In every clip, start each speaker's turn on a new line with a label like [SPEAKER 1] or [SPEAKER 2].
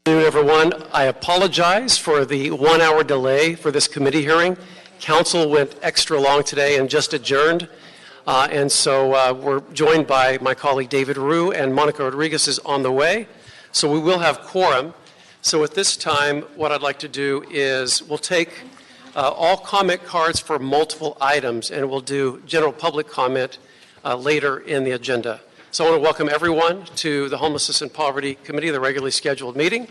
[SPEAKER 1] Good afternoon, everyone. I apologize for the 1-hour delay for this committee hearing. Council went extra long today and just adjourned. And so we're joined by my colleague David Rue, and Monica Rodriguez is on the way. So we will have quorum. So at this time, what I'd like to do is we'll take all comment cards for multiple items, and we'll do general public comment later in the agenda. So I want to welcome everyone to the Homelessness and Poverty Committee, the regularly scheduled meeting.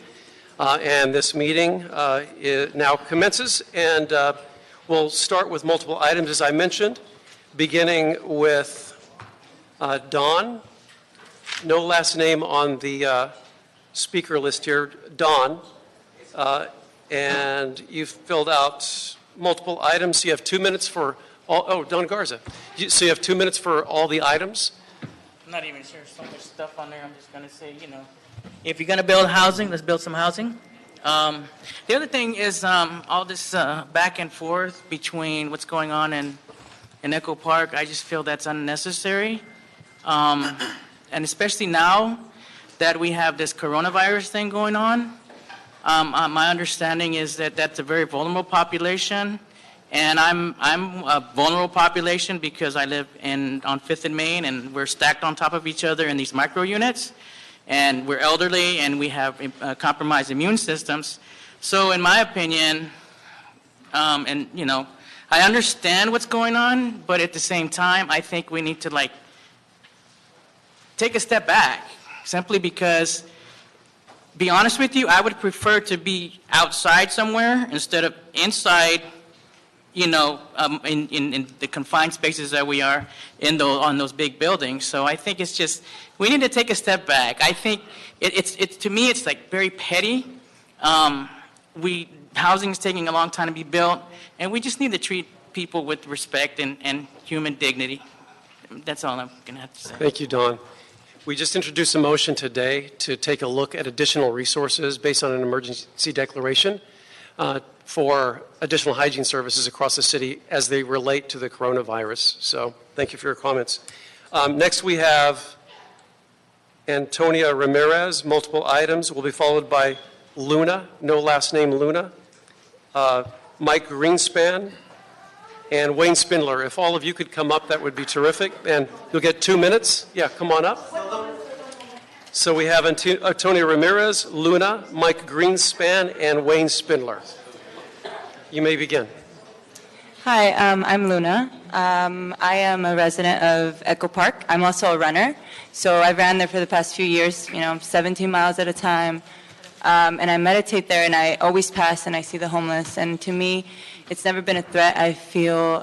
[SPEAKER 1] And this meeting now commences, and we'll start with multiple items, as I mentioned, beginning with Dawn. No last name on the speaker list here, Dawn. And you've filled out multiple items. So you have 2 minutes for all, Don Garza. So you have 2 minutes for all the items?
[SPEAKER 2] I'm not even sure. So much stuff on there. I'm just going to say, if you're going to build housing, let's build some housing. The other thing is all this back and forth between what's going on in Echo Park. I just feel that's unnecessary. And especially now that we have this coronavirus thing going on. My understanding is that that's a very vulnerable population. And I'm a vulnerable population because I live on 5th and Main, and we're stacked on top of each other in these micro units, and we're elderly and we have compromised immune systems. So in my opinion, I understand what's going on, but at the same time, I think we need to take a step back, simply because, be honest with you, I would prefer to be outside somewhere instead of inside, in the confined spaces that we are on those big buildings. So I think it's just, we need to take a step back. I think to me, it's very petty. Housing is taking a long time to be built, and we just need to treat people with respect and human dignity. That's all I'm going to have to say.
[SPEAKER 1] Thank you, Don. We just introduced a motion today to take a look at additional resources based on an emergency declaration for additional hygiene services across the city as they relate to the coronavirus. So thank you for your comments. Next we have Antonia Ramirez, multiple items, will be followed by Luna, no last name Luna, Mike Greenspan, and Wayne Spindler. If all of you could come up, that would be terrific. And you'll get 2 minutes. Yeah, come on up. So we have Antonia Ramirez, Luna, Mike Greenspan, and Wayne Spindler. You may begin.
[SPEAKER 3] Hi, I'm Luna. I am a resident of Echo Park. I'm also a runner. So I ran there for the past few years, 17 miles at a time. And I meditate there, and I always pass and I see the homeless. And to me, it's never been a threat. I feel,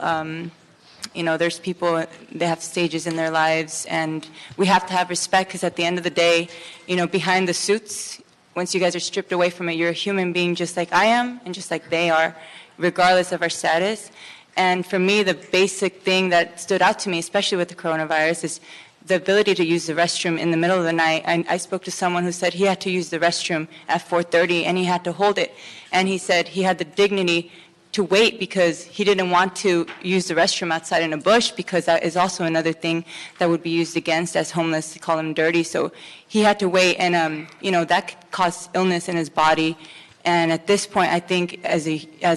[SPEAKER 3] there's people, they have stages in their lives, and we have to have respect, because at the end of the day, behind the suits, once you guys are stripped away from it, you're a human being just like I am and just like they are, regardless of our status. And for me, the basic thing that stood out to me, especially with the coronavirus, is the ability to use the restroom in the middle of the night. I spoke to someone who said he had to use the restroom at 4:30 and he had to hold it. And he said he had the dignity to wait because he didn't want to use the restroom outside in a bush, because that is also another thing that would be used against as homeless, to call him dirty. So he had to wait, and that could cause illness in his body. And at this point, I think as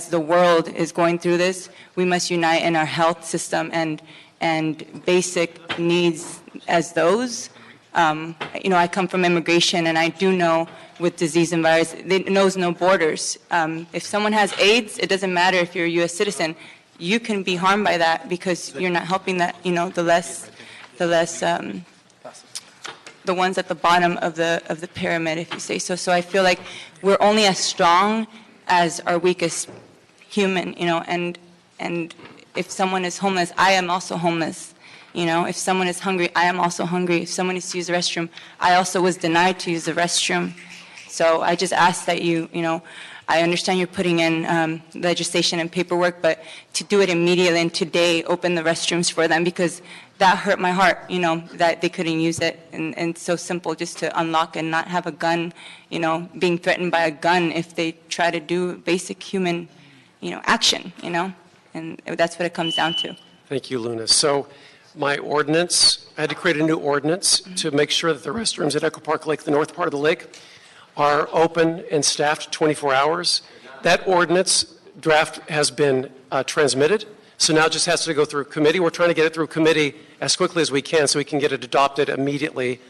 [SPEAKER 3] the world is going through this, we must unite in our health system and basic needs as those. I come from immigration, and I do know with disease and virus, it knows no borders. If someone has AIDS, it doesn't matter if you're a U.S. citizen. You can be harmed by that because you're not helping that, the ones at the bottom of the pyramid, if you say so. So I feel like we're only as strong as our weakest human, and if someone is homeless, I am also homeless. If someone is hungry, I am also hungry. If someone needs to use the restroom, I also was denied to use the restroom. So I just ask that I understand you're putting in legislation and paperwork, but to do it immediately and today, open the restrooms for them, because that hurt my heart, that they couldn't use it. And it's so simple just to unlock and not have a gun, being threatened by a gun if they try to do basic human, action, and that's what it comes down to.
[SPEAKER 1] Thank you, Luna. So my ordinance, I had to create a new ordinance to make sure that the restrooms at Echo Park Lake, the north part of the lake, are open and staffed 24 hours. That ordinance draft has been transmitted, so now it just has to go through committee. We're trying to get it through committee as quickly as we can so we can get it adopted immediately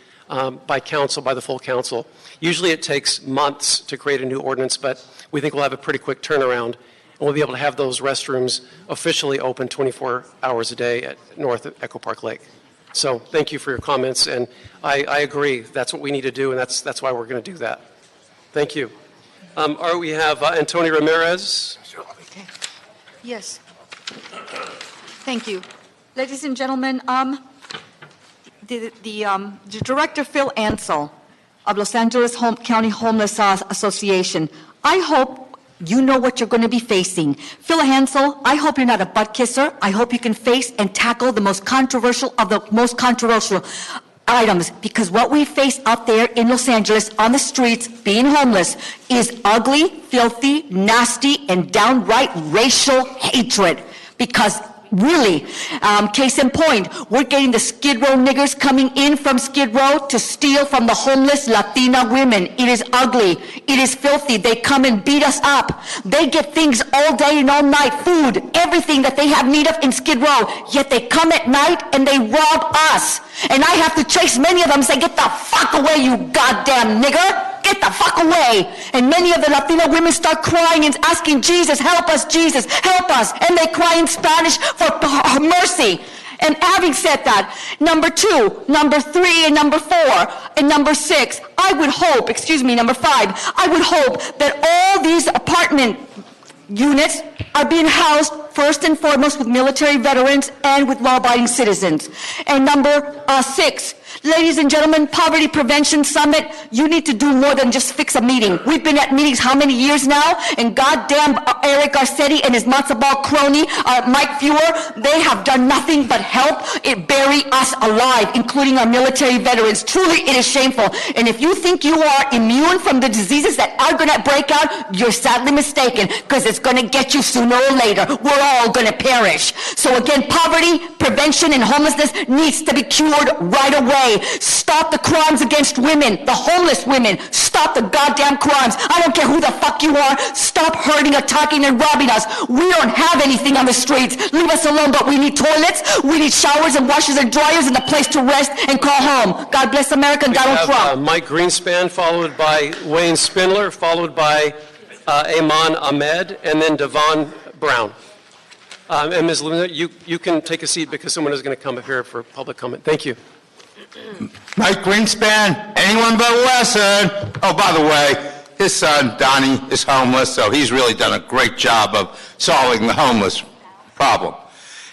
[SPEAKER 1] by council, by the full council. Usually it takes months to create a new ordinance, but we think we'll have a pretty quick turnaround, and we'll be able to have those restrooms officially open 24 hours a day at North Echo Park Lake. So thank you for your comments, and I agree. That's what we need to do, and that's why we're going to do that. Thank you. We have Antonio Ramirez.
[SPEAKER 4] Yes. Thank you. Ladies and gentlemen, the Director Phil Insell of Los Angeles County Homeless Association, I hope you know what you're going to be facing. Phil Insell, I hope you're not a butt kisser. I hope you can face and tackle the most controversial of the most controversial items, because what we face out there in Los Angeles on the streets being homeless is ugly, filthy, nasty, and downright racial hatred. Because really, case in point, we're getting the Skid Row niggers coming in from Skid Row to steal from the homeless Latina women. It is ugly. It is filthy. They come and beat us up. They get things all day and all night, food, everything that they have need of in Skid Row. Yet they come at night and they rob us. And I have to chase many of them and say, get the fuck away, you goddamn nigger. Get the fuck away. And many of the Latino women start crying and asking, Jesus, help us, Jesus, help us. And they cry in Spanish for mercy. And having said that, number 2, number 3, and number 4, and number 6, I would hope, number 5, I would hope that all these apartment units are being housed first and foremost with military veterans and with law-abiding citizens. And number 6, ladies and gentlemen, Poverty Prevention Summit, you need to do more than just fix a meeting. We've been at meetings how many years now? And goddamn Eric Garcetti and his matzo ball crony, Mike Fewer, they have done nothing but help it bury us alive, including our military veterans. Truly, it is shameful. And if you think you are immune from the diseases that are going to break out, you're sadly mistaken, because it's going to get you sooner or later. We're all going to perish. So again, poverty, prevention, and homelessness needs to be cured right away. Stop the crimes against women, the homeless women. Stop the goddamn crimes. I don't care who the fuck you are. Stop hurting, attacking, and robbing us. We don't have anything on the streets. Leave us alone, but we need toilets, we need showers and washers and dryers, and a place to rest and call home. God bless America and Donald Trump.
[SPEAKER 1] Mike Greenspan, followed by Wayne Spindler, followed by Ayman Ahmed, and then Devon Brown. And Ms. Luna, you can take a seat because someone is going to come up here for public comment. Thank you.
[SPEAKER 5] Mike Greenspan, anyone but Wesson. Oh, by the way, his son, Donnie, is homeless, so he's really done a great job of solving the homeless problem.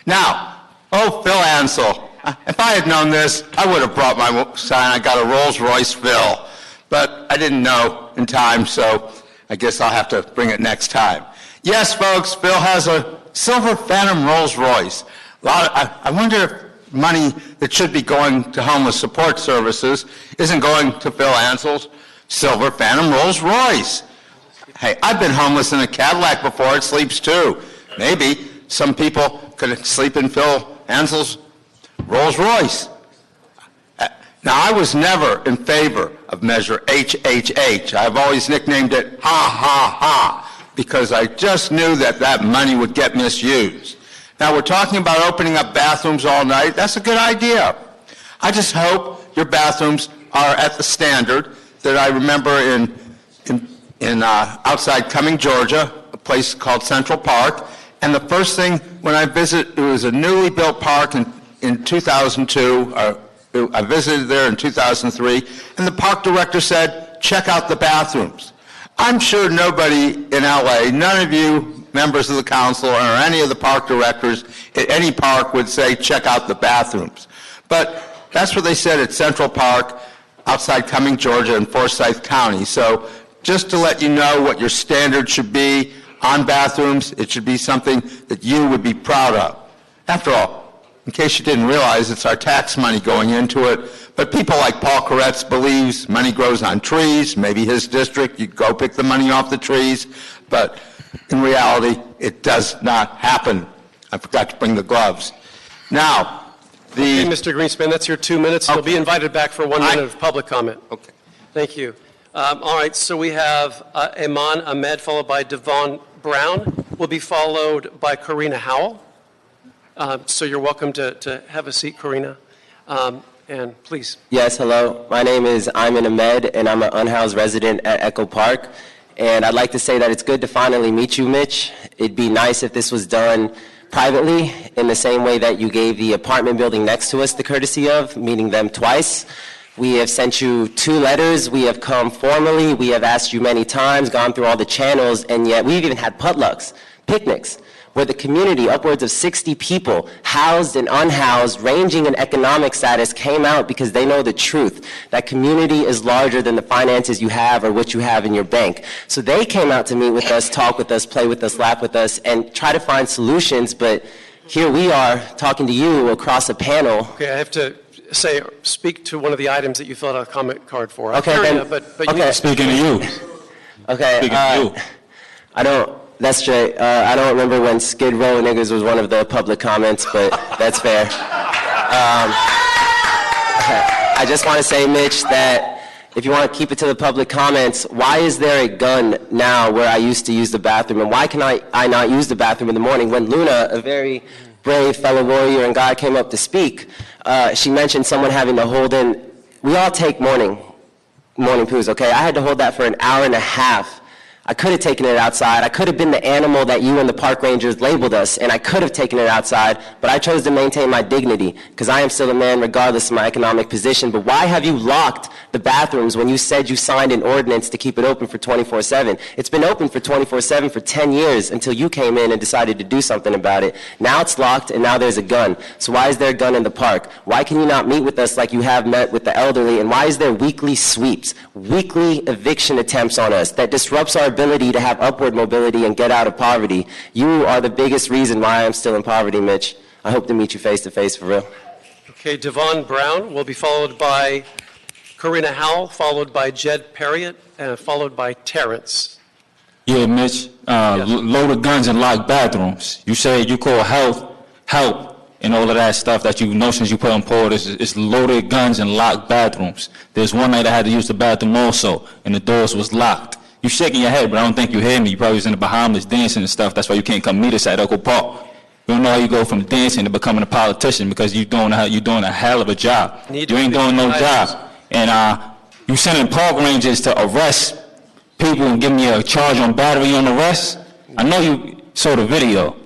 [SPEAKER 5] Now, Phil Insell, if I had known this, I would have brought my son. I got a Rolls Royce Phil, but I didn't know in time, so I guess I'll have to bring it next time. Yes, folks, Phil has a silver Phantom Rolls Royce. I wonder if money that should be going to homeless support services isn't going to Phil Ansell's silver Phantom Rolls Royce. Hey, I've been homeless in a Cadillac before. It sleeps too. Maybe some people could sleep in Phil Ansell's Rolls Royce. Now, I was never in favor of Measure HHH. I've always nicknamed it Ha Ha Ha, because I just knew that that money would get misused. Now, we're talking about opening up bathrooms all night. That's a good idea. I just hope your bathrooms are at the standard that I remember in outside Cumming, Georgia, a place called Central Park. And the first thing when I visited, it was a newly built park in 2002. I visited there in 2003, and the park director said, check out the bathrooms. I'm sure nobody in LA, none of you members of the council or any of the park directors at any park would say, check out the bathrooms. But that's what they said at Central Park, outside Cumming, Georgia, in Forsyth County. So just to let you know what your standard should be on bathrooms, it should be something that you would be proud of. After all, in case you didn't realize, it's our tax money going into it. But people like Paul Koretz believes money grows on trees. Maybe his district, you go pick the money off the trees. But in reality, it does not happen. I forgot to bring the gloves. Now,
[SPEAKER 1] Okay, Mr. Greenspan, that's your 2 minutes.
[SPEAKER 5] Okay.
[SPEAKER 1] You'll be invited back for 1 minute of public comment.
[SPEAKER 5] Okay.
[SPEAKER 1] Thank you. All right, so we have Iman Ahmed, followed by Devon Brown, will be followed by Karina Howell. So you're welcome to have a seat, Karina. And please.
[SPEAKER 6] Yes, hello. My name is Iman Ahmed, and I'm an unhoused resident at Echo Park. And I'd like to say that it's good to finally meet you, Mitch. It'd be nice if this was done privately, in the same way that you gave the apartment building next to us the courtesy of, meeting them twice. We have sent you 2 letters. We have come formally. We have asked you many times, gone through all the channels, and yet we've even had potlucks, picnics, where the community, upwards of 60 people, housed and unhoused, ranging in economic status, came out because they know the truth. That community is larger than the finances you have or what you have in your bank. So they came out to meet with us, talk with us, play with us, laugh with us, and try to find solutions, but here we are talking to you across a panel.
[SPEAKER 1] Okay, I have to say, speak to one of the items that you filled out a comment card for.
[SPEAKER 6] Okay, then,
[SPEAKER 1] but
[SPEAKER 6] okay.
[SPEAKER 7] Speaking to you.
[SPEAKER 6] Okay,
[SPEAKER 7] Speaking to you.
[SPEAKER 6] That's straight. I don't remember when Skid Row niggas was one of the public comments, but that's fair. I just want to say, Mitch, that if you want to keep it to the public comments, why is there a gun now where I used to use the bathroom? And why can I not use the bathroom in the morning? When Luna, a very brave fellow warrior and guy, came up to speak, she mentioned someone having to hold in. We all take morning poos, okay? I had to hold that for an hour and a half. I could have taken it outside. I could have been the animal that you and the park rangers labeled us, and I could have taken it outside, but I chose to maintain my dignity, because I am still a man regardless of my economic position. But why have you locked the bathrooms when you said you signed an ordinance to keep it open for 24/7? It's been open for 24/7 for 10 years until you came in and decided to do something about it. Now it's locked, and now there's a gun. So why is there a gun in the park? Why can you not meet with us like you have met with the elderly? And why is there weekly sweeps, weekly eviction attempts on us that disrupts our ability to have upward mobility and get out of poverty? You are the biggest reason why I'm still in poverty, Mitch. I hope to meet you face to face for real.
[SPEAKER 1] Okay, Devon Brown will be followed by Karina Howell, followed by Jed Perriott, and followed by Terrence.
[SPEAKER 7] Yeah, Mitch, loaded guns and locked bathrooms. You say you call help, and all of that stuff that you notions you put on board is loaded guns and locked bathrooms. There's one night I had to use the bathroom also, and the doors was locked. You shaking your head, but I don't think you hear me. You probably was in the Bahamas dancing and stuff. That's why you can't come meet us at Echo Park. You don't know how you go from dancing to becoming a politician, because you're doing a hell of a job. You ain't doing no job. And you sending park rangers to arrest people and give me a charge on battery on arrest? I know you saw the video.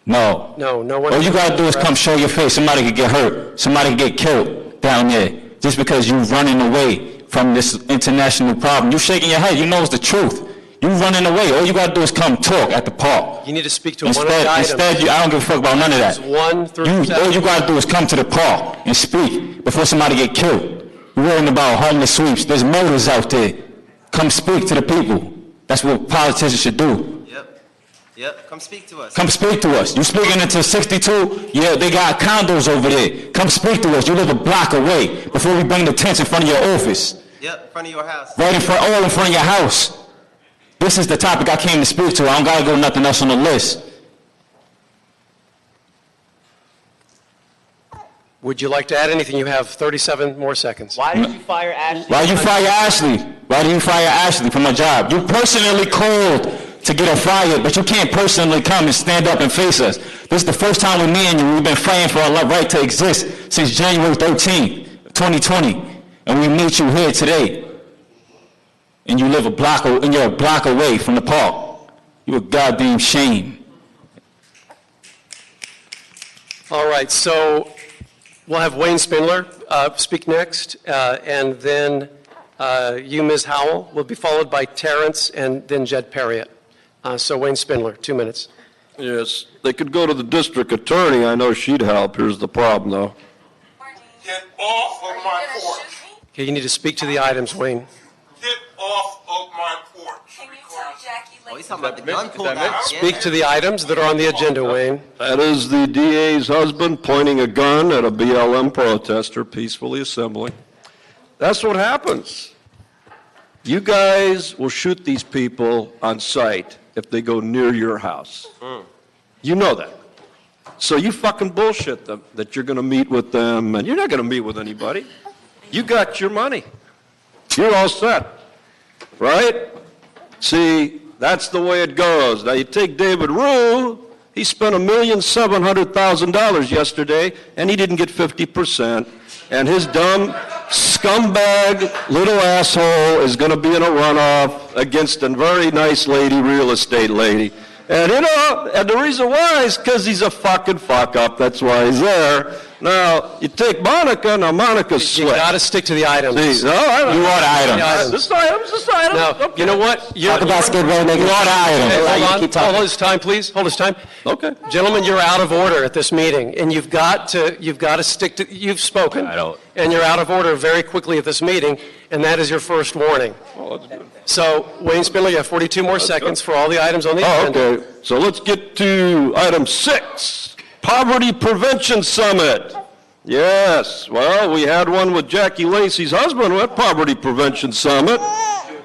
[SPEAKER 7] No. No one. All you gotta do is come show your face. Somebody could get hurt. Somebody could get killed down there just because you running away from this international problem. You shaking your head. You know it's the truth. You running away. All you gotta do is come talk at the park.
[SPEAKER 1] You need to speak to one of the items.
[SPEAKER 7] Instead, I don't give a fuck about none of that.
[SPEAKER 1] 1 through 7.
[SPEAKER 7] All you gotta do is come to the park and speak before somebody get killed. You're worrying about homeless sweeps. There's murders out there. Come speak to the people. That's what politicians should do.
[SPEAKER 6] Yep, come speak to us.
[SPEAKER 7] Come speak to us. You speaking into 62? Yeah, they got condos over there. Come speak to us. You live a block away before we bring the tents in front of your office.
[SPEAKER 6] Yep, in front of your house.
[SPEAKER 7] Right in front of your house. This is the topic I came to speak to. I don't gotta go nothing else on the list.
[SPEAKER 1] Would you like to add anything? You have 37 more seconds.
[SPEAKER 6] Why did you fire Ashley?
[SPEAKER 7] Why did you fire Ashley? Why did you fire Ashley from her job? You personally called to get her fired, but you can't personally come and stand up and face us. This is the first time with me and you. We've been fighting for our right to exist since January 13, 2020, and we meet you here today. And you live you're a block away from the park. You're a goddamn shame.
[SPEAKER 1] All right, so we'll have Wayne Spindler speak next, and then you, Ms. Howell, will be followed by Terrence and then Jed Perriott. So Wayne Spindler, 2 minutes.
[SPEAKER 8] Yes, they could go to the district attorney. I know she'd help. Here's the problem, though.
[SPEAKER 9] Get off of my porch.
[SPEAKER 1] Okay, you need to speak to the items, Wayne.
[SPEAKER 9] Get off of my porch.
[SPEAKER 10] Can you tell Jackie
[SPEAKER 6] Oh, he's talking about the gun pulled out.
[SPEAKER 1] Speak to the items that are on the agenda, Wayne.
[SPEAKER 8] That is the DA's husband pointing a gun at a BLM protester peacefully assembling. That's what happens. You guys will shoot these people on sight if they go near your house. You know that. So you fucking bullshit them that you're going to meet with them, and you're not going to meet with anybody. You got your money. You're all set. right? See, that's the way it goes. Now you take David Rue, he spent $1,700,000 yesterday, and he didn't get 50%. And his dumb scumbag little asshole is going to be in a runoff against a very nice lady, real estate lady. And and the reason why is because he's a fucking fuck up. That's why he's there. Now, you take Monica, now Monica's slick.
[SPEAKER 1] You got to stick to the items.
[SPEAKER 8] See, no, I don't.
[SPEAKER 7] You are the items.
[SPEAKER 8] This item.
[SPEAKER 1] Now,
[SPEAKER 8] Okay.
[SPEAKER 1] you know what?
[SPEAKER 6] Talk about Skid Row, make it
[SPEAKER 7] You are the items.
[SPEAKER 1] Hey,
[SPEAKER 6] You
[SPEAKER 1] hold
[SPEAKER 6] keep
[SPEAKER 1] on.
[SPEAKER 6] talking.
[SPEAKER 1] Hold his time, please. Hold his time.
[SPEAKER 8] Okay.
[SPEAKER 1] Gentlemen, you're out of order at this meeting, and you've got to stick to. You've spoken, and you're out of order very quickly at this meeting, and that is your first warning.
[SPEAKER 8] Well, that's good.
[SPEAKER 1] So, Wayne Spindler, you have 42 more seconds for all the items on the agenda.
[SPEAKER 8] Okay. So let's get to item 6, Poverty Prevention Summit. Yes, well, we had one with Jackie Lacey's husband at Poverty Prevention Summit.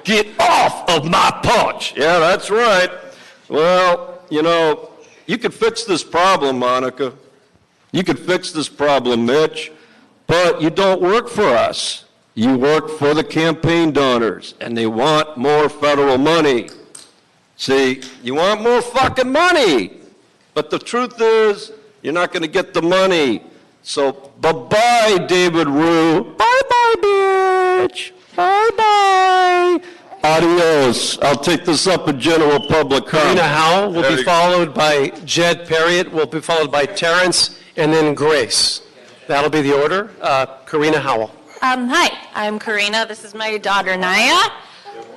[SPEAKER 8] Get off of my porch. Yeah, that's right. Well, you could fix this problem, Monica. You could fix this problem, Mitch, but you don't work for us. You work for the campaign donors, and they want more federal money. See, you want more fucking money, but the truth is, you're not going to get the money. So, bye-bye, David Rue. Bye-bye, bitch. Bye-bye. Adios. I'll take this up in general public comment.
[SPEAKER 1] Karina Howell will be followed by Jed Perriott, will be followed by Terrence, and then Grace. That'll be the order. Karina Howell.
[SPEAKER 10] Hi, I'm Karina. This is my daughter, Naya.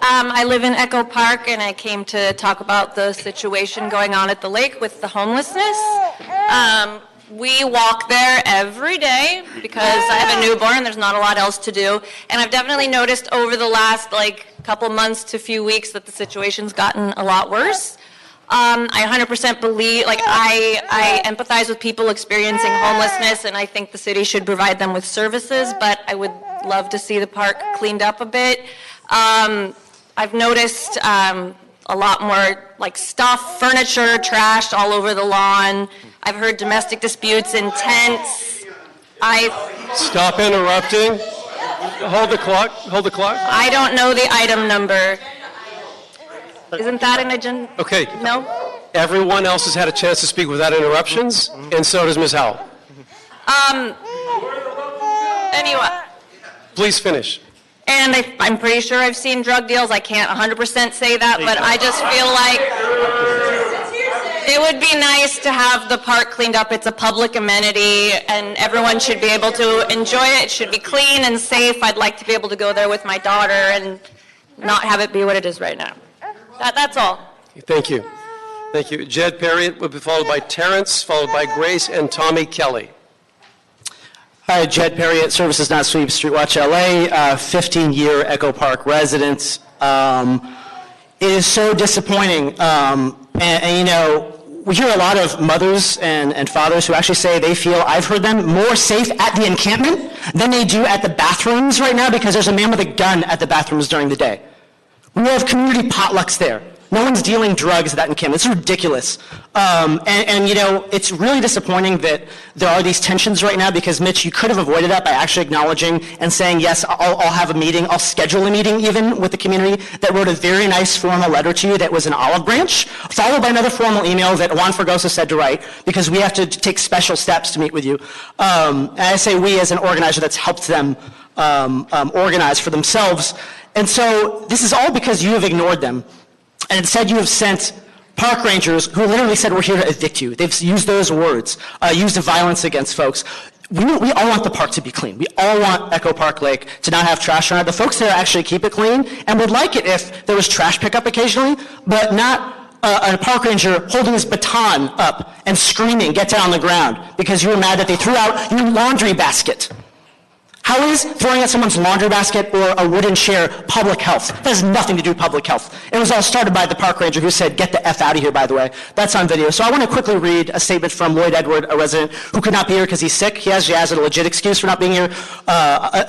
[SPEAKER 10] I live in Echo Park, and I came to talk about the situation going on at the lake with the homelessness. We walk there every day because I have a newborn. There's not a lot else to do. And I've definitely noticed over the last, couple months to few weeks that the situation's gotten a lot worse. I 100% believe, I empathize with people experiencing homelessness, and I think the city should provide them with services, but I would love to see the park cleaned up a bit. I've noticed a lot more stuff, furniture, trashed all over the lawn. I've heard domestic disputes in tents.
[SPEAKER 1] Stop interrupting. Hold the clock. Hold the clock.
[SPEAKER 10] I don't know the item number. Isn't that an agenda?
[SPEAKER 1] Okay.
[SPEAKER 10] No?
[SPEAKER 1] Everyone else has had a chance to speak without interruptions, and so does Ms. Howell.
[SPEAKER 10] Anyway.
[SPEAKER 1] Please finish.
[SPEAKER 10] And I'm pretty sure I've seen drug deals. I can't 100% say that, but I just feel like it would be nice to have the park cleaned up. It's a public amenity, and everyone should be able to enjoy it. It should be clean and safe. I'd like to be able to go there with my daughter and not have it be what it is right now. That's all.
[SPEAKER 1] Thank you. Thank you. Jed Perriott will be followed by Terrence, followed by Grace and Tommy Kelly.
[SPEAKER 11] Hi, Jed Perriott, Services Not Sweep, Street Watch LA, 15-year Echo Park resident. It is so disappointing. We hear a lot of mothers and fathers who actually say they feel, I've heard them, more safe at the encampment than they do at the bathrooms right now because there's a man with a gun at the bathrooms during the day. We have community potlucks there. No one's dealing drugs at that encampment. It's ridiculous. It's really disappointing that there are these tensions right now because, Mitch, you could have avoided that by actually acknowledging and saying, yes, I'll have a meeting. I'll schedule a meeting even with the community that wrote a very nice formal letter to you that was an olive branch, followed by another formal email that Juan Fregoso said to write because we have to take special steps to meet with you. And I say we as an organizer that's helped them organize for themselves. And so this is all because you have ignored them. And instead you have sent park rangers who literally said, we're here to evict you. They've used those words, used the violence against folks. We all want the park to be clean. We all want Echo Park Lake to not have trash on it. The folks there actually keep it clean and would like it if there was trash pickup occasionally, but not a park ranger holding his baton up and screaming, get down on the ground, because you were mad that they threw out your laundry basket. How is throwing out someone's laundry basket or a wooden chair public health? That has nothing to do with public health. It was all started by the park ranger who said, get the F out of here, by the way. That's on video. So I want to quickly read a statement from Lloyd Edward, a resident who could not be here because he's sick. He has a legit excuse for not being here,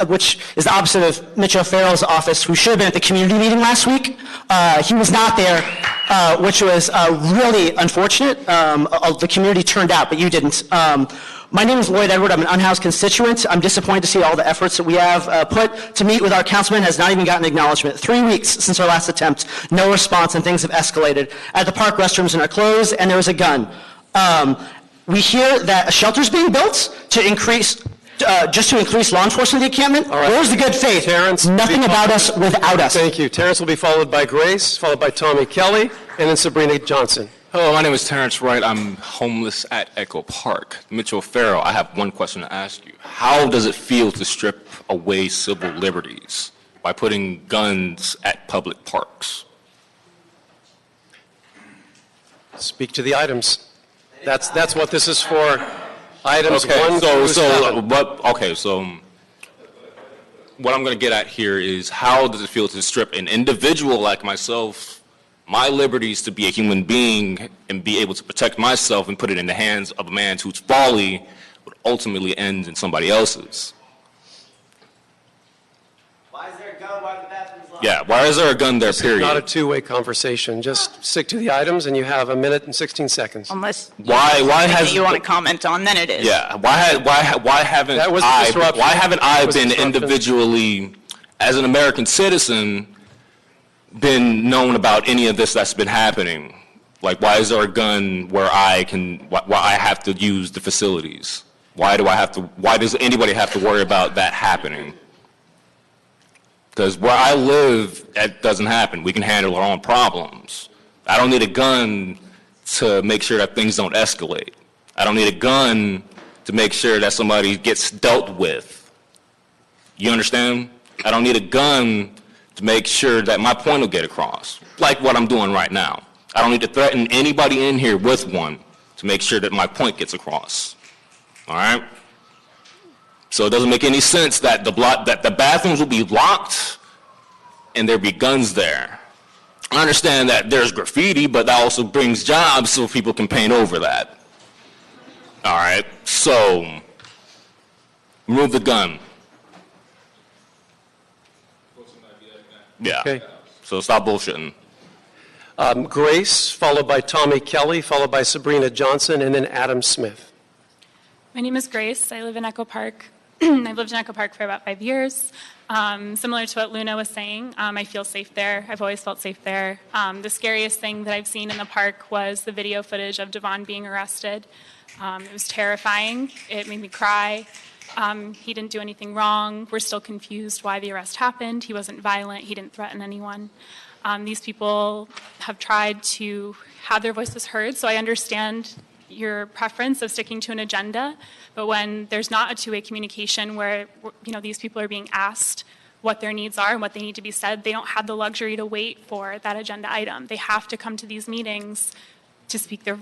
[SPEAKER 11] which is the opposite of Mitch O'Farrell's office, who should have been at the community meeting last week. He was not there, which was really unfortunate. The community turned out, but you didn't. My name is Lloyd Edward. I'm an unhoused constituent. I'm disappointed to see all the efforts that we have put to meet with our councilman has not even gotten acknowledgement. 3 weeks since our last attempt, no response, and things have escalated. At the park, restrooms are closed, and there was a gun. We hear that a shelter's being built to increase, just to increase law enforcement encampment.
[SPEAKER 1] All right.
[SPEAKER 11] Where's the good faith?
[SPEAKER 1] Terrence,
[SPEAKER 11] nothing about us without us.
[SPEAKER 1] Thank you. Terrence will be followed by Grace, followed by Tommy Kelly, and then Sabrina Johnson.
[SPEAKER 12] Hello, my name is Terrence Wright. I'm homeless at Echo Park. Mitchell Farrell, I have one question to ask you. How does it feel to strip away civil liberties by putting guns at public parks?
[SPEAKER 1] Speak to the items. That's what this is for. Items
[SPEAKER 12] Okay,
[SPEAKER 1] 1 through 7.
[SPEAKER 12] So what I'm going to get at here is how does it feel to strip an individual like myself my liberties to be a human being and be able to protect myself and put it in the hands of a man whose folly would ultimately end in somebody else's?
[SPEAKER 6] Why is there a gun? Why are the bathrooms locked?
[SPEAKER 12] Yeah, why is there a gun there, period?
[SPEAKER 1] Not a two-way conversation. Just stick to the items, and you have 1 minute and 16 seconds.
[SPEAKER 13] Unless
[SPEAKER 12] Why has
[SPEAKER 13] you want to comment on, then it is.
[SPEAKER 12] Yeah, why haven't
[SPEAKER 1] That was
[SPEAKER 12] I
[SPEAKER 1] disruption.
[SPEAKER 12] why haven't I
[SPEAKER 1] That was
[SPEAKER 12] been
[SPEAKER 1] disruption.
[SPEAKER 12] individually, as an American citizen, been known about any of this that's been happening? Like, why is there a gun where why I have to use the facilities? Why does anybody have to worry about that happening? Because where I live, that doesn't happen. We can handle our own problems. I don't need a gun to make sure that things don't escalate. I don't need a gun to make sure that somebody gets dealt with. You understand? I don't need a gun to make sure that my point will get across, like what I'm doing right now. I don't need to threaten anybody in here with one to make sure that my point gets across. All right? So it doesn't make any sense that the bathrooms will be locked and there'll be guns there. I understand that there's graffiti, but that also brings jobs so people can paint over that. All right? So remove the gun. Yeah.
[SPEAKER 1] Okay.
[SPEAKER 12] So stop bullshitting.
[SPEAKER 1] Grace, followed by Tommy Kelly, followed by Sabrina Johnson, and then Adam Smith.
[SPEAKER 14] My name is Grace. I live in Echo Park. I've lived in Echo Park for about 5 years. Similar to what Luna was saying, I feel safe there. I've always felt safe there. The scariest thing that I've seen in the park was the video footage of Devon being arrested. It was terrifying. It made me cry. He didn't do anything wrong. We're still confused why the arrest happened. He wasn't violent. He didn't threaten anyone. These people have tried to have their voices heard, so I understand your preference of sticking to an agenda, but when there's not a two-way communication where these people are being asked what their needs are and what they need to be said, they don't have the luxury to wait for that agenda item. They have to come to these meetings to speak their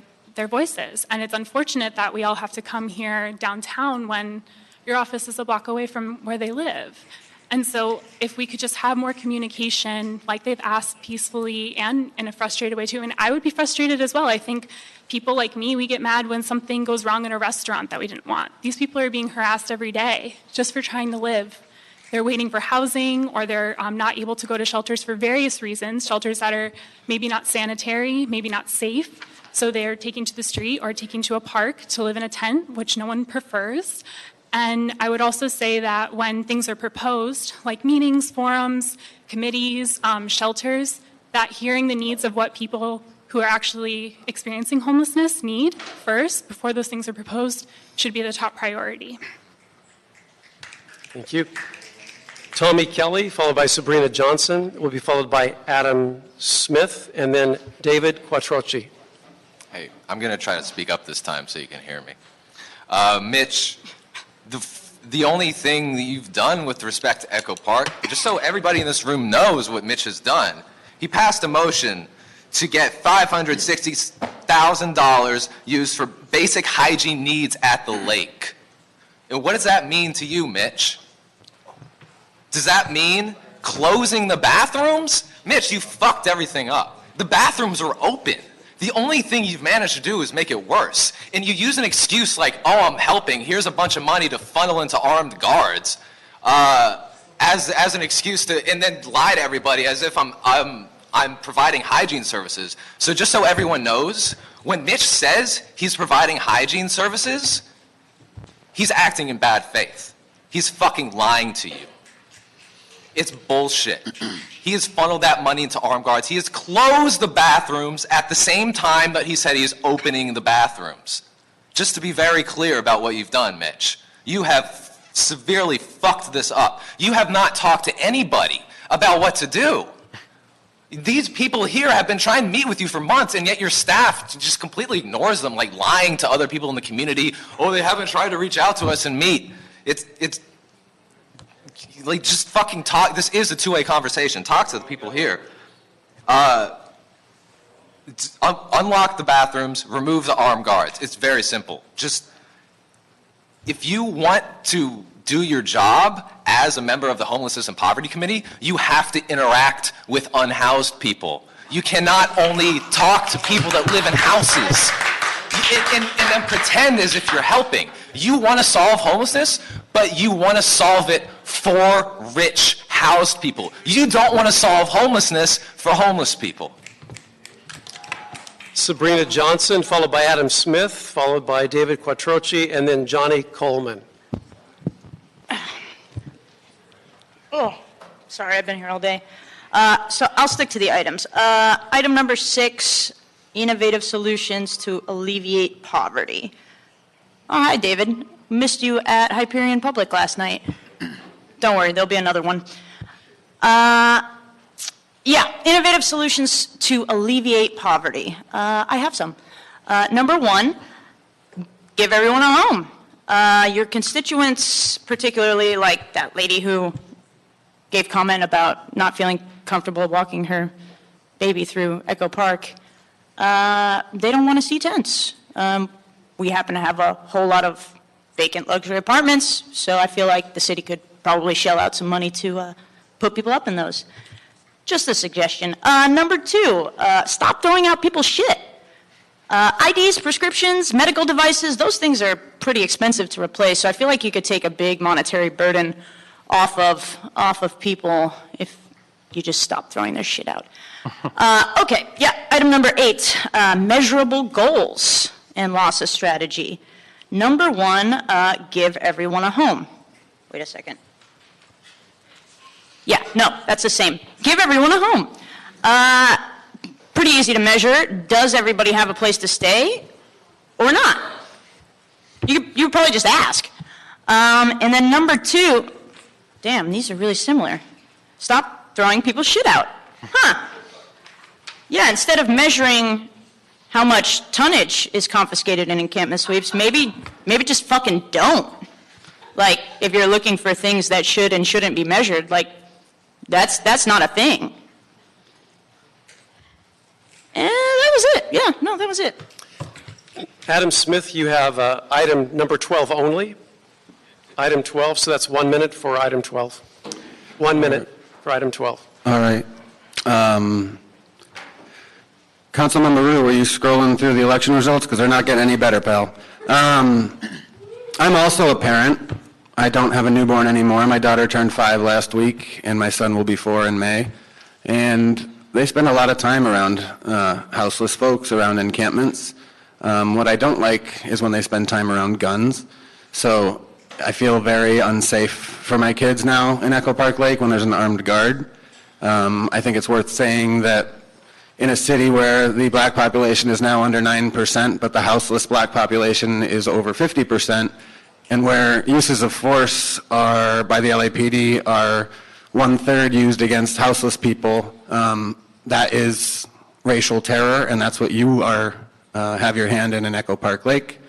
[SPEAKER 14] voices, and it's unfortunate that we all have to come here downtown when your office is a block away from where they live. And so if we could just have more communication like they've asked, peacefully and in a frustrated way too, and I would be frustrated as well. I think people like me, we get mad when something goes wrong in a restaurant that we didn't want. These people are being harassed every day just for trying to live. They're waiting for housing, or they're not able to go to shelters for various reasons, shelters that are maybe not sanitary, maybe not safe. So they're taken to the street or taken to a park to live in a tent, which no one prefers. And I would also say that when things are proposed, like meetings, forums, committees, shelters, that hearing the needs of what people who are actually experiencing homelessness need first, before those things are proposed, should be the top priority.
[SPEAKER 1] Thank you. Tommy Kelly, followed by Sabrina Johnson, will be followed by Adam Smith, and then David Quattrochi.
[SPEAKER 15] Hey, I'm going to try to speak up this time so you can hear me. Mitch, the only thing that you've done with respect to Echo Park, just so everybody in this room knows what Mitch has done, he passed a motion to get $560,000 used for basic hygiene needs at the lake. And what does that mean to you, Mitch? Does that mean closing the bathrooms? Mitch, you fucked everything up. The bathrooms are open. The only thing you've managed to do is make it worse. And you use an excuse like, oh, I'm helping, here's a bunch of money to funnel into armed guards, as an excuse to, and then lie to everybody as if I'm I'm providing hygiene services. So just so everyone knows, when Mitch says he's providing hygiene services, he's acting in bad faith. He's fucking lying to you. It's bullshit. He has funneled that money into armed guards. He has closed the bathrooms at the same time that he said he is opening the bathrooms. Just to be very clear about what you've done, Mitch. You have severely fucked this up. You have not talked to anybody about what to do. These people here have been trying to meet with you for months, and yet your staff just completely ignores them, like lying to other people in the community. Oh, they haven't tried to reach out to us and meet. It's like, just fucking talk. This is a two-way conversation. Talk to the people here. Unlock the bathrooms, remove the armed guards. It's very simple. Just, if you want to do your job as a member of the Homelessness and Poverty Committee, you have to interact with unhoused people. You cannot only talk to people that live in houses and then pretend as if you're helping. You want to solve homelessness, but you want to solve it for rich, housed people. You don't want to solve homelessness for homeless people.
[SPEAKER 1] Sabrina Johnson, followed by Adam Smith, followed by David Quattrochi, and then Johnny Coleman.
[SPEAKER 13] Oh, sorry, I've been here all day. So I'll stick to the items. Item number 6, innovative solutions to alleviate poverty. Oh, hi, David. Missed you at Hyperion Public last night. Don't worry, there'll be another one. Yeah, innovative solutions to alleviate poverty. I have some. Number 1, give everyone a home. Your constituents, particularly like that lady who gave comment about not feeling comfortable walking her baby through Echo Park, they don't want to see tents. We happen to have a whole lot of vacant luxury apartments, so I feel like the city could probably shell out some money to put people up in those. Just a suggestion. Number 2, stop throwing out people's shit. IDs, prescriptions, medical devices, those things are pretty expensive to replace, so I feel like you could take a big monetary burden off of people if you just stop throwing their shit out. Okay, yeah, item number 8, measurable goals and losses strategy. Number 1, give everyone a home. Wait a second. Yeah, no, that's the same. Give everyone a home. Pretty easy to measure. Does everybody have a place to stay or not? You probably just ask. And then number 2, damn, these are really similar. Stop throwing people's shit out. Huh. Yeah, instead of measuring how much tonnage is confiscated in encampment sweeps, maybe just fucking don't. Like, if you're looking for things that should and shouldn't be measured, like, that's not a thing. And that was it. Yeah, no, that was it.
[SPEAKER 1] Adam Smith, you have item number 12 only. Item 12, so that's 1 minute for item 12. 1 minute for item 12.
[SPEAKER 16] All right. Councilmember Rue, were you scrolling through the election results? Because they're not getting any better, pal. I'm also a parent. I don't have a newborn anymore. My daughter turned 5 last week, and my son will be 4 in May. And they spend a lot of time around houseless folks, around encampments. What I don't like is when they spend time around guns. So I feel very unsafe for my kids now in Echo Park Lake when there's an armed guard. I think it's worth saying that in a city where the black population is now under 9%, but the houseless black population is over 50%, and where uses of force are, by the LAPD, are 1/3 used against houseless people, that is racial terror, and that's what you are have your hand in Echo Park Lake.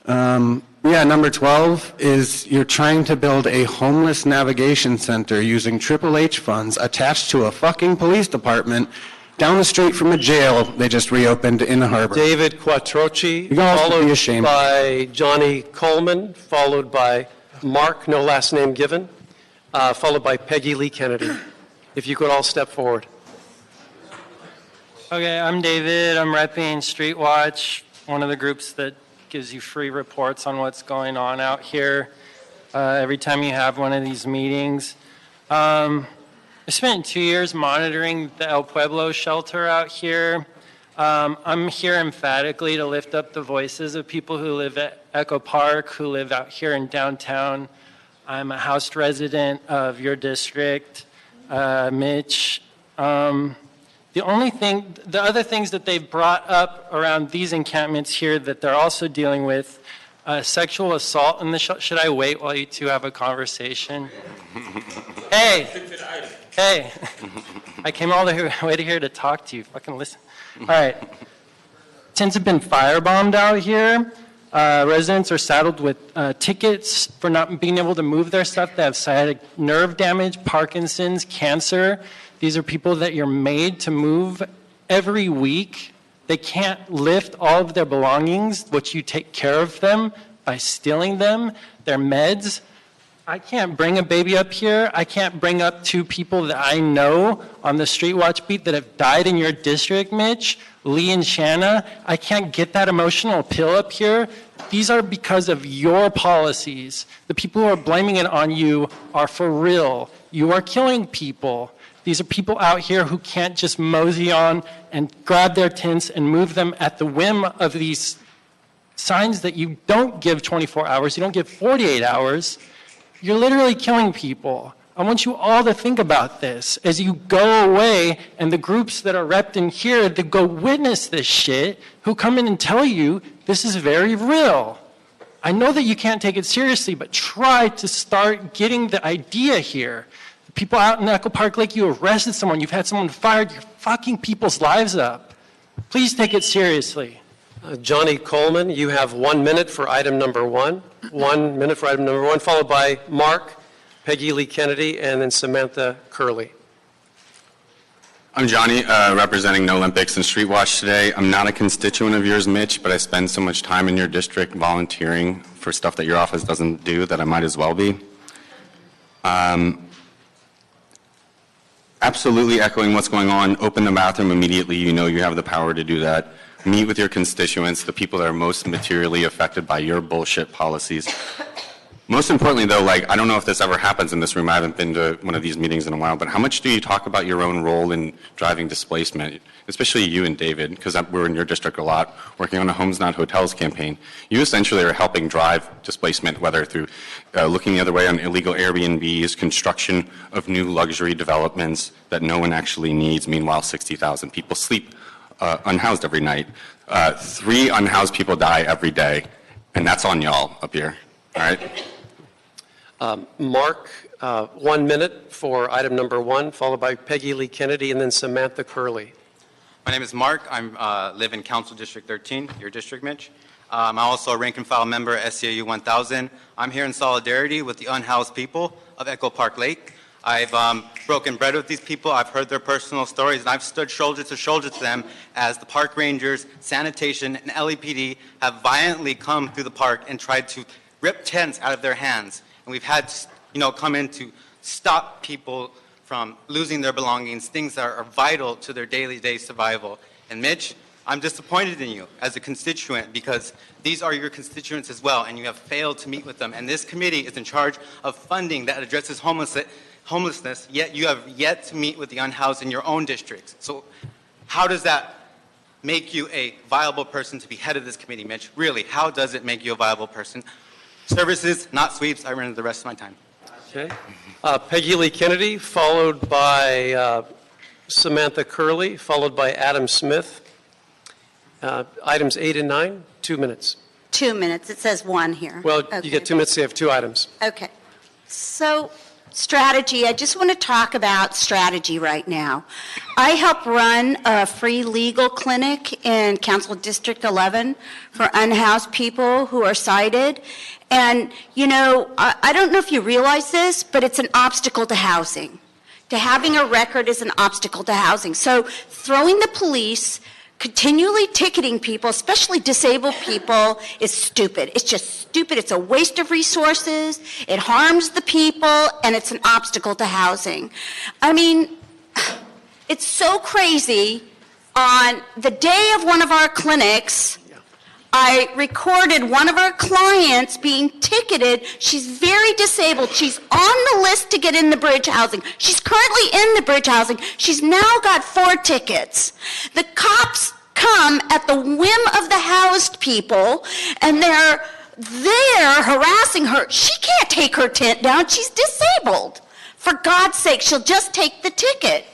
[SPEAKER 16] Yeah, number 12 is you're trying to build a homeless navigation center using Triple H funds attached to a fucking police department down the street from a jail they just reopened in the harbor.
[SPEAKER 1] David Quattrochi,
[SPEAKER 16] followed
[SPEAKER 1] by Johnny Coleman, followed by Mark, no last name given, followed by Peggy Lee Kennedy. If you could all step forward.
[SPEAKER 17] Okay, I'm David. I'm repping Street Watch, one of the groups that gives you free reports on what's going on out here every time you have one of these meetings. I spent 2 years monitoring the El Pueblo shelter out here. I'm here emphatically to lift up the voices of people who live at Echo Park, who live out here in downtown. I'm a house resident of your district, Mitch. The other things that they've brought up around these encampments here that they're also dealing with, sexual assault in the should I wait while you two have a conversation? Hey, I came all the way to here to talk to you. Fucking listen. All right. Tents have been firebombed out here. Residents are saddled with tickets for not being able to move their stuff. They have sciatic nerve damage, Parkinson's, cancer. These are people that you're made to move every week. They can't lift all of their belongings, which you take care of them by stealing them, their meds. I can't bring a baby up here. I can't bring up 2 people that I know on the street watch beat that have died in your district, Mitch, Lee and Shanna. I can't get that emotional appeal up here. These are because of your policies. The people who are blaming it on you are for real. You are killing people. These are people out here who can't just mosey on and grab their tents and move them at the whim of these signs that you don't give 24 hours, you don't give 48 hours. You're literally killing people. I want you all to think about this as you go away, and the groups that are repped in here that go witness this shit, who come in and tell you this is very real. I know that you can't take it seriously, but try to start getting the idea here. The people out in Echo Park Lake, you arrested someone, you've had someone fired, you're fucking people's lives up. Please take it seriously.
[SPEAKER 1] Johnny Coleman, you have 1 minute for item number 1. 1 minute for item number 1, followed by Mark, Peggy Lee Kennedy, and then Samantha Curley.
[SPEAKER 18] I'm Johnny, representing No Olympics and Street Watch today. I'm not a constituent of yours, Mitch, but I spend so much time in your district volunteering for stuff that your office doesn't do that I might as well be. Absolutely echoing what's going on. Open the bathroom immediately. You know you have the power to do that. Meet with your constituents, the people that are most materially affected by your bullshit policies. Most importantly, though, I don't know if this ever happens in this room. I haven't been to one of these meetings in a while, but how much do you talk about your own role in driving displacement, especially you and David, because we're in your district a lot, working on a Homes Not Hotels campaign. You essentially are helping drive displacement, whether through looking the other way on illegal Airbnbs, construction of new luxury developments that no one actually needs. Meanwhile, 60,000 people sleep unhoused every night. 3 unhoused people die every day, and that's on y'all up here, all right?
[SPEAKER 1] Mark, 1 minute for item number 1, followed by Peggy Lee Kennedy, and then Samantha Curley.
[SPEAKER 19] My name is Mark. I live in Council District 13, your district, Mitch. I'm also a rank and file member at SCAU 1000. I'm here in solidarity with the unhoused people of Echo Park Lake. I've broken bread with these people. I've heard their personal stories, and I've stood shoulder to them as the park rangers, sanitation, and LEPD have violently come through the park and tried to rip tents out of their hands. And we've had to, come in to stop people from losing their belongings, things that are vital to their daily survival. And Mitch, I'm disappointed in you as a constituent because these are your constituents as well, and you have failed to meet with them. And this committee is in charge of funding that addresses homelessness, yet you have yet to meet with the unhoused in your own districts. So how does that make you a viable person to be head of this committee, Mitch? Really, how does it make you a viable person? Services, not sweeps. I run the rest of my time.
[SPEAKER 1] Okay. Peggy Lee Kennedy, followed by Samantha Curley, followed by Adam Smith. Items 8 and 9, 2 minutes.
[SPEAKER 20] 2 minutes. It says 1 here.
[SPEAKER 1] Well,
[SPEAKER 20] Okay.
[SPEAKER 1] you get 2 minutes to have 2 items.
[SPEAKER 20] Okay. So, strategy. I just want to talk about strategy right now. I help run a free legal clinic in Council District 11 for unhoused people who are sighted. And, I don't know if you realize this, but it's an obstacle to housing. To having a record is an obstacle to housing. So, throwing the police, continually ticketing people, especially disabled people, is stupid. It's just stupid. It's a waste of resources. It harms the people, and it's an obstacle to housing. I mean, it's so crazy. On the day of one of our clinics, I recorded one of our clients being ticketed. She's very disabled. She's on the list to get in the bridge housing. She's currently in the bridge housing. She's now got 4 tickets. The cops come at the whim of the housed people, and they're there harassing her. She can't take her tent down. She's disabled. For God's sake, she'll just take the ticket.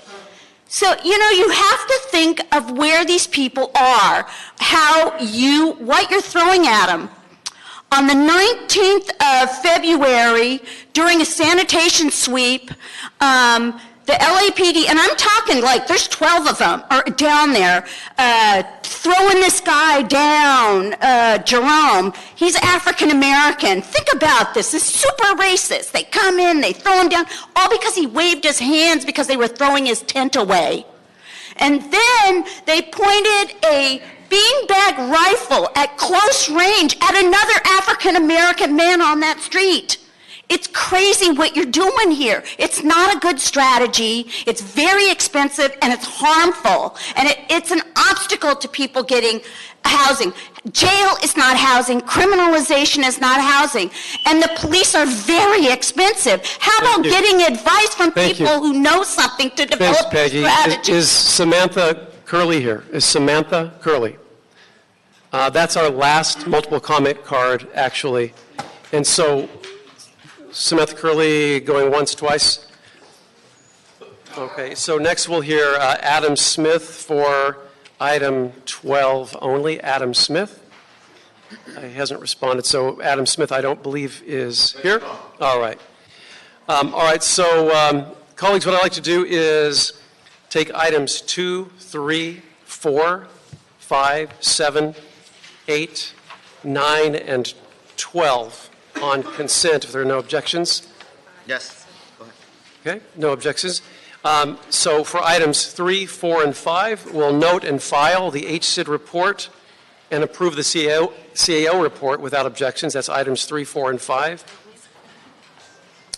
[SPEAKER 20] So, you have to think of where these people are, what you're throwing at them. On the 19th of February, during a sanitation sweep, the LAPD, and I'm talking like there's 12 of them are down there, throwing this guy down, Jerome. He's African American. Think about this. It's super racist. They come in, they throw him down, all because he waved his hands because they were throwing his tent away. And then they pointed a beanbag rifle at close range at another African American man on that street. It's crazy what you're doing here. It's not a good strategy. It's very expensive and it's harmful. And it's an obstacle to people getting housing. Jail is not housing. Criminalization is not housing. And the police are very expensive. How about getting advice from people who know something to develop a strategy?
[SPEAKER 1] Is Samantha Curley here? Is Samantha Curley? That's our last multiple comment card, actually. And so, Samantha Curley going once, twice? Okay, so next we'll hear Adam Smith for item 12 only. Adam Smith. He hasn't responded, so Adam Smith I don't believe is here. All right. So colleagues, what I'd like to do is take items 2, 3, 4, 5, 7, 8, 9, and 12 on consent, if there are no objections.
[SPEAKER 19] Yes. Go ahead.
[SPEAKER 1] Okay, no objections. So for items 3, 4, and 5, we'll note and file the HSID report and approve the CAO report without objections. That's items 3, 4, and 5.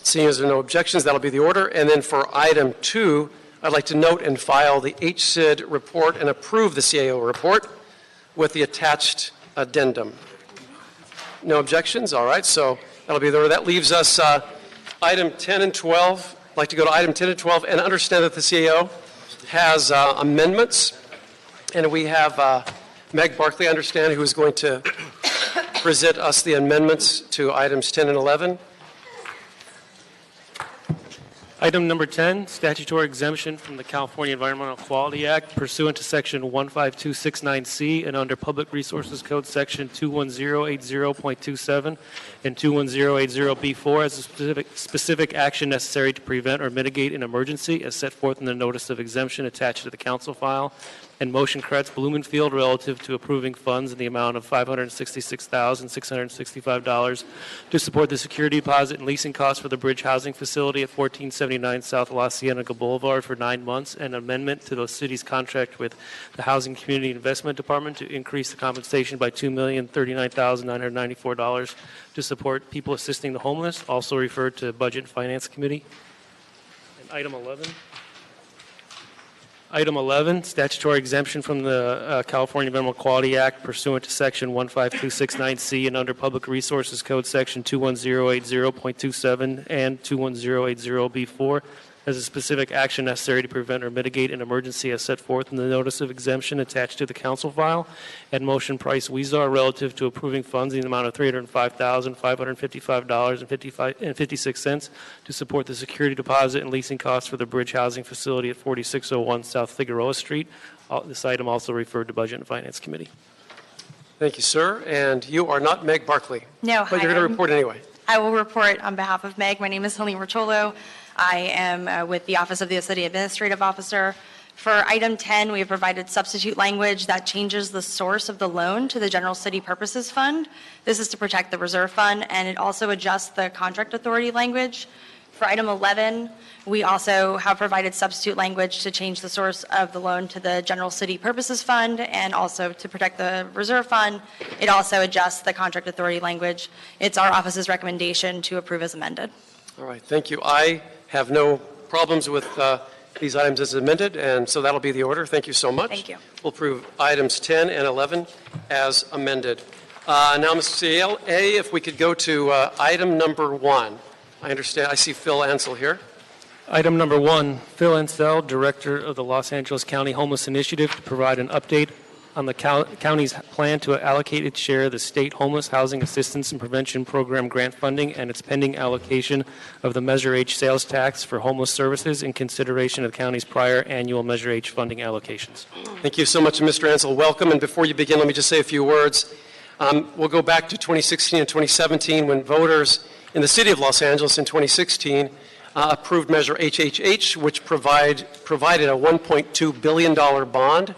[SPEAKER 1] Seeing as there are no objections, that'll be the order. And then for item 2, I'd like to note and file the HSID report and approve the CAO report with the attached addendum. No objections? All right, so that'll be the order. That leaves us item 10 and 12. I'd like to go to item 10 and 12 and understand that the CAO has amendments. And we have Meg Barkley, I understand, who is going to present us the amendments to items 10 and 11.
[SPEAKER 21] Item number 10, statutory exemption from the California Environmental Quality Act pursuant to Section 15269C and under Public Resources Code Section 21080.27 and 21080B4 as a specific action necessary to prevent or mitigate an emergency as set forth in the notice of exemption attached to the council file, and motion Kretz Blumenfield relative to approving funds in the amount of $566,665 to support the security deposit and leasing costs for the bridge housing facility at 1479 South La Cienega Boulevard for 9 months, and amendment to the city's contract with the Housing Community Investment Department to increase the compensation by $2,039,994 to support people assisting the homeless, also referred to Budget and Finance Committee. And item 11. Item 11, statutory exemption from the California Environmental Quality Act pursuant to Section 15269C and under Public Resources Code Section 21080.27 and 21080B4 as a specific action necessary to prevent or mitigate an emergency as set forth in the notice of exemption attached to the council file, and motion Price Weezar relative to approving funds in the amount of $305,555.56 to support the security deposit and leasing costs for the bridge housing facility at 4601 South Figueroa Street. This item also referred to Budget and Finance Committee.
[SPEAKER 1] Thank you, sir. And you are not Meg Barkley.
[SPEAKER 22] No.
[SPEAKER 1] But you're going to report anyway.
[SPEAKER 22] I will report on behalf of Meg. My name is Helene Rotolo. I am with the Office of the City Administrative Officer. For item 10, we have provided substitute language that changes the source of the loan to the General City Purposes Fund. This is to protect the reserve fund, and it also adjusts the contract authority language. For item 11, we also have provided substitute language to change the source of the loan to the General City Purposes Fund and also to protect the reserve fund. It also adjusts the contract authority language. It's our office's recommendation to approve as amended.
[SPEAKER 1] All right, thank you. I have no problems with these items as amended, and so that'll be the order. Thank you so much.
[SPEAKER 22] Thank you.
[SPEAKER 1] We'll approve items 10 and 11 as amended. Now, Mr. A, if we could go to item number 1. I understand, I see Phil Ansell here.
[SPEAKER 21] Item number 1, Phil Insell, Director of the Los Angeles County Homeless Initiative, to provide an update on the county's plan to allocate its share of the state homeless housing assistance and prevention program grant funding and its pending allocation of the Measure H sales tax for homeless services in consideration of the county's prior annual Measure H funding allocations.
[SPEAKER 1] Thank you so much, Mr. Ansell. Welcome. And before you begin, let me just say a few words. We'll go back to 2016 and 2017 when voters in the city of Los Angeles in 2016 approved Measure HHH, which provided a $1.2 billion bond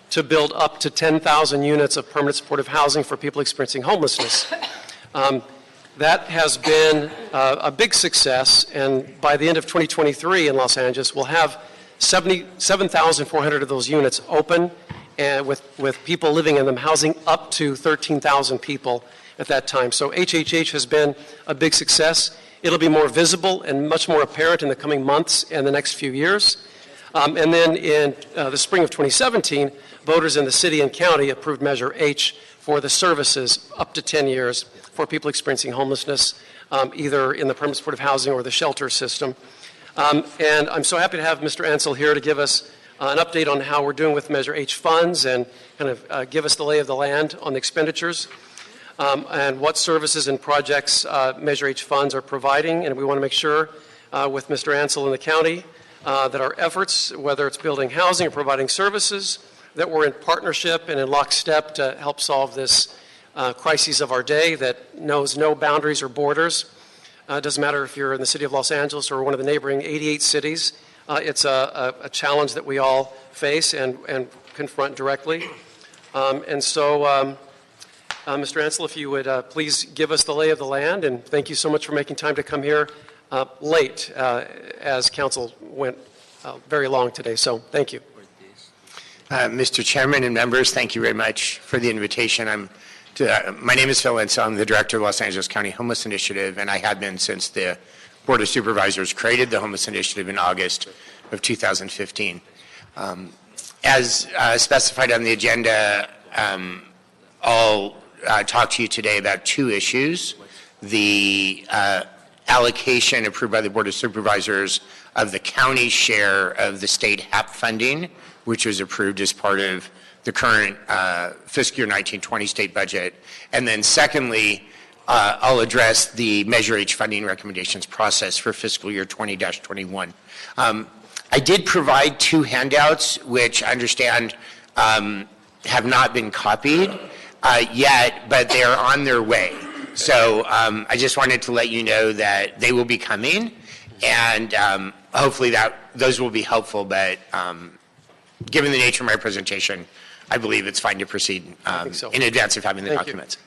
[SPEAKER 1] to build up to 10,000 units of permanent supportive housing for people experiencing homelessness. That has been a big success, and by the end of 2023 in Los Angeles, we'll have 7,400 of those units open, and with people living in them, housing up to 13,000 people at that time. So HHH has been a big success. It'll be more visible and much more apparent in the coming months and the next few years. And then in the spring of 2017, voters in the city and county approved Measure H for the services up to 10 years for people experiencing homelessness, either in the permanent supportive housing or the shelter system. And I'm so happy to have Mr. Ansell here to give us an update on how we're doing with Measure H funds and kind of give us the lay of the land on the expenditures and what services and projects Measure H funds are providing. And we want to make sure with Mr. Ansell in the county that our efforts, whether it's building housing or providing services, that we're in partnership and in lockstep to help solve this crisis of our day that knows no boundaries or borders. It doesn't matter if you're in the city of Los Angeles or one of the neighboring 88 cities. It's a challenge that we all face and confront directly. And so, Mr. Ansell, if you would please give us the lay of the land, and thank you so much for making time to come here late as council went very long today. So thank you.
[SPEAKER 2] Mr. Chairman and members, thank you very much for the invitation. My name is Phil Insell. I'm the Director of Los Angeles County Homeless Initiative, and I have been since the Board of Supervisors created the Homeless Initiative in August of 2015. As specified on the agenda, I'll talk to you today about two issues. The allocation approved by the Board of Supervisors of the county share of the state Hap funding, which was approved as part of the current fiscal year 1920 state budget. And then secondly, I'll address the Measure H funding recommendations process for fiscal year 20-21. I did provide two handouts, which I understand have not been copied yet, but they are on their way. So I just wanted to let you know that they will be coming, and hopefully those will be helpful, but given the nature of my presentation, I believe it's fine to proceed in advance of having the documents.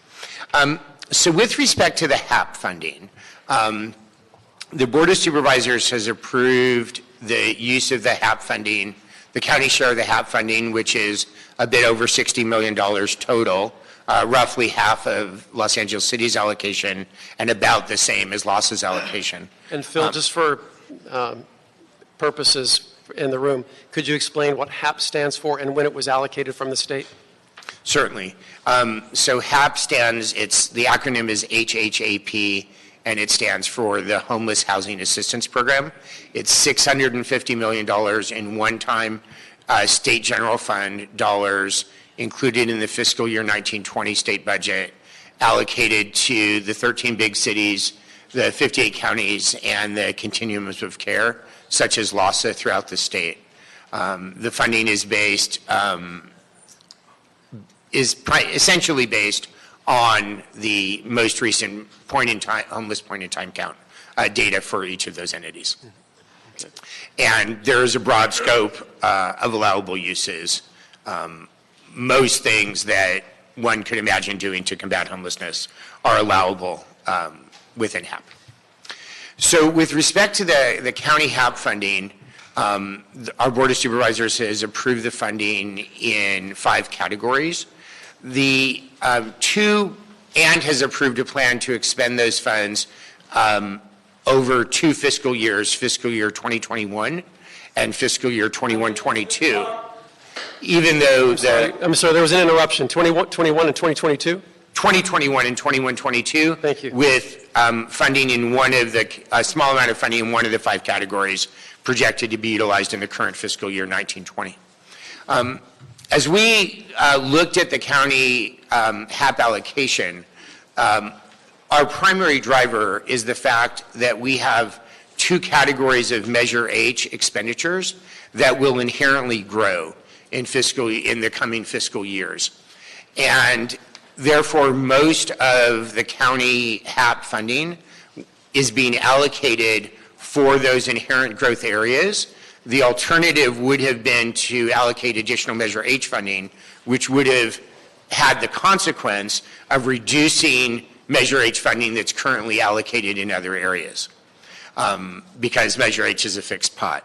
[SPEAKER 2] So with respect to the Hap funding, the Board of Supervisors has approved the use of the Hap funding, the county share of the Hap funding, which is a bit over $60 million total, roughly half of Los Angeles City's allocation and about the same as Los's allocation.
[SPEAKER 1] And Phil, just for purposes in the room, could you explain what HAP stands for and when it was allocated from the state?
[SPEAKER 2] Certainly. So HAP the acronym is HHAP, and it stands for the Homeless Housing Assistance Program. It's $650 million in one-time state general fund dollars included in the fiscal year 1920 state budget, allocated to the 13 big cities, the 58 counties, and the continuums of care, such as LAHSA throughout the state. The funding is essentially based on the most recent homeless point-in-time count data for each of those entities. And there is a broad scope of allowable uses. Most things that one could imagine doing to combat homelessness are allowable within HAP. So with respect to the county HAP funding, our Board of Supervisors has approved the funding in 5 categories. The has approved a plan to expend those funds over 2 fiscal years, fiscal year 2021 and fiscal year 21-22, even though
[SPEAKER 1] I'm sorry, there was an interruption. 21 and 2022?
[SPEAKER 2] 2021 and 21-22.
[SPEAKER 1] Thank you.
[SPEAKER 2] With funding in one of a small amount of funding in one of the 5 categories projected to be utilized in the current fiscal year 19-20. As we looked at the county HAP allocation, our primary driver is the fact that we have 2 categories of Measure H expenditures that will inherently grow in the coming fiscal years. And therefore, most of the county HAP funding is being allocated for those inherent growth areas. The alternative would have been to allocate additional Measure H funding, which would have had the consequence of reducing Measure H funding that's currently allocated in other areas, because Measure H is a fixed pot.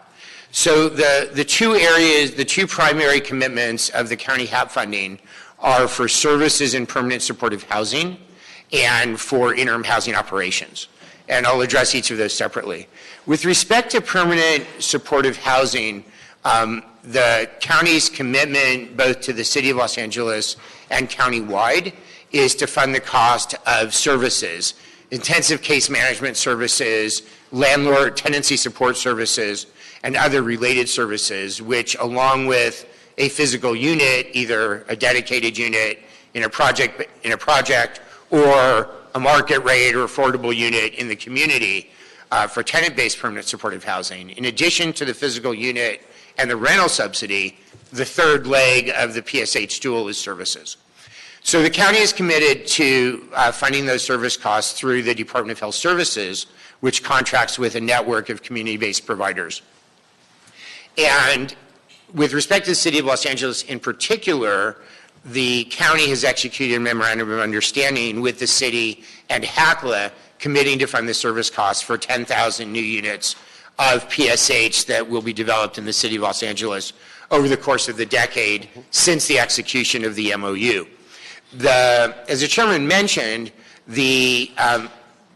[SPEAKER 2] So the 2 areas, the 2 primary commitments of the county HAP funding are for services in permanent supportive housing and for interim housing operations. And I'll address each of those separately. With respect to permanent supportive housing, the county's commitment both to the City of Los Angeles and county-wide is to fund the cost of services, intensive case management services, landlord tenancy support services, and other related services, which along with a physical unit, either a dedicated unit in a project or a market rate or affordable unit in the community for tenant-based permanent supportive housing. In addition to the physical unit and the rental subsidy, the third leg of the PSH stool is services. So the county is committed to funding those service costs through the Department of Health Services, which contracts with a network of community-based providers. And with respect to the City of Los Angeles in particular, the county has executed a memorandum of understanding with the city and HACLA committing to fund the service costs for 10,000 new units of PSH that will be developed in the City of Los Angeles over the course of the decade since the execution of the MOU. As the chairman mentioned, the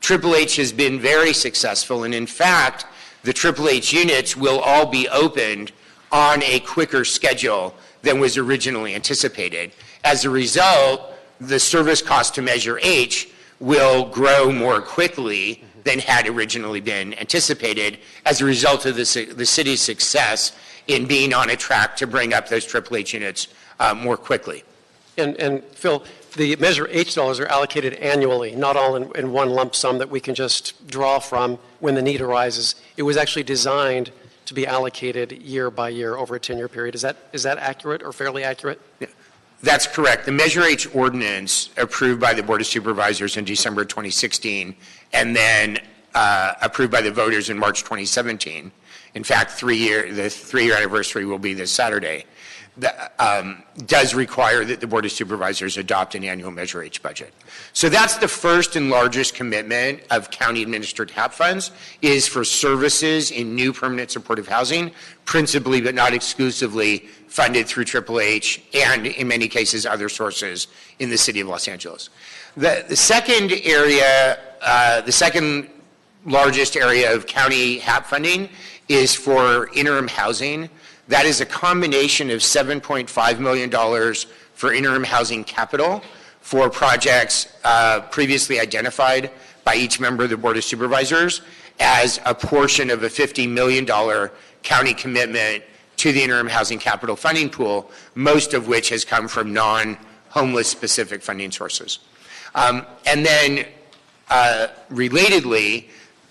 [SPEAKER 2] Triple H has been very successful, and in fact, the Triple H units will all be opened on a quicker schedule than was originally anticipated. As a result, the service cost to Measure H will grow more quickly than had originally been anticipated as a result of the city's success in being on a track to bring up those Triple H units more quickly.
[SPEAKER 1] And Phil, the Measure H dollars are allocated annually, not all in one lump sum that we can just draw from when the need arises. It was actually designed to be allocated year by year over a 10-year period. Is that accurate or fairly accurate?
[SPEAKER 2] Yeah, that's correct. The Measure H ordinance approved by the Board of Supervisors in December 2016 and then approved by the voters in March 2017. In fact, the 3-year anniversary will be this Saturday. Does require that the Board of Supervisors adopt an annual Measure H budget. So that's the first and largest commitment of county-administered HAP funds, is for services in new permanent supportive housing, principally but not exclusively funded through Triple H and, in many cases, other sources in the City of Los Angeles. The second area, the second largest area of county HAP funding is for interim housing. That is a combination of $7.5 million for interim housing capital for projects previously identified by each member of the Board of Supervisors as a portion of a $50 million county commitment to the interim housing capital funding pool, most of which has come from non-homeless specific funding sources. And then relatedly,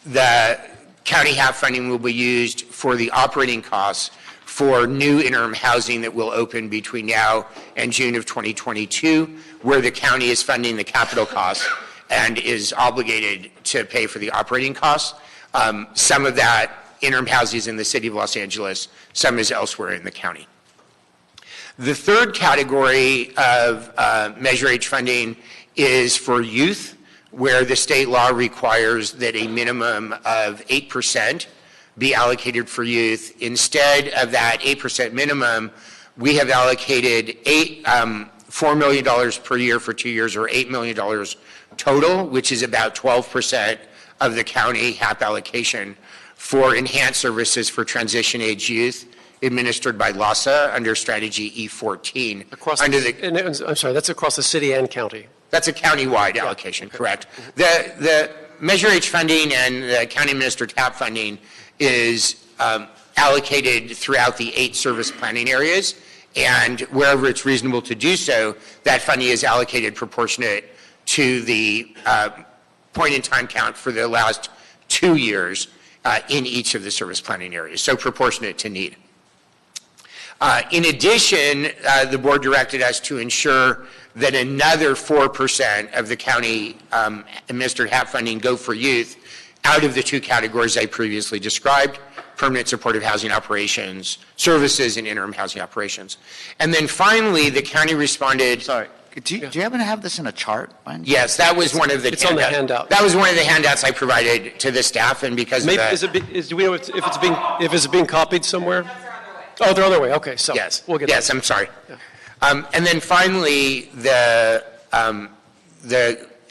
[SPEAKER 2] the county HAP funding will be used for the operating costs for new interim housing that will open between now and June of 2022, where the county is funding the capital costs and is obligated to pay for the operating costs. Some of that interim housing is in the City of Los Angeles, some is elsewhere in the county. The third category of Measure H funding is for youth, where the state law requires that a minimum of 8% be allocated for youth. Instead of that 8% minimum, we have allocated $4 million per year for 2 years, or $8 million total, which is about 12% of the county HAP allocation for enhanced services for transition age youth administered by LASA under strategy E14.
[SPEAKER 1] I'm sorry, that's across the city and county.
[SPEAKER 2] That's a county-wide allocation, correct. The Measure H funding and the county-administered Hap funding is allocated throughout the 8 service planning areas, and wherever it's reasonable to do so, that funding is allocated proportionate to the point-in-time count for the last 2 years in each of the service planning areas, so proportionate to need. In addition, the board directed us to ensure that another 4% of the county administered Hap funding go for youth out of the 2 categories I previously described, permanent supportive housing operations, services, and interim housing operations. And then finally, the county responded.
[SPEAKER 3] Sorry, do you happen to have this in a chart?
[SPEAKER 2] Yes, that was one of the
[SPEAKER 1] It's on the handout.
[SPEAKER 2] That was one of the handouts I provided to the staff, and because
[SPEAKER 1] Maybe,
[SPEAKER 2] of that.
[SPEAKER 1] do we know if it's being copied somewhere? Oh, they're on their way. Okay, so
[SPEAKER 2] yes,
[SPEAKER 1] we'll get
[SPEAKER 2] yes.
[SPEAKER 1] that.
[SPEAKER 2] I'm sorry. And then finally,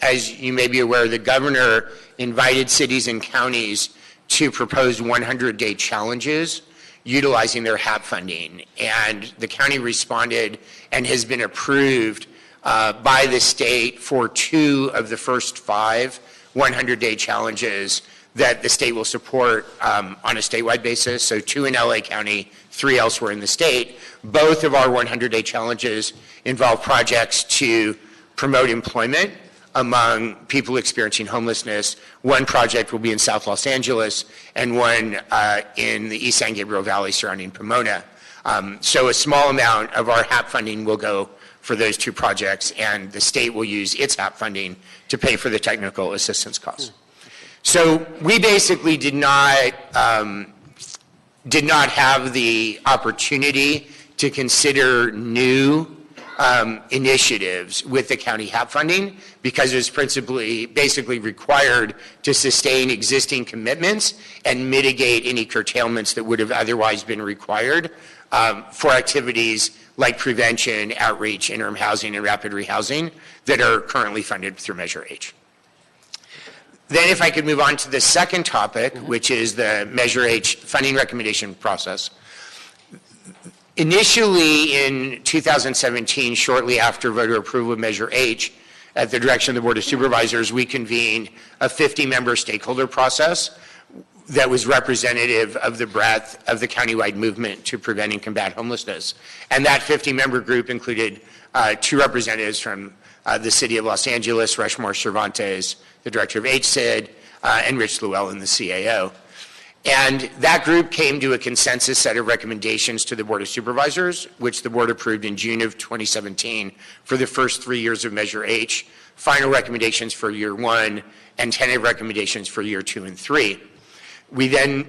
[SPEAKER 2] as you may be aware, the governor invited cities and counties to propose 100-day challenges utilizing their Hap funding, and the county responded and has been approved by the state for 2 of the first 5 100-day challenges that the state will support on a statewide basis, so 2 in LA County, 3 elsewhere in the state. Both of our 100-day challenges involve projects to promote employment among people experiencing homelessness. One project will be in South Los Angeles and one in the East San Gabriel Valley surrounding Pomona. So a small amount of our Hap funding will go for those 2 projects, and the state will use its Hap funding to pay for the technical assistance costs. So we basically did not have the opportunity to consider new initiatives with the county Hap funding because it was basically required to sustain existing commitments and mitigate any curtailments that would have otherwise been required for activities like prevention, outreach, interim housing, and rapid rehousing that are currently funded through Measure H. Then if I could move on to the second topic, which is the Measure H funding recommendation process. Initially in 2017, shortly after voter approval of Measure H, at the direction of the Board of Supervisors, we convened a 50-member stakeholder process that was representative of the breadth of the countywide movement to prevent and combat homelessness. And that 50-member group included 2 representatives from the City of Los Angeles, Rushmore Cervantes, the Director of HCID, and Rich Llewellyn, the CAO. And that group came to a consensus set of recommendations to the Board of Supervisors, which the Board approved in June of 2017 for the first 3 years of Measure H, final recommendations for year 1, and tentative recommendations for year 2 and 3. We then,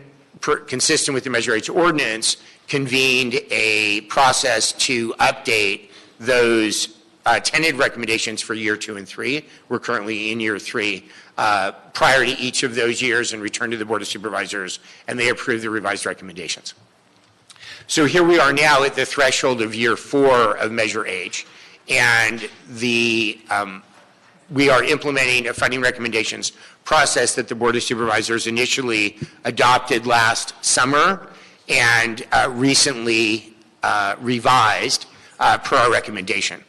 [SPEAKER 2] consistent with the Measure H ordinance, convened a process to update those tentative recommendations for year 2 and 3. We're currently in year 3 prior to each of those years and returned to the Board of Supervisors, and they approved the revised recommendations. So here we are now at the threshold of year 4 of Measure H, and we are implementing a funding recommendations process that the Board of Supervisors initially adopted last summer and recently revised per our recommendation.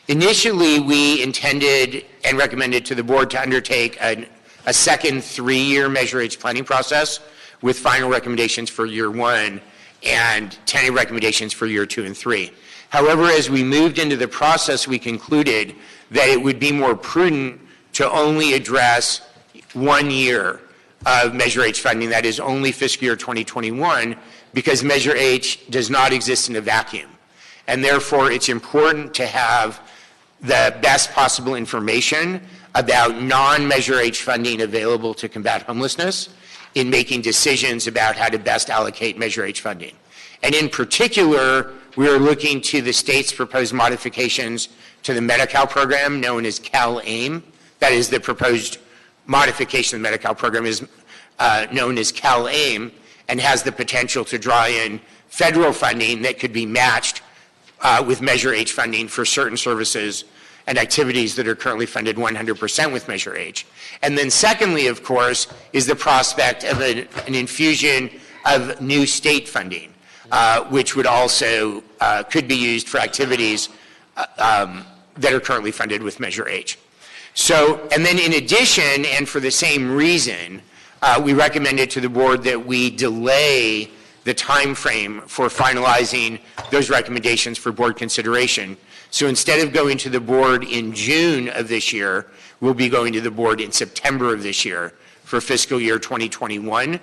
[SPEAKER 2] Initially, we intended and recommended to the board to undertake a second 3-year Measure H planning process with final recommendations for year 1 and tentative recommendations for year 2 and 3. However, as we moved into the process, we concluded that it would be more prudent to only address 1 year of Measure H funding, that is only fiscal year 2021, because Measure H does not exist in a vacuum. And therefore, it's important to have the best possible information about non-Measure H funding available to combat homelessness in making decisions about how to best allocate Measure H funding. And in particular, we are looking to the state's proposed modifications to the Medi-Cal program known as Cal-AIM. That is, the proposed modification of the Medi-Cal program is known as Cal-AIM and has the potential to draw in federal funding that could be matched with Measure H funding for certain services and activities that are currently funded 100% with Measure H. And then secondly, of course, is the prospect of an infusion of new state funding, which would also could be used for activities that are currently funded with Measure H. So, and then in addition, and for the same reason, we recommended to the board that we delay the time frame for finalizing those recommendations for board consideration. So instead of going to the board in June of this year, we'll be going to the board in September of this year for fiscal year 2021.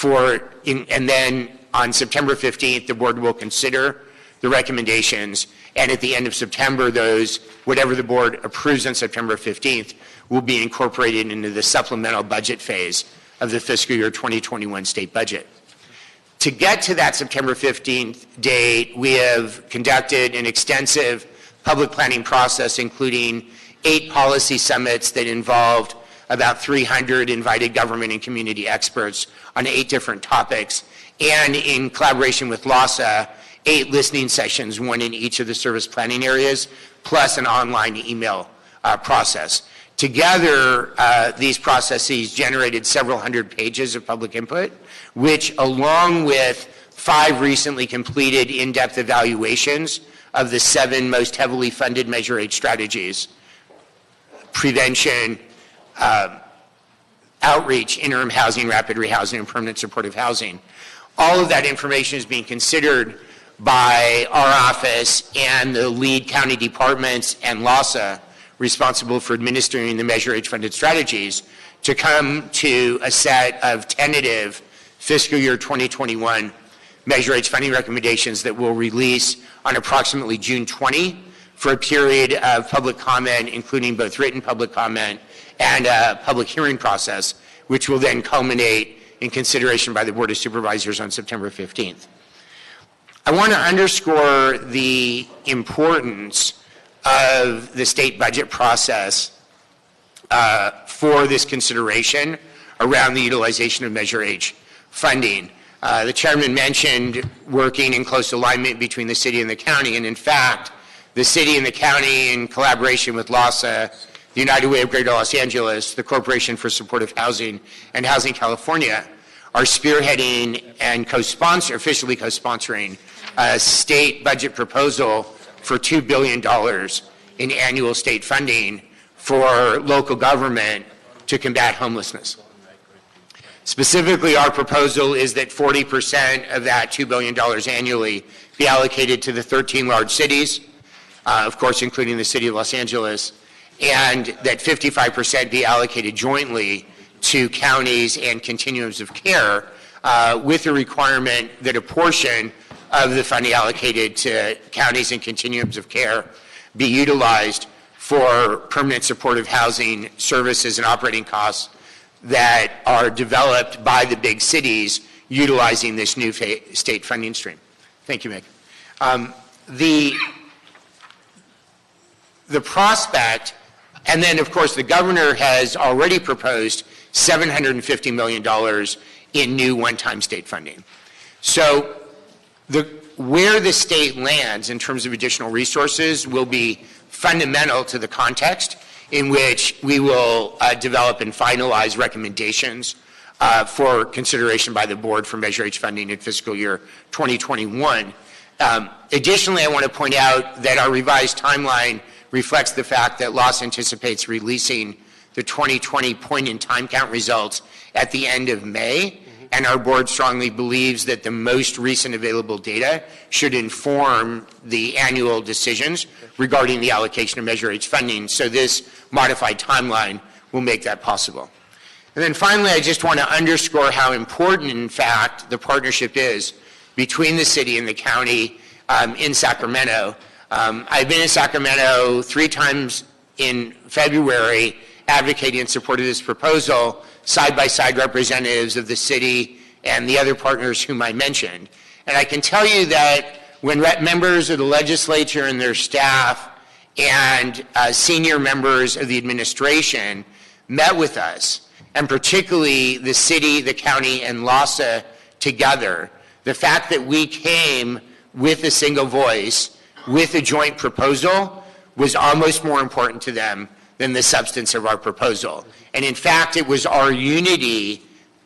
[SPEAKER 2] And then on September 15th, the board will consider the recommendations, and at the end of September, those, whatever the board approves on September 15th, will be incorporated into the supplemental budget phase of the fiscal year 2021 state budget. To get to that September 15th date, we have conducted an extensive public planning process, including 8 policy summits that involved about 300 invited government and community experts on 8 different topics, and in collaboration with LASA, 8 listening sessions, 1 in each of the service planning areas, plus an online email process. Together, these processes generated several hundred pages of public input, which, along with 5 recently completed in-depth evaluations of the 7 most heavily funded Measure H strategies, prevention, outreach, interim housing, rapid rehousing, and permanent supportive housing. All of that information is being considered by our office and the lead county departments and LASA responsible for administering the Measure H funded strategies to come to a set of tentative fiscal year 2021 Measure H funding recommendations that we'll release on approximately June 20 for a period of public comment, including both written public comment and a public hearing process, which will then culminate in consideration by the Board of Supervisors on September 15th. I want to underscore the importance of the state budget process for this consideration around the utilization of Measure H funding. The chairman mentioned working in close alignment between the city and the county, and in fact, the city and the county, in collaboration with LASA, the United Way of Greater Los Angeles, the Corporation for Supportive Housing, and Housing California, are spearheading and officially co-sponsoring a state budget proposal for $2 billion in annual state funding for local government to combat homelessness. Specifically, our proposal is that 40% of that $2 billion annually be allocated to the 13 large cities, of course, including the city of Los Angeles, and that 55% be allocated jointly to counties and continuums of care, with the requirement that a portion of the funding allocated to counties and continuums of care be utilized for permanent supportive housing services and operating costs that are developed by the big cities utilizing this new state funding stream. Thank you, Mick. The prospect, and then of course the governor has already proposed $750 million in new one-time state funding. So where the state lands in terms of additional resources will be fundamental to the context in which we will develop and finalize recommendations for consideration by the board for Measure H funding in fiscal year 2021. Additionally, I want to point out that our revised timeline reflects the fact that LASA anticipates releasing the 2020 point-in-time count results at the end of May, and our board strongly believes that the most recent available data should inform the annual decisions regarding the allocation of Measure H funding, so this modified timeline will make that possible. And then finally, I just want to underscore how important, in fact, the partnership is between the city and the county in Sacramento. I've been in Sacramento 3 times in February advocating in support of this proposal, side-by-side representatives of the city and the other partners whom I mentioned. And I can tell you that when members of the legislature and their staff and senior members of the administration met with us, and particularly the city, the county, and LASA together, the fact that we came with a single voice, with a joint proposal, was almost more important to them than the substance of our proposal. And in fact, it was our unity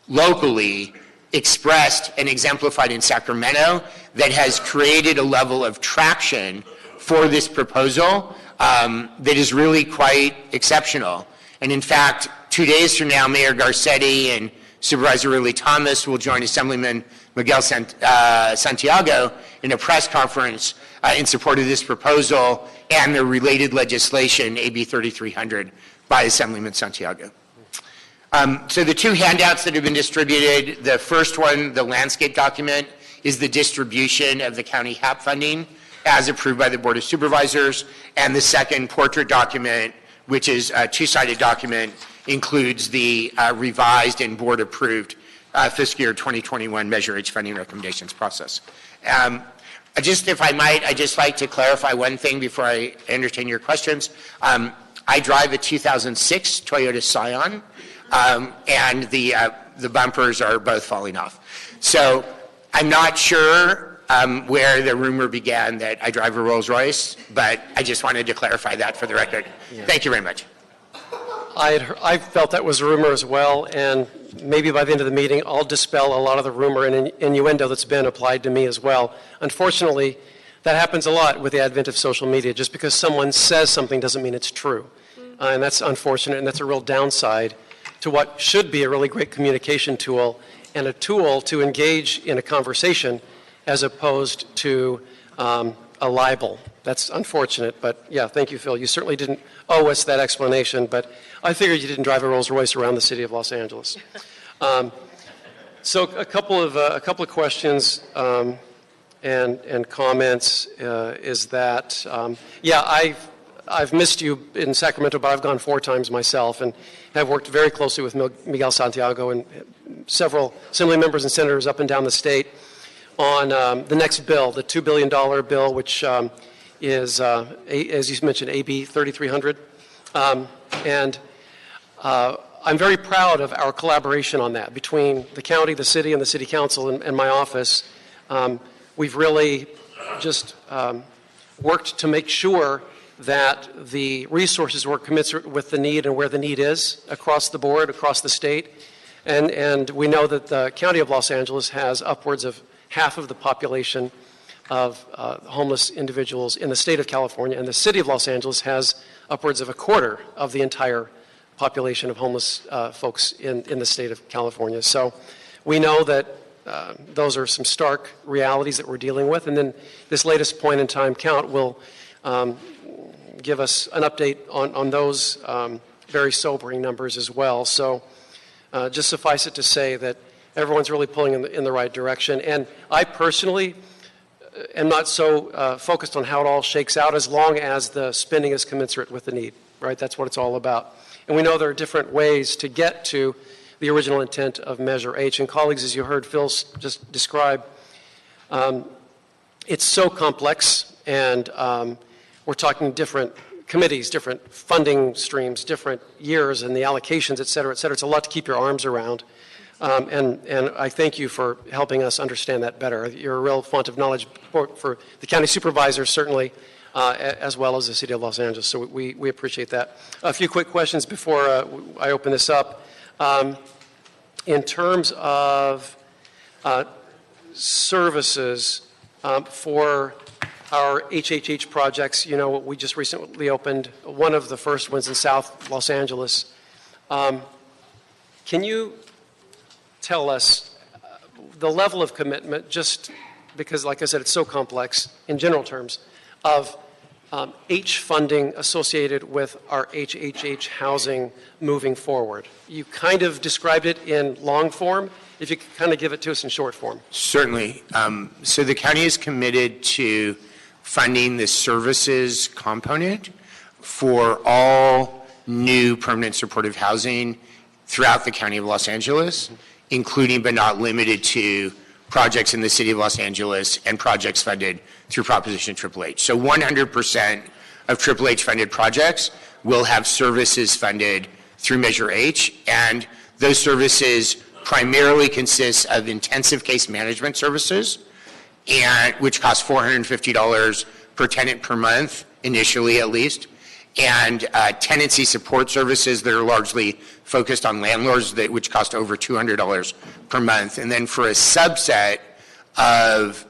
[SPEAKER 2] locally expressed and exemplified in Sacramento that has created a level of traction for this proposal that is really quite exceptional. And in fact, 2 days from now, Mayor Garcetti and Supervisor Ridley Thomas will join Assemblyman Miguel Santiago in a press conference in support of this proposal and the related legislation, AB 3300, by Assemblyman Santiago. So the two handouts that have been distributed, the first one, the landscape document, is the distribution of the county Hap funding as approved by the Board of Supervisors, and the second portrait document, which is a two-sided document, includes the revised and board-approved fiscal year 2021 Measure H funding recommendations process. If I might, I'd just like to clarify one thing before I entertain your questions. I drive a 2006 Toyota Scion, and the bumpers are both falling off. So I'm not sure where the rumor began that I drive a Rolls Royce, but I just wanted to clarify that for the record. Yeah. Thank you very much.
[SPEAKER 1] I felt that was a rumor as well, and maybe by the end of the meeting, I'll dispel a lot of the rumor and innuendo that's been applied to me as well. Unfortunately, that happens a lot with the advent of social media. Just because someone says something doesn't mean it's true. And that's unfortunate, and that's a real downside to what should be a really great communication tool and a tool to engage in a conversation as opposed to a libel. That's unfortunate, but yeah, thank you, Phil. You certainly didn't owe us that explanation, but I figured you didn't drive a Rolls Royce around the city of Los Angeles. So a couple of questions and comments is that, yeah, I've missed you in Sacramento, but I've gone 4 times myself, and have worked very closely with Miguel Santiago and several assembly members and senators up and down the state on the next bill, the $2 billion bill, which is, as you mentioned, AB 3300. And I'm very proud of our collaboration on that between the county, the city, and the city council and my office. We've really just worked to make sure that the resources were commensurate with the need and where the need is across the board, across the state. And we know that the county of Los Angeles has upwards of half of the population of homeless individuals in the state of California, and the city of Los Angeles has upwards of a quarter of the entire population of homeless folks in the state of California. So we know that those are some stark realities that we're dealing with, and then this latest point in time count will give us an update on those very sobering numbers as well. So just suffice it to say that everyone's really pulling in the right direction. And I personally am not so focused on how it all shakes out as long as the spending is commensurate with the need, right? That's what it's all about. And we know there are different ways to get to the original intent of Measure H. And colleagues, as you heard Phil just describe, it's so complex, and we're talking different committees, different funding streams, different years, and the allocations, et cetera, et cetera. It's a lot to keep your arms around. And I thank you for helping us understand that better. You're a real font of knowledge for the county supervisors, certainly, as well as the city of Los Angeles. So we appreciate that. A few quick questions before I open this up. In terms of services for our HHH projects, you know, we just recently opened one of the first ones in South Los Angeles. Can you tell us the level of commitment, just because, like I said, it's so complex in general terms, of H funding associated with our HHH housing moving forward? You kind of described it in long form. If you could kind of give it to us in short form.
[SPEAKER 2] Certainly. So the county is committed to funding the services component for all new permanent supportive housing throughout the county of Los Angeles, including but not limited to projects in the city of Los Angeles and projects funded through Proposition Triple H. So 100% of Triple H funded projects will have services funded through Measure H, and those services primarily consist of intensive case management services, and which cost $450 per tenant per month initially at least, and tenancy support services that are largely focused on landlords, which cost over $200 per month. And then for a subset of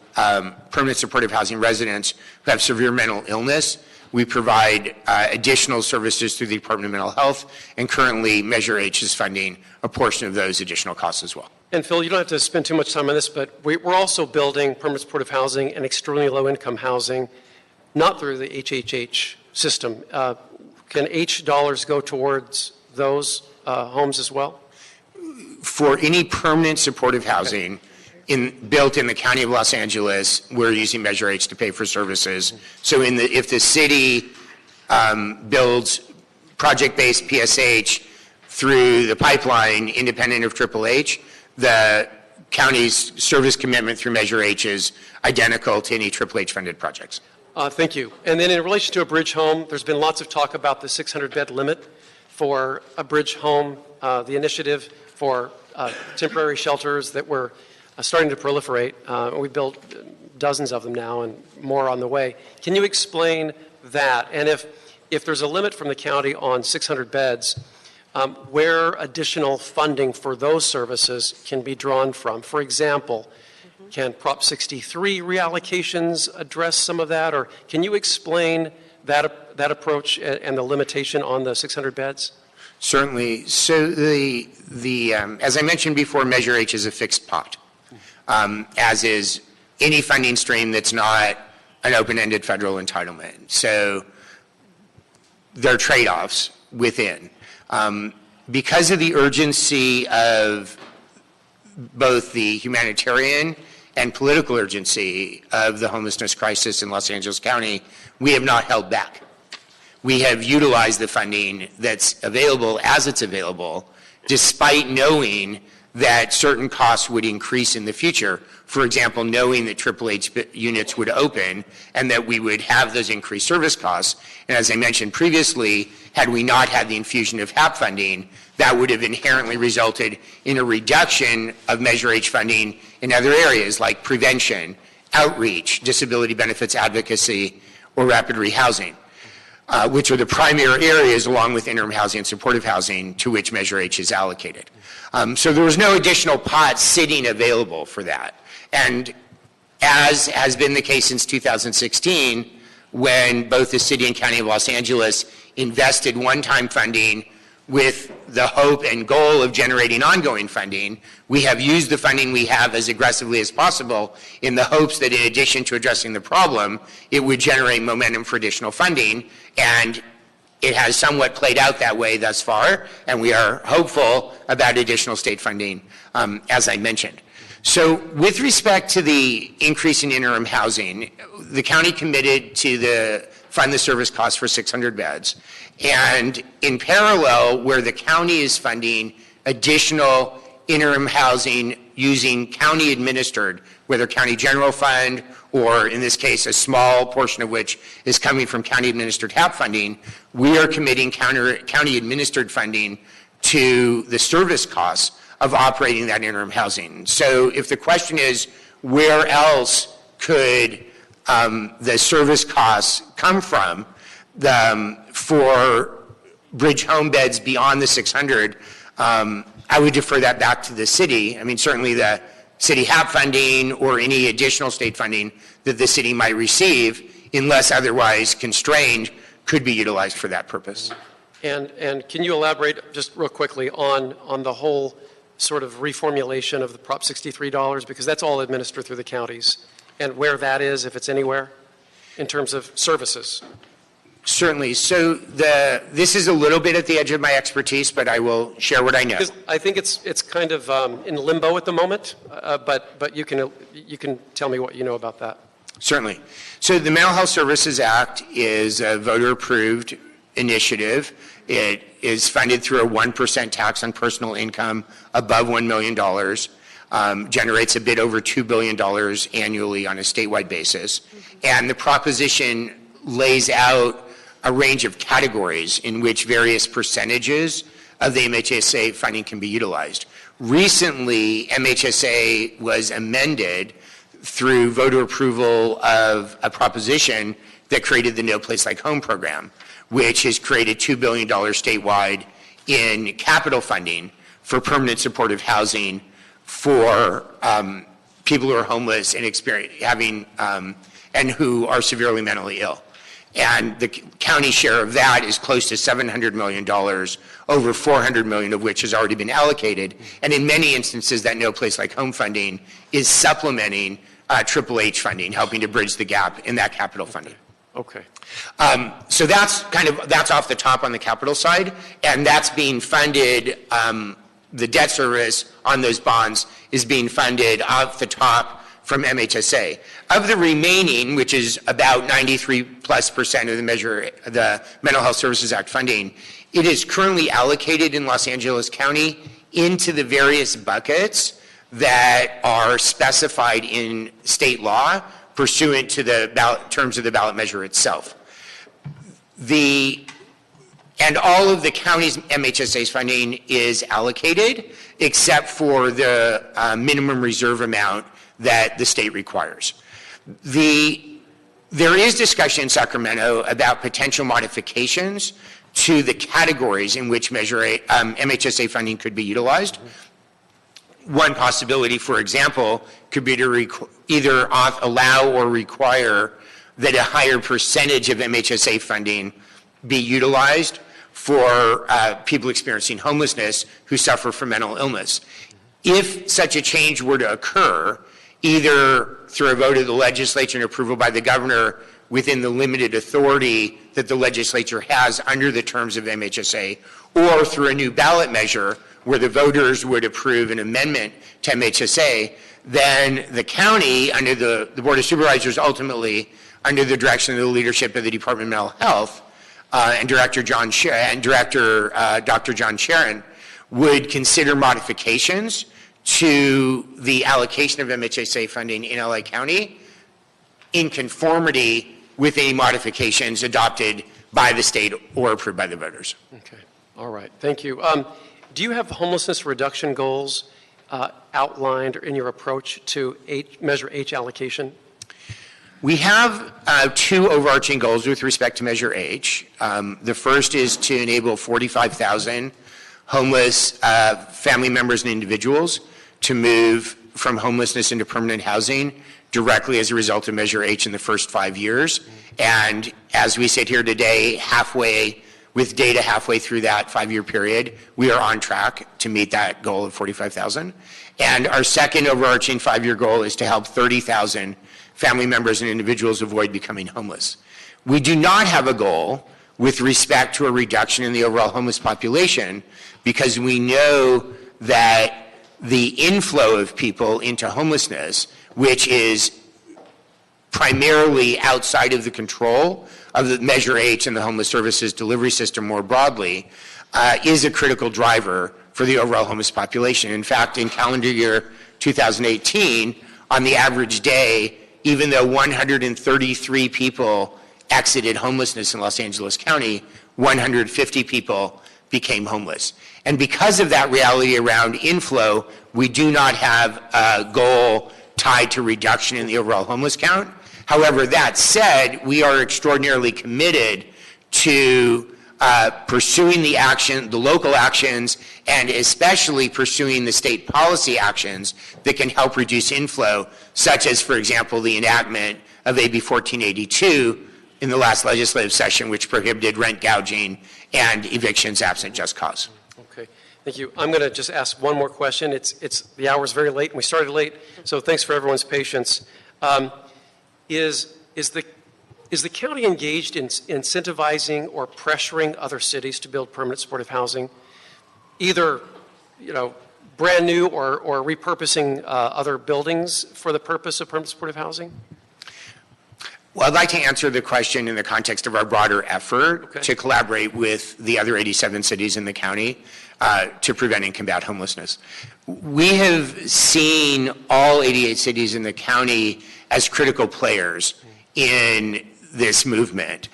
[SPEAKER 2] permanent supportive housing residents who have severe mental illness, we provide additional services through the Department of Mental Health, and currently Measure H is funding a portion of those additional costs as well.
[SPEAKER 1] And Phil, you don't have to spend too much time on this, but we're also building permanent supportive housing and extremely low-income housing, not through the HHH system. Can H dollars go towards those homes as well?
[SPEAKER 2] For any permanent supportive housing built in the County of Los Angeles, we're using Measure H to pay for services. So if the city builds project-based PSH through the pipeline independent of Triple H, the county's service commitment through Measure H is identical to any Triple H-funded projects.
[SPEAKER 1] Thank you. And then in relation to a bridge home, there's been lots of talk about the 600-bed limit for a bridge home, the initiative for temporary shelters that were starting to proliferate. We built dozens of them now and more on the way. Can you explain that? And if there's a limit from the county on 600 beds, where additional funding for those services can be drawn from? For example, can Prop 63 reallocations address some of that? Or can you explain that approach and the limitation on the 600 beds?
[SPEAKER 2] Certainly. So as I mentioned before, Measure H is a fixed pot, as is any funding stream that's not an open-ended federal entitlement. So there are trade-offs within. Because of the urgency of both the humanitarian and political urgency of the homelessness crisis in Los Angeles County, we have not held back. We have utilized the funding that's available as it's available, despite knowing that certain costs would increase in the future. For example, knowing that Triple H units would open and that we would have those increased service costs. And as I mentioned previously, had we not had the infusion of Hap funding, that would have inherently resulted in a reduction of Measure H funding in other areas like prevention, outreach, disability benefits advocacy, or rapid rehousing, which are the primary areas along with interim housing and supportive housing to which Measure H is allocated. So there was no additional pot sitting available for that. And as has been the case since 2016, when both the City and County of Los Angeles invested one-time funding with the hope and goal of generating ongoing funding, we have used the funding we have as aggressively as possible in the hopes that in addition to addressing the problem, it would generate momentum for additional funding. And it has somewhat played out that way thus far, and we are hopeful about additional state funding, as I mentioned. So with respect to the increase in interim housing, the county committed to fund the service costs for 600 beds. And in parallel, where the county is funding additional interim housing using county administered, whether county general fund or in this case a small portion of which is coming from county administered HAP funding, we are committing county administered funding to the service costs of operating that interim housing. So if the question is where else could the service costs come from for bridge home beds beyond the 600, I would defer that back to the city. I mean, certainly the city HAP funding or any additional state funding that the city might receive, unless otherwise constrained, could be utilized for that purpose.
[SPEAKER 1] And can you elaborate just real quickly on the whole sort of reformulation of the Prop 63 dollars, because that's all administered through the counties, and where that is, if it's anywhere, in terms of services?
[SPEAKER 2] Certainly. So this is a little bit at the edge of my expertise, but I will share what I know.
[SPEAKER 1] I think it's kind of in limbo at the moment, but you can tell me what you know about that.
[SPEAKER 2] Certainly. So the Mental Health Services Act is a voter-approved initiative. It is funded through a 1% tax on personal income above $1 million, generates a bit over $2 billion annually on a statewide basis. And the proposition lays out a range of categories in which various percentages of the MHSA funding can be utilized. Recently, MHSA was amended through voter approval of a proposition that created the No Place Like Home program, which has created $2 billion statewide in capital funding for permanent supportive housing for people who are homeless and and who are severely mentally ill. And the county share of that is close to $700 million, over $400 million of which has already been allocated. And in many instances, that No Place Like Home funding is supplementing Triple H funding, helping to bridge the gap in that capital funding.
[SPEAKER 1] Okay.
[SPEAKER 2] So that's off the top on the capital side, and that's being funded. The debt service on those bonds is being funded off the top from MHSA. Of the remaining, which is about 93+% of the Mental Health Services Act funding, it is currently allocated in Los Angeles County into the various buckets that are specified in state law pursuant to the terms of the ballot measure itself. And all of the county's MHSA's funding is allocated except for the minimum reserve amount that the state requires. There is discussion in Sacramento about potential modifications to the categories in which MHSA funding could be utilized. One possibility, for example, could be to either allow or require that a higher percentage of MHSA funding be utilized for people experiencing homelessness who suffer from mental illness. If such a change were to occur, either through a vote of the legislature and approval by the governor within the limited authority that the legislature has under the terms of MHSA, or through a new ballot measure where the voters would approve an amendment to MHSA, then the county, under the Board of Supervisors, ultimately under the direction of the leadership of the Department of Mental Health and Dr. John Sharon, would consider modifications to the allocation of MHSA funding in LA County in conformity with any modifications adopted by the state or approved by the voters.
[SPEAKER 1] Okay, all right, thank you. Do you have homelessness reduction goals outlined in your approach to Measure H allocation?
[SPEAKER 2] We have two overarching goals with respect to Measure H. The first is to enable 45,000 homeless family members and individuals to move from homelessness into permanent housing directly as a result of Measure H in the first 5 years. And as we sit here today, with data halfway through that 5-year period, we are on track to meet that goal of 45,000. And our second overarching 5-year goal is to help 30,000 family members and individuals avoid becoming homeless. We do not have a goal with respect to a reduction in the overall homeless population because we know that the inflow of people into homelessness, which is primarily outside of the control of the Measure H and the homeless services delivery system more broadly, is a critical driver for the overall homeless population. In fact, in calendar year 2018, on the average day, even though 133 people exited homelessness in Los Angeles County, 150 people became homeless. And because of that reality around inflow, we do not have a goal tied to reduction in the overall homeless count. However, that said, we are extraordinarily committed to pursuing the local actions, and especially pursuing the state policy actions that can help reduce inflow, such as, for example, the enactment of AB 1482 in the last legislative session, which prohibited rent gouging and evictions absent just cause.
[SPEAKER 1] Okay, thank you. I'm going to just ask one more question. The hour's very late, and we started late, so thanks for everyone's patience. Is the county engaged in incentivizing or pressuring other cities to build permanent supportive housing, either brand new or repurposing other buildings for the purpose of permanent supportive housing?
[SPEAKER 2] Well, I'd like to answer the question in the context of our broader effort to collaborate with the other 87 cities in the county to prevent and combat homelessness. We have seen all 88 cities in the county as critical players in this movement,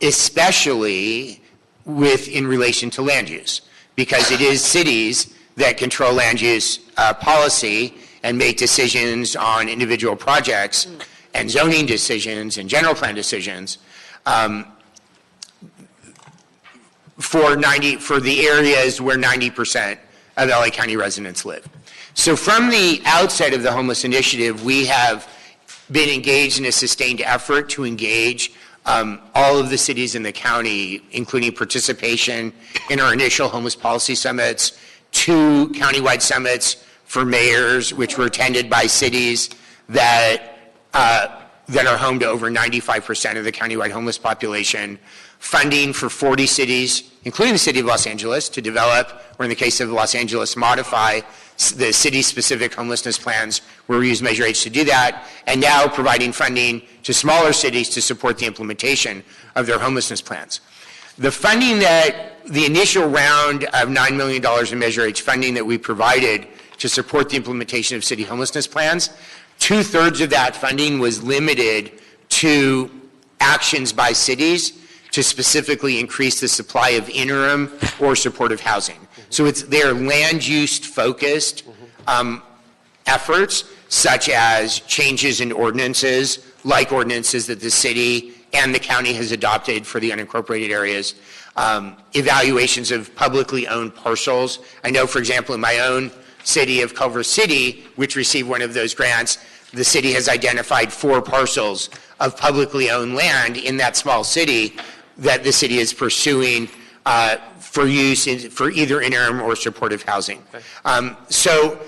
[SPEAKER 2] especially in relation to land use, because it is cities that control land use policy and make decisions on individual projects and zoning decisions and general plan decisions for the areas where 90% of LA County residents live. So from the outset of the Homeless Initiative, we have been engaged in a sustained effort to engage all of the cities in the county, including participation in our initial homeless policy summits, 2 countywide summits for mayors, which were attended by cities that are home to over 95% of the countywide homeless population, funding for 40 cities, including the city of Los Angeles, to develop, or in the case of Los Angeles, modify the city-specific homelessness plans where we use Measure H to do that, and now providing funding to smaller cities to support the implementation of their homelessness plans. The funding the initial round of $9 million in Measure H funding that we provided to support the implementation of city homelessness plans, 2/3 of that funding was limited to actions by cities to specifically increase the supply of interim or supportive housing. So they're land use focused efforts, such as changes in ordinances, like ordinances that the city and the county has adopted for the unincorporated areas, evaluations of publicly owned parcels. I know, for example, in my own city of Culver City, which received one of those grants, the city has identified 4 parcels of publicly owned land in that small city that the city is pursuing for use for either interim or supportive housing. So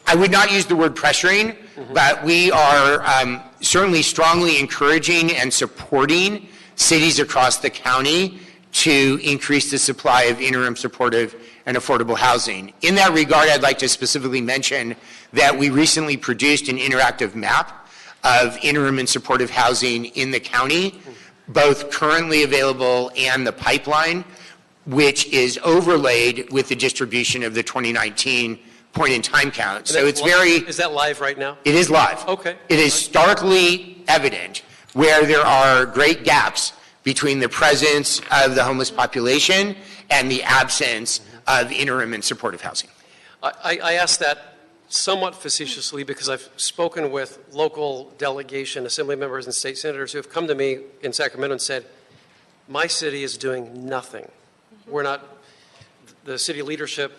[SPEAKER 2] I would not use the word pressuring, but we are certainly strongly encouraging and supporting cities across the county to increase the supply of interim, supportive, and affordable housing. In that regard, I'd like to specifically mention that we recently produced an interactive map of interim and supportive housing in the county, both currently available and the pipeline, which is overlaid with the distribution of the 2019 point-in-time count. So it's
[SPEAKER 1] Is that live right now?
[SPEAKER 2] It is live.
[SPEAKER 1] Okay.
[SPEAKER 2] It is starkly evident where there are great gaps between the presence of the homeless population and the absence of interim and supportive housing.
[SPEAKER 1] I ask that somewhat facetiously because I've spoken with local delegation, assembly members, and state senators who have come to me in Sacramento and said, my city is doing nothing. We're not, the city leadership,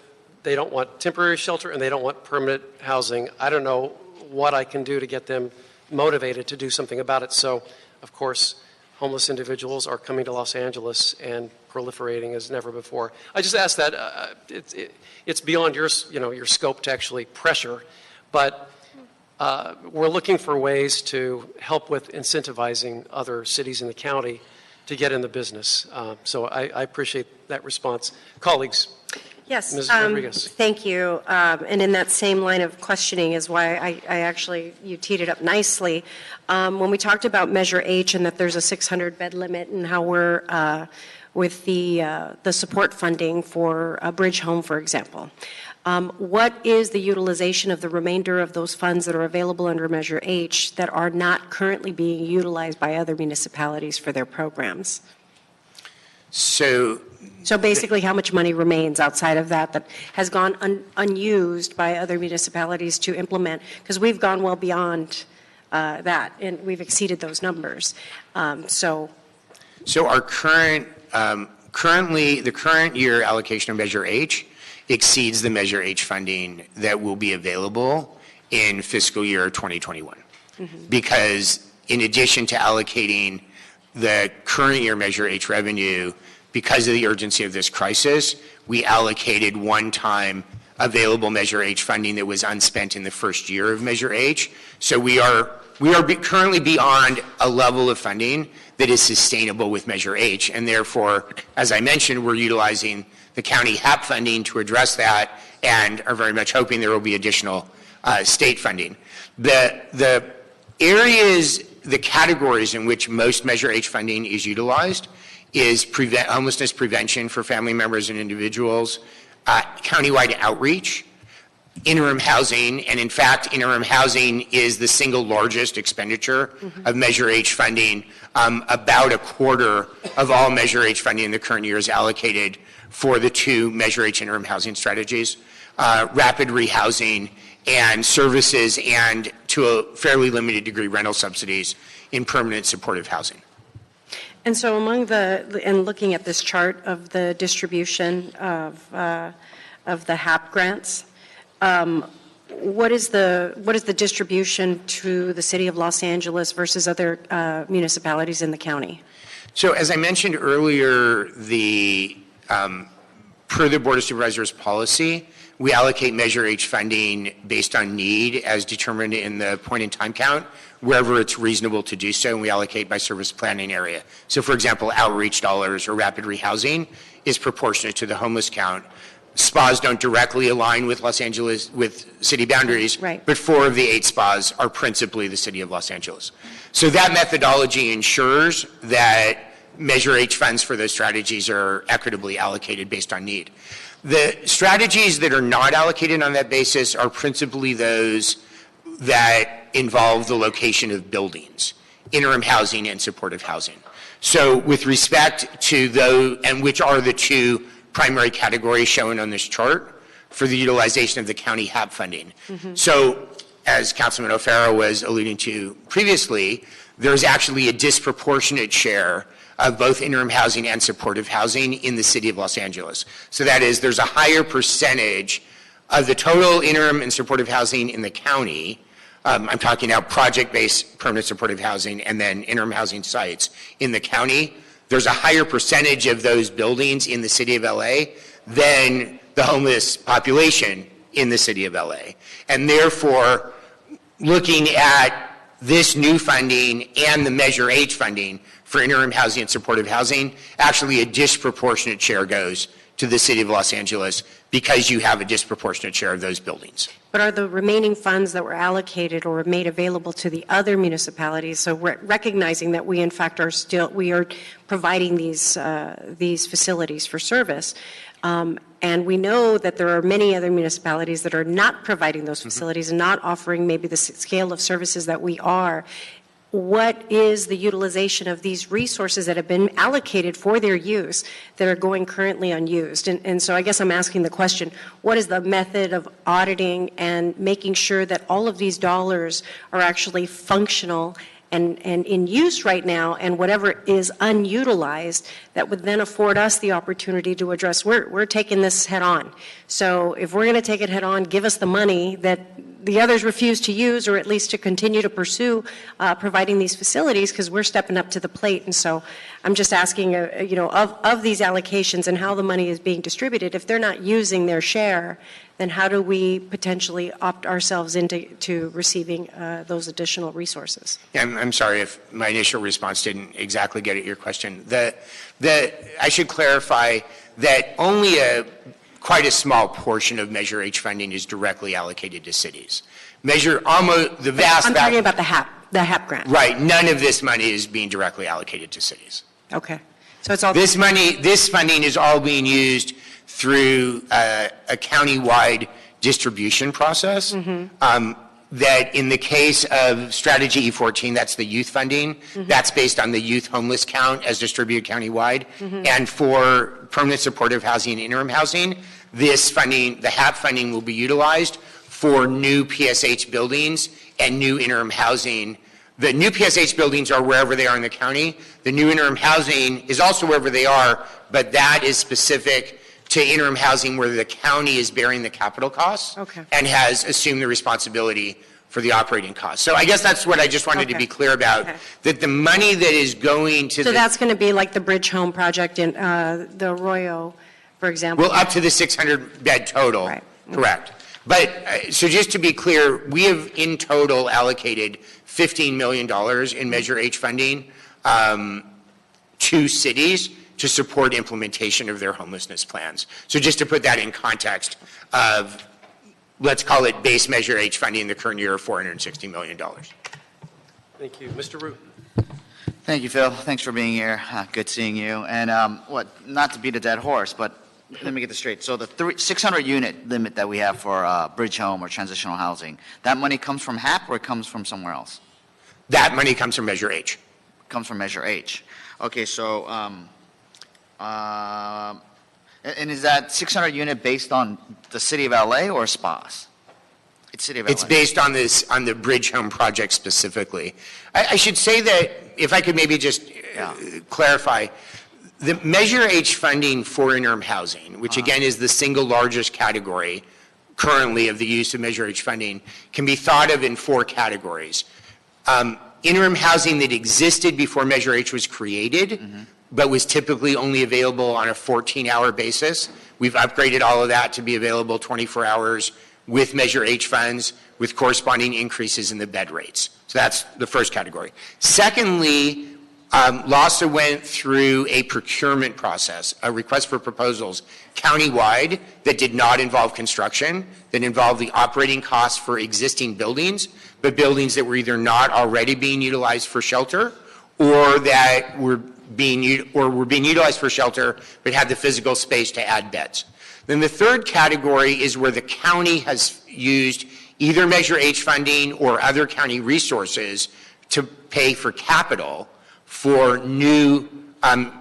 [SPEAKER 1] they don't want temporary shelter and they don't want permanent housing. I don't know what I can do to get them motivated to do something about it. So, of course, homeless individuals are coming to Los Angeles and proliferating as never before. I just ask that it's beyond your scope to actually pressure, but we're looking for ways to help with incentivizing other cities in the county to get in the business. So I appreciate that response. Colleagues.
[SPEAKER 4] Yes,
[SPEAKER 1] Ms. Rodriguez.
[SPEAKER 4] thank you. And in that same line of questioning is why I actually, you teed it up nicely. When we talked about Measure H and that there's a 600-bed limit and how we're with the support funding for a bridge home, for example. What is the utilization of the remainder of those funds that are available under Measure H that are not currently being utilized by other municipalities for their programs?
[SPEAKER 2] So
[SPEAKER 4] basically, how much money remains outside of that has gone unused by other municipalities to implement? Because we've gone well beyond that, and we've exceeded those numbers. So
[SPEAKER 2] our currently the current year allocation of Measure H exceeds the Measure H funding that will be available in fiscal year 2021. Because in addition to allocating the current year Measure H revenue, because of the urgency of this crisis, we allocated one-time available Measure H funding that was unspent in the first year of Measure H. So we are currently beyond a level of funding that is sustainable with Measure H, and therefore, as I mentioned, we're utilizing the county Hap funding to address that and are very much hoping there will be additional state funding. The areas, the categories in which most Measure H funding is utilized is homelessness prevention for family members and individuals, countywide outreach, interim housing, and in fact, interim housing is the single largest expenditure of Measure H funding. About a quarter of all Measure H funding in the current year is allocated for the 2 Measure H interim housing strategies, rapid rehousing and services and to a fairly limited degree rental subsidies in permanent supportive housing.
[SPEAKER 4] And so and looking at this chart of the distribution of the HAP grants, what is the distribution to the city of Los Angeles versus other municipalities in the county?
[SPEAKER 2] So as I mentioned earlier, per the Board of Supervisors policy, we allocate Measure H funding based on need as determined in the point in time count, wherever it's reasonable to do so, and we allocate by service planning area. So for example, outreach dollars or rapid rehousing is proportionate to the homeless count. SPAs don't directly align with Los Angeles, with city boundaries,
[SPEAKER 4] right.
[SPEAKER 2] But 4 of the 8 SPAs are principally the city of Los Angeles. So that methodology ensures that Measure H funds for those strategies are equitably allocated based on need. The strategies that are not allocated on that basis are principally those that involve the location of buildings, interim housing and supportive housing. So with respect to those, and which are the 2 primary categories shown on this chart for the utilization of the county HAP funding. So as Councilman O'Farrell was alluding to previously, there's actually a disproportionate share of both interim housing and supportive housing in the city of Los Angeles. So that is, there's a higher percentage of the total interim and supportive housing in the county. I'm talking now project-based permanent supportive housing and then interim housing sites in the county. There's a higher percentage of those buildings in the city of LA than the homeless population in the city of LA. And therefore, looking at this new funding and the Measure H funding for interim housing and supportive housing, actually a disproportionate share goes to the city of Los Angeles because you have a disproportionate share of those buildings.
[SPEAKER 4] But are the remaining funds that were allocated or made available to the other municipalities, so recognizing that we in fact we are providing these facilities for service, and we know that there are many other municipalities that are not providing those facilities and not offering maybe the scale of services that we are. What is the utilization of these resources that have been allocated for their use that are going currently unused? And so I guess I'm asking the question, what is the method of auditing and making sure that all of these dollars are actually functional and in use right now, and whatever is unutilized that would then afford us the opportunity to address, we're taking this head on. So if we're going to take it head on, give us the money that the others refuse to use, or at least to continue to pursue providing these facilities, because we're stepping up to the plate. And so I'm just asking, of these allocations and how the money is being distributed, if they're not using their share, then how do we potentially opt ourselves into receiving those additional resources?
[SPEAKER 2] I'm sorry if my initial response didn't exactly get at your question. I should clarify that only quite a small portion of Measure H funding is directly allocated to cities.
[SPEAKER 4] I'm talking about the HAP grant.
[SPEAKER 2] Right. None of this money is being directly allocated to cities.
[SPEAKER 4] Okay. So it's all
[SPEAKER 2] this funding is all being used through a county-wide distribution process. That in the case of Strategy E14, that's the youth funding. That's based on the youth homeless count as distributed countywide. And for permanent supportive housing and interim housing, this funding, the HAP funding, will be utilized for new PSH buildings and new interim housing. The new PSH buildings are wherever they are in the county. The new interim housing is also wherever they are, but that is specific to interim housing where the county is bearing the capital costs and has assumed the responsibility for the operating costs. So I guess that's what I just wanted to be clear about, that the money that is going to
[SPEAKER 4] that's going to be like the Bridge Home project in the Arroyo, for example?
[SPEAKER 2] Well, up to the 600 bed total, correct. But so just to be clear, we have in total allocated $15 million in Measure H funding to cities to support implementation of their homelessness plans. So just to put that in context of, let's call it base Measure H funding in the current year of $460 million.
[SPEAKER 1] Thank you. Mr. Root.
[SPEAKER 3] Thank you, Phil. Thanks for being here. Good seeing you. And not to beat a dead horse, but let me get this straight. So the 600 unit limit that we have for Bridge Home or transitional housing, that money comes from HAP or it comes from somewhere else?
[SPEAKER 2] That money comes from Measure H.
[SPEAKER 3] Comes from Measure H. Okay, so and is that 600 unit based on the city of LA or SPAs?
[SPEAKER 2] It's based on the Bridge Home project specifically. I should say that, if I could maybe just clarify, the Measure H funding for interim housing, which again is the single largest category currently of the use of Measure H funding, can be thought of in 4 categories. Interim housing that existed before Measure H was created, but was typically only available on a 14-hour basis. We've upgraded all of that to be available 24 hours with Measure H funds, with corresponding increases in the bed rates. So that's the first category. Secondly, LAHSA went through a procurement process, a request for proposals countywide that did not involve construction, that involved the operating costs for existing buildings, but buildings that were either not already being utilized for shelter or that were being utilized for shelter but had the physical space to add beds. Then the third category is where the county has used either Measure H funding or other county resources to pay for capital for new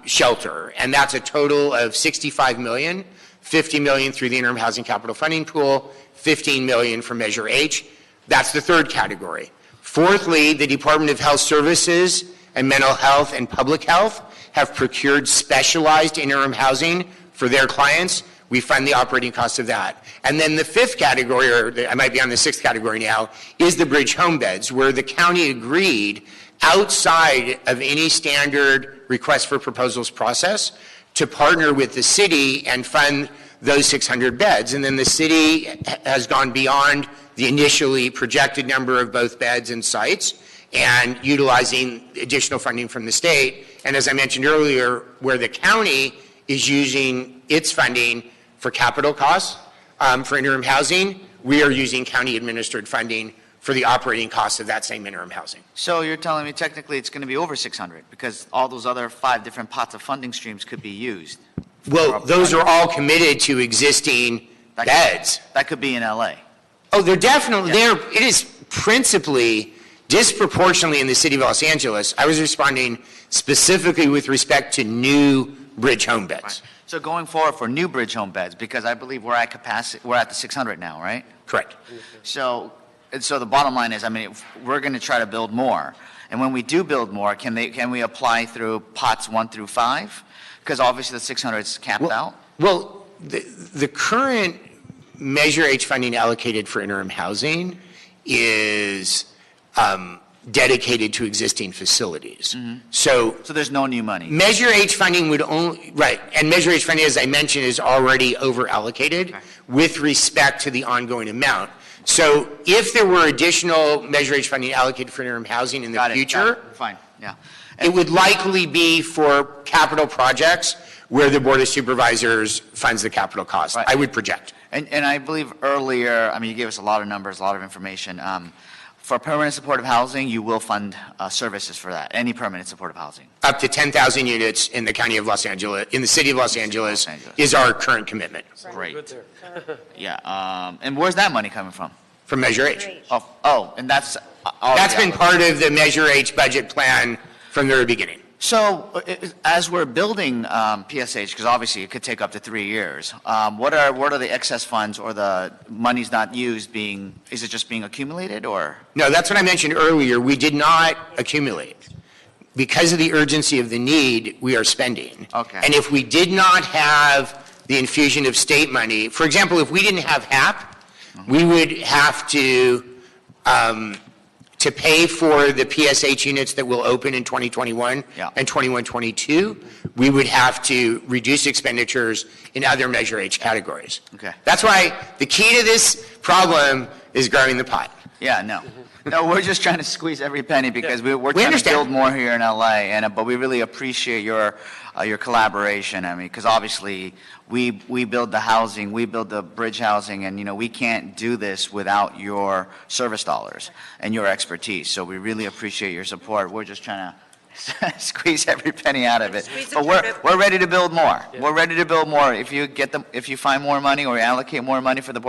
[SPEAKER 2] shelter. And that's a total of $65 million, $50 million through the Interim Housing Capital Funding Pool, $15 million from Measure H. That's the third category. Fourthly, the Department of Health Services and Mental Health and Public Health have procured specialized interim housing for their clients. We fund the operating costs of that. And then the fifth category, or I might be on the sixth category now, is the bridge home beds, where the county agreed outside of any standard request for proposals process to partner with the city and fund those 600 beds. And then the city has gone beyond the initially projected number of both beds and sites and utilizing additional funding from the state. And as I mentioned earlier, where the county is using its funding for capital costs for interim housing, we are using county administered funding for the operating costs of that same interim housing.
[SPEAKER 3] So you're telling me technically it's going to be over 600 because all those other 5 different pots of funding streams could be used?
[SPEAKER 2] Well, those are all committed to existing beds.
[SPEAKER 3] That could be in LA.
[SPEAKER 2] Oh, they're definitely there. It is principally disproportionately in the city of Los Angeles. I was responding specifically with respect to new bridge home beds.
[SPEAKER 3] Right. So going forward for new bridge home beds, because I believe we're at capacity, we're at the 600 now, right?
[SPEAKER 2] Correct.
[SPEAKER 3] So the bottom line is, I mean, we're going to try to build more. And when we do build more, can we apply through pots 1 through 5? Because obviously the 600 is capped out.
[SPEAKER 2] Well, the current Measure H funding allocated for interim housing is dedicated to existing facilities. So
[SPEAKER 3] there's no new money.
[SPEAKER 2] Measure H funding would only, right, and Measure H funding, as I mentioned, is already over allocated with respect to the ongoing amount. So if there were additional Measure H funding allocated for interim housing in the future,
[SPEAKER 3] fine, yeah.
[SPEAKER 2] It would likely be for capital projects where the Board of Supervisors funds the capital cost, I would project.
[SPEAKER 3] And I believe earlier, I mean, you gave us a lot of numbers, a lot of information. For permanent supportive housing, you will fund services for that, any permanent supportive housing.
[SPEAKER 2] Up to 10,000 units in the county of Los Angeles, in the city of Los Angeles, is our current commitment.
[SPEAKER 3] Great. Yeah. And where's that money coming from?
[SPEAKER 2] From Measure H.
[SPEAKER 3] Oh, and that's
[SPEAKER 2] been part of the Measure H budget plan from the very beginning.
[SPEAKER 3] So as we're building PSH, because obviously it could take up to 3 years, what are the excess funds or the monies not used being, is it just being accumulated or?
[SPEAKER 2] No, that's what I mentioned earlier. We did not accumulate. Because of the urgency of the need, we are spending.
[SPEAKER 3] Okay.
[SPEAKER 2] And if we did not have the infusion of state money, for example, if we didn't have HAP, we would have to pay for the PSH units that will open in 2021 and 21-22, we would have to reduce expenditures in other Measure H categories.
[SPEAKER 3] Okay.
[SPEAKER 2] That's why the key to this problem is growing the pot.
[SPEAKER 3] Yeah, no. No, we're just trying to squeeze every penny because we're trying to build more here in LA, but we really appreciate your collaboration. I mean, because obviously we build the housing, we build the bridge housing, and we can't do this without your service dollars and your expertise. So we really appreciate your support. We're just trying to squeeze every penny out of it. But we're ready to build more. Yeah. We're ready to build more. If you find more money or allocate more money from the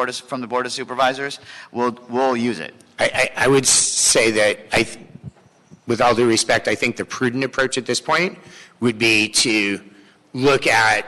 [SPEAKER 3] Board of Supervisors, we'll use it.
[SPEAKER 2] I would say that, with all due respect, I think the prudent approach at this point would be to look at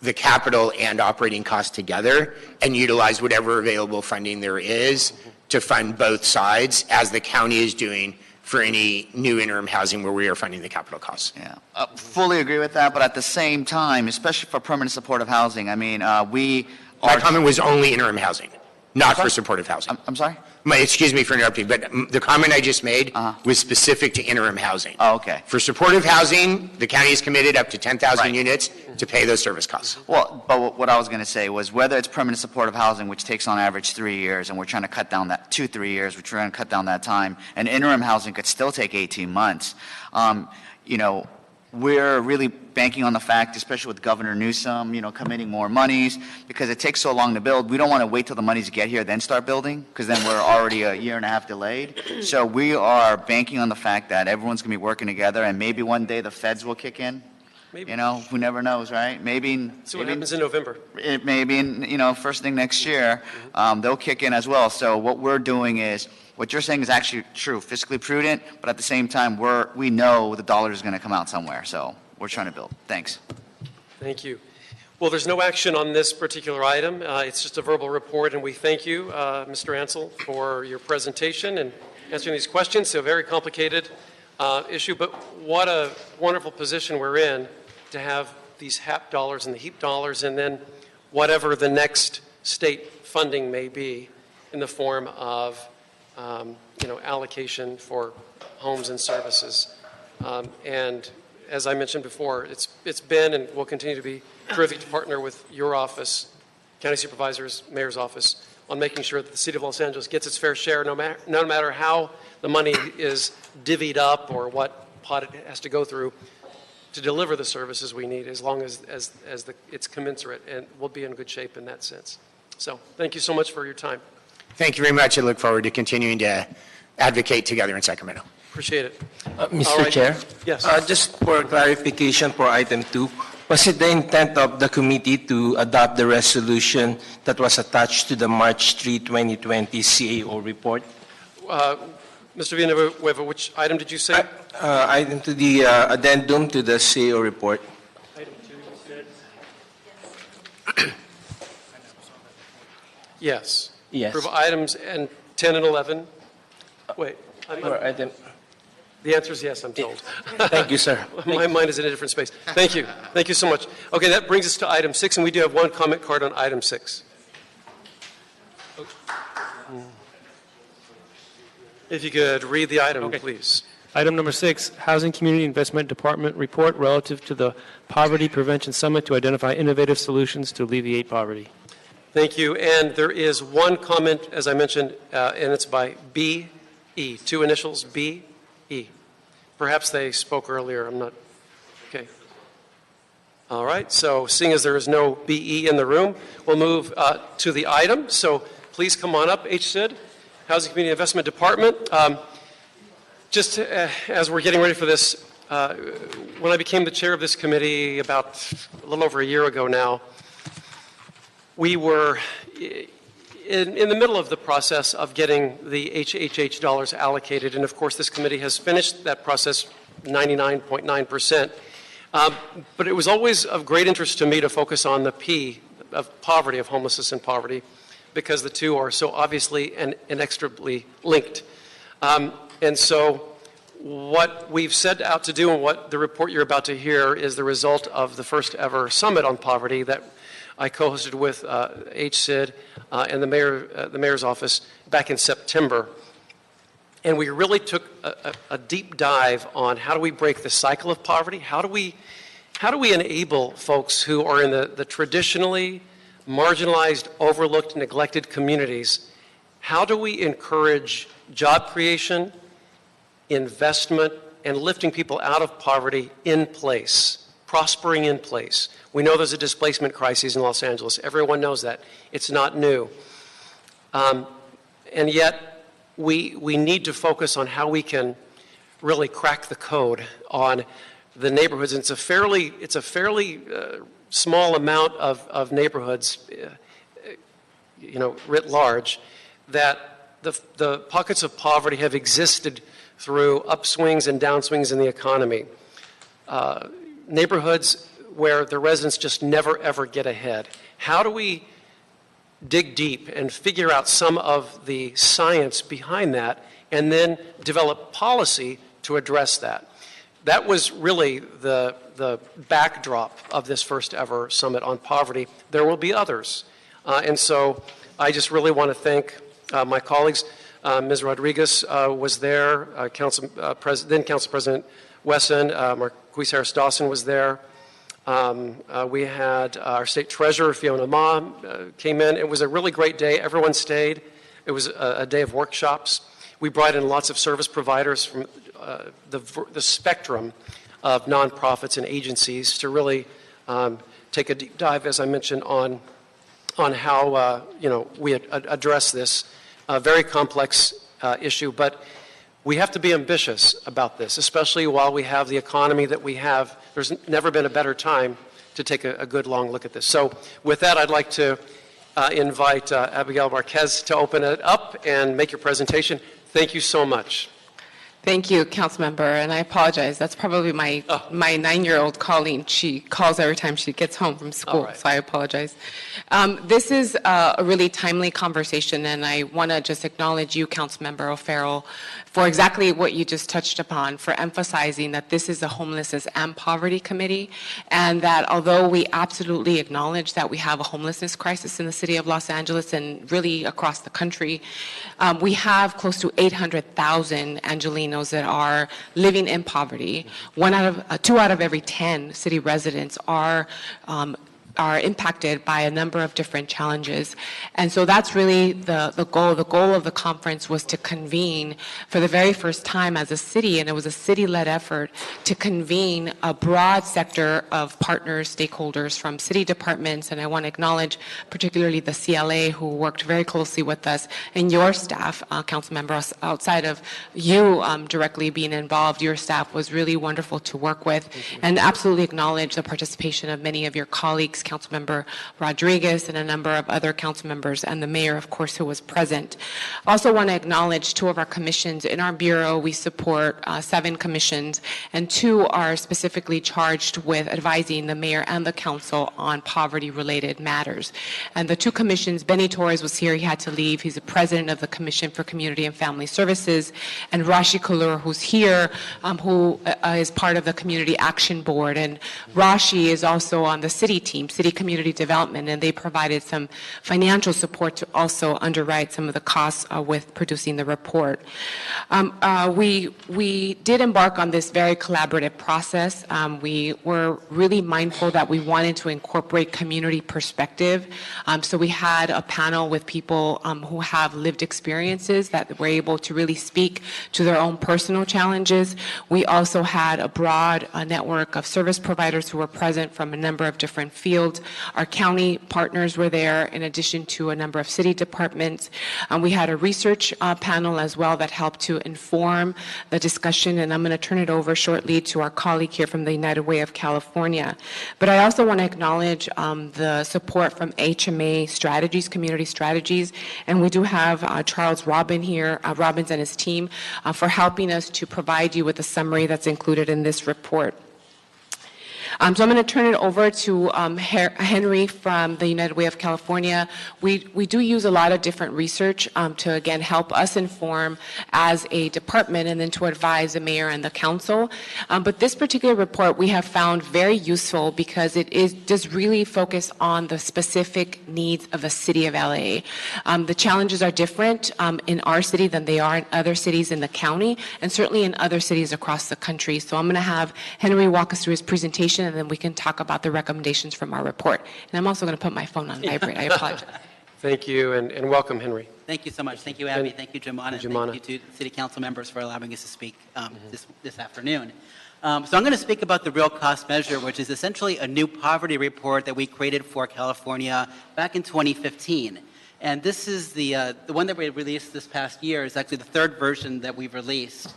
[SPEAKER 2] the capital and operating costs together and utilize whatever available funding there is to fund both sides, as the county is doing for any new interim housing where we are funding the capital costs.
[SPEAKER 3] Yeah, fully agree with that, but at the same time, especially for permanent supportive housing, I mean, my
[SPEAKER 2] comment was only interim housing, not for supportive housing.
[SPEAKER 3] I'm sorry?
[SPEAKER 2] Excuse me for interrupting, but the comment I just made was specific to interim housing.
[SPEAKER 3] Oh, okay.
[SPEAKER 2] For supportive housing, the county is committed up to 10,000 units to pay those service costs.
[SPEAKER 3] Well, but what I was going to say was whether it's permanent supportive housing, which takes on average 3 years, and we're trying to cut down that 2-3 years, we're trying to cut down that time, and interim housing could still take 18 months. We're really banking on the fact, especially with Governor Newsom, committing more monies, because it takes so long to build. We don't want to wait till the monies get here, then start building, because then we're already a year and a half delayed. So we are banking on the fact that everyone's going to be working together, and maybe one day the feds will kick in.
[SPEAKER 1] Maybe.
[SPEAKER 3] Who never knows, right? Maybe.
[SPEAKER 1] See what happens in November.
[SPEAKER 3] Maybe, first thing next year, they'll kick in as well. So what we're doing is, what you're saying is actually true, fiscally prudent, but at the same time, we know the dollar is going to come out somewhere. So we're trying to build. Thanks.
[SPEAKER 1] Thank you. Well, there's no action on this particular item. It's just a verbal report, and we thank you, Mr. Insell, for your presentation and answering these questions. So a very complicated issue, but what a wonderful position we're in to have these HAP dollars and the HEAP dollars, and then whatever the next state funding may be in the form of allocation for homes and services. And as I mentioned before, it's been and will continue to be terrific to partner with your office, county supervisors, mayor's office, on making sure that the city of Los Angeles gets its fair share, no matter how the money is divvied up or what pot it has to go through to deliver the services we need, as long as it's commensurate, and we'll be in good shape in that sense. So thank you so much for your time.
[SPEAKER 2] Thank you very much. I look forward to continuing to advocate together in Sacramento.
[SPEAKER 1] Appreciate it.
[SPEAKER 5] Mr. Chair?
[SPEAKER 1] Yes.
[SPEAKER 5] Just for clarification for item 2, was it the intent of the committee to adopt the resolution that was attached to the March 3, 2020 CAO report?
[SPEAKER 1] Mr. Villanueva, which item did you say?
[SPEAKER 5] Item to the addendum to the CAO report.
[SPEAKER 1] Item 2, you said? Yes.
[SPEAKER 5] Yes.
[SPEAKER 1] Approve items and 10 and 11. Wait. The answer is yes, I'm told.
[SPEAKER 5] Thank you, sir.
[SPEAKER 1] My mind is in a different space. Thank you. Thank you so much. Okay, that brings us to item 6, and we do have one comment card on item 6. If you could read the item, please.
[SPEAKER 21] Item number 6, Housing Community Investment Department report relative to the Poverty Prevention Summit to identify innovative solutions to alleviate poverty.
[SPEAKER 1] Thank you. And there is one comment, as I mentioned, and it's by B.E. 2 initials, B.E. Perhaps they spoke earlier. I'm not. Okay. All right. So seeing as there is no B.E. in the room, we'll move to the item. So please come on up, HCID, Housing Community Investment Department. Just as we're getting ready for this, when I became the chair of this committee about a little over a year ago now, we were in the middle of the process of getting the HHH dollars allocated, and of course this committee has finished that process 99.9%. But it was always of great interest to me to focus on the P of poverty, of homelessness and poverty, because the two are so obviously and inextricably linked. And so what we've set out to do and what the report you're about to hear is the result of the first ever summit on poverty that I co-hosted with HCID and the mayor's office back in September. And we really took a deep dive on how do we break the cycle of poverty? How do we enable folks who are in the traditionally marginalized, overlooked, neglected communities? How do we encourage job creation, investment, and lifting people out of poverty in place? Prospering in place. We know there's a displacement crisis in Los Angeles. Everyone knows that. It's not new. And yet, we need to focus on how we can really crack the code on the neighborhoods. And it's a fairly small amount of neighborhoods, writ large, that the pockets of poverty have existed through upswings and downswings in the economy. Neighborhoods where the residents just never, ever get ahead. How do we dig deep and figure out some of the science behind that and then develop policy to address that? That was really the backdrop of this first ever summit on poverty. There will be others. And so I just really want to thank my colleagues. Ms. Rodriguez was there, then Council President Wesson, Marquise Harris Dawson was there. We had our state treasurer, Fiona Ma, came in. It was a really great day. Everyone stayed. It was a day of workshops. We brought in lots of service providers from the spectrum of nonprofits and agencies to really take a deep dive, as I mentioned, on how we address this very complex issue. But we have to be ambitious about this, especially while we have the economy that we have. There's never been a better time to take a good long look at this. So with that, I'd like to invite Abigail Marquez to open it up and make your presentation. Thank you so much.
[SPEAKER 7] Thank you, Councilmember, and I apologize. That's probably my 9-year-old Colleen. She calls every time she gets home from school, so I apologize. This is a really timely conversation, and I want to just acknowledge you, Councilmember O'Farrell, for exactly what you just touched upon, for emphasizing that this is a homelessness and poverty committee, and that although we absolutely acknowledge that we have a homelessness crisis in the city of Los Angeles and really across the country, we have close to 800,000 Angelinos that are living in poverty. 2 out of every 10 city residents are impacted by a number of different challenges. And so that's really the goal. The goal of the conference was to convene for the very first time as a city, and it was a city-led effort to convene a broad sector of partners, stakeholders from city departments, and I want to acknowledge particularly the CLA who worked very closely with us, and your staff, council members, outside of you directly being involved, your staff was really wonderful to work with, and absolutely acknowledge the participation of many of your colleagues, Councilmember Rodriguez and a number of other council members, and the mayor, of course, who was present. Also want to acknowledge 2 of our commissions. In our bureau, we support 7 commissions, and 2 are specifically charged with advising the mayor and the council on poverty-related matters. And the 2 commissions, Benny Torres was here, he had to leave. He's the president of the Commission for Community and Family Services, and Rashi Kulur, who's here, who is part of the Community Action Board. And Rashi is also on the city team, City Community Development, and they provided some financial support to also underwrite some of the costs with producing the report. We did embark on this very collaborative process. We were really mindful that we wanted to incorporate community perspective. So we had a panel with people who have lived experiences that were able to really speak to their own personal challenges. We also had a broad network of service providers who were present from a number of different fields. Our county partners were there in addition to a number of city departments. We had a research panel as well that helped to inform the discussion, and I'm going to turn it over shortly to our colleague here from the United Way of California. But I also want to acknowledge the support from HMA Strategies, Community Strategies, and we do have Charles Robbins here, Robbins and his team, for helping us to provide you with a summary that's included in this report. So I'm going to turn it over to Henry from the United Way of California. We do use a lot of different research to, again, help us inform as a department and then to advise the mayor and the council. But this particular report we have found very useful because it does really focus on the specific needs of the city of LA. The challenges are different in our city than they are in other cities in the county, and certainly in other cities across the country. So I'm going to have Henry walk us through his presentation, and then we can talk about the recommendations from our report. And I'm also going to put my phone on vibrate. I apologize.
[SPEAKER 1] Thank you, and welcome, Henry.
[SPEAKER 9] Thank you so much. Thank you, Abby. Thank you, Jimana. And thank you to the city council members for allowing us to speak this afternoon. So I'm going to speak about the real cost measure, which is essentially a new poverty report that we created for California back in 2015. And this is the one that we released this past year is actually the 3rd version that we've released.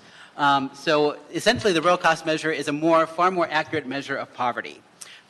[SPEAKER 9] So essentially the real cost measure is a far more accurate measure of poverty.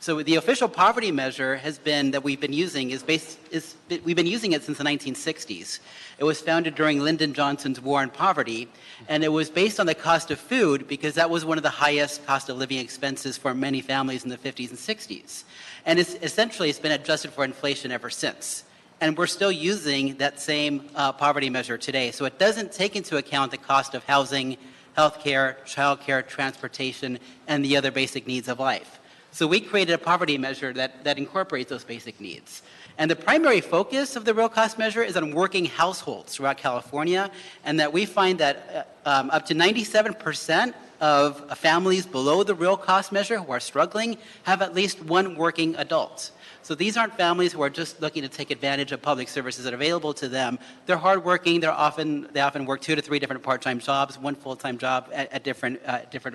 [SPEAKER 9] So the official poverty measure has been that we've been using we've been using it since the 1960s. It was founded during Lyndon Johnson's War on Poverty, and it was based on the cost of food because that was one of the highest cost of living expenses for many families in the 50s and 60s. And it's been adjusted for inflation ever since. And we're still using that same poverty measure today. So it doesn't take into account the cost of housing, healthcare, childcare, transportation, and the other basic needs of life. So we created a poverty measure that incorporates those basic needs. And the primary focus of the real cost measure is on working households throughout California, and that we find that up to 97% of families below the real cost measure who are struggling have at least one working adult. So these aren't families who are just looking to take advantage of public services that are available to them. They're hardworking. They often work 2 to 3 different part-time jobs, one full-time job at different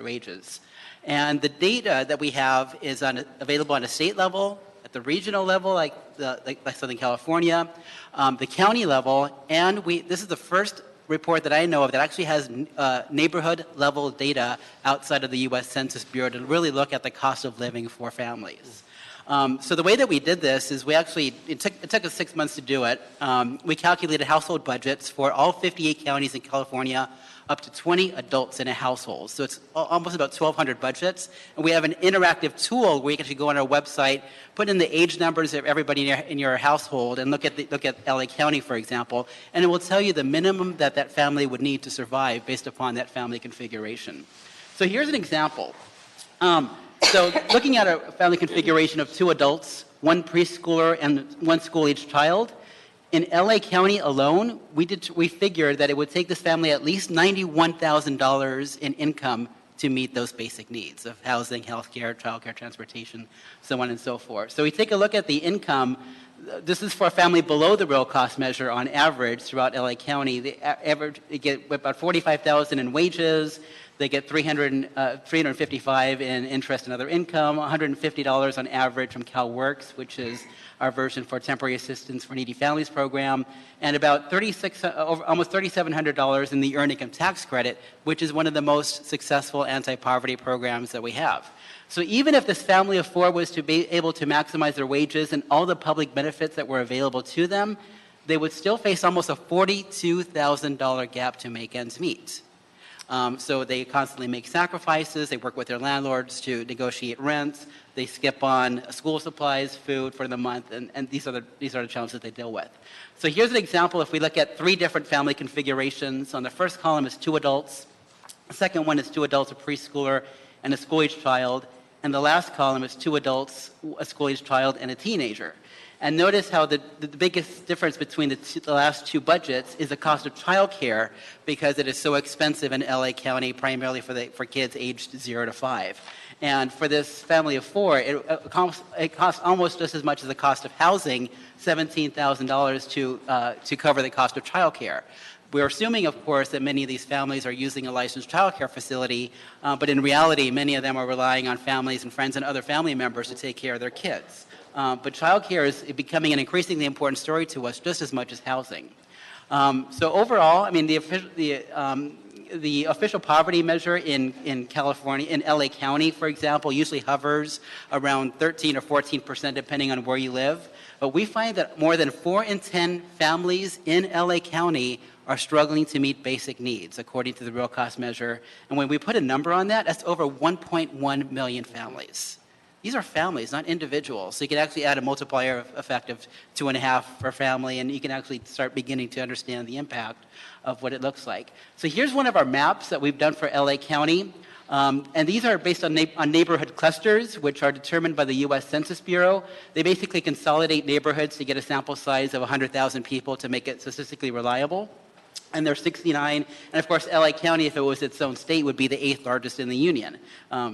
[SPEAKER 9] wages. And the data that we have is available on a state level, at the regional level, like Southern California, the county level, and this is the first report that I know of that actually has neighborhood level data outside of the U.S. Census Bureau to really look at the cost of living for families. So the way that we did this is it took us 6 months to do it. We calculated household budgets for all 58 counties in California, up to 20 adults in a household. So it's almost about 1,200 budgets. And we have an interactive tool where you can actually go on our website, put in the age numbers of everybody in your household, and look at LA County, for example, and it will tell you the minimum that family would need to survive based upon that family configuration. So here's an example. So looking at a family configuration of 2 adults, 1 preschooler, and 1 school-aged child, in LA County alone, we figured that it would take this family at least $91,000 in income to meet those basic needs of housing, healthcare, childcare, transportation, so on and so forth. So we take a look at the income. This is for a family below the real cost measure on average throughout LA County. They get about $45,000 in wages. They get $355 in interest and other income, $150 on average from CalWorks, which is our version for temporary assistance for needy families program, and about almost $3,700 in the earned income tax credit, which is one of the most successful anti-poverty programs that we have. So even if this family of 4 was to be able to maximize their wages and all the public benefits that were available to them, they would still face almost a $42,000 gap to make ends meet. So they constantly make sacrifices. They work with their landlords to negotiate rents. They skip on school supplies, food for the month, and these are the challenges that they deal with. So here's an example. If we look at 3 different family configurations, on the first column is 2 adults. The second one is 2 adults, a preschooler, and a school-aged child. And the last column is 2 adults, a school-aged child, and a teenager. And notice how the biggest difference between the last 2 budgets is the cost of childcare, because it is so expensive in LA County, primarily for kids aged 0 to 5. And for this family of 4, it costs almost just as much as the cost of housing, $17,000 to cover the cost of childcare. We're assuming, of course, that many of these families are using a licensed childcare facility, but in reality, many of them are relying on families and friends and other family members to take care of their kids. But childcare is becoming an increasingly important story to us, just as much as housing. So overall, I mean, the official poverty measure in California, in LA County, for example, usually hovers around 13 or 14%, depending on where you live. But we find that more than 4 in 10 families in LA County are struggling to meet basic needs, according to the real cost measure. And when we put a number on that, that's over 1.1 million families. These are families, not individuals. So you can actually add a multiplier effect of 2.5 per family, and you can actually start beginning to understand the impact of what it looks like. So here's one of our maps that we've done for LA County. And these are based on neighborhood clusters, which are determined by the U.S. Census Bureau. They basically consolidate neighborhoods to get a sample size of 100,000 people to make it statistically reliable. And there's 69, and of course LA County, if it was its own state, would be the 8th largest in the union.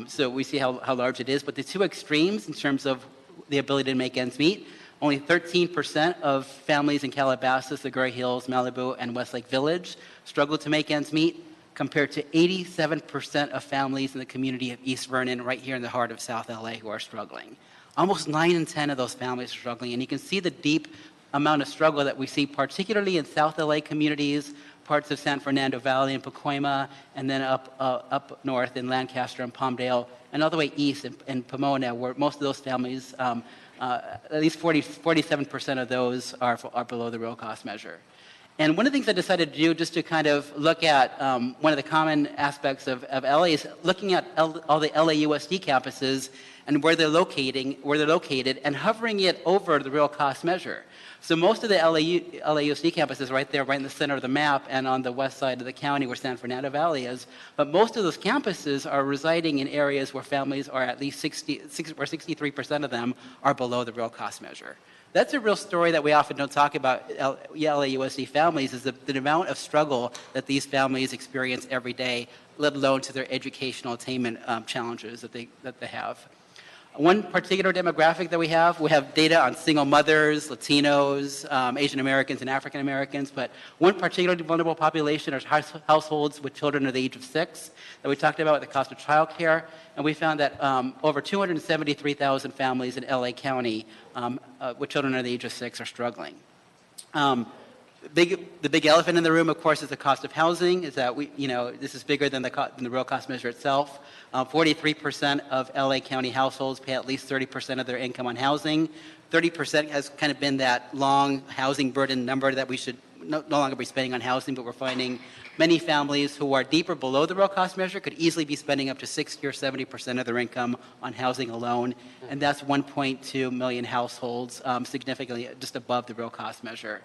[SPEAKER 9] So we see how large it is, but the 2 extremes in terms of the ability to make ends meet, only 13% of families in Calabasas, the Gray Hills, Malibu, and Westlake Village struggle to make ends meet, compared to 87% of families in the community of East Vernon, right here in the heart of South LA, who are struggling. Almost 9 in 10 of those families are struggling, and you can see the deep amount of struggle that we see, particularly in South LA communities, parts of San Fernando Valley and Pacoima, and then up north in Lancaster and Palmdale, and all the way east in Pomona, where most of those families, at least 47% of those are below the real cost measure. And one of the things I decided to do, just to kind of look at one of the common aspects of LA, is looking at all the LAUSD campuses and where they're located, and hovering it over the real cost measure. So most of the LAUSD campuses right there, right in the center of the map, and on the west side of the county where San Fernando Valley is. But most of those campuses are residing in areas where families are at least 63% of them are below the real cost measure. That's a real story that we often don't talk about LAUSD families, is the amount of struggle that these families experience every day, let alone to their educational attainment challenges that they have. One particular demographic that we have data on single mothers, Latinos, Asian Americans, and African Americans, but one particularly vulnerable population are households with children of the age of 6 that we talked about with the cost of childcare, and we found that over 273,000 families in LA County with children under the age of 6 are struggling. The big elephant in the room, of course, is the cost of housing. Is that this is bigger than the real cost measure itself. 43% of LA County households pay at least 30% of their income on housing. 30% has kind of been that long housing burden number that we should no longer be spending on housing, but we're finding many families who are deeper below the real cost measure could easily be spending up to 60 or 70% of their income on housing alone, and that's 1.2 million households, significantly just above the real cost measure.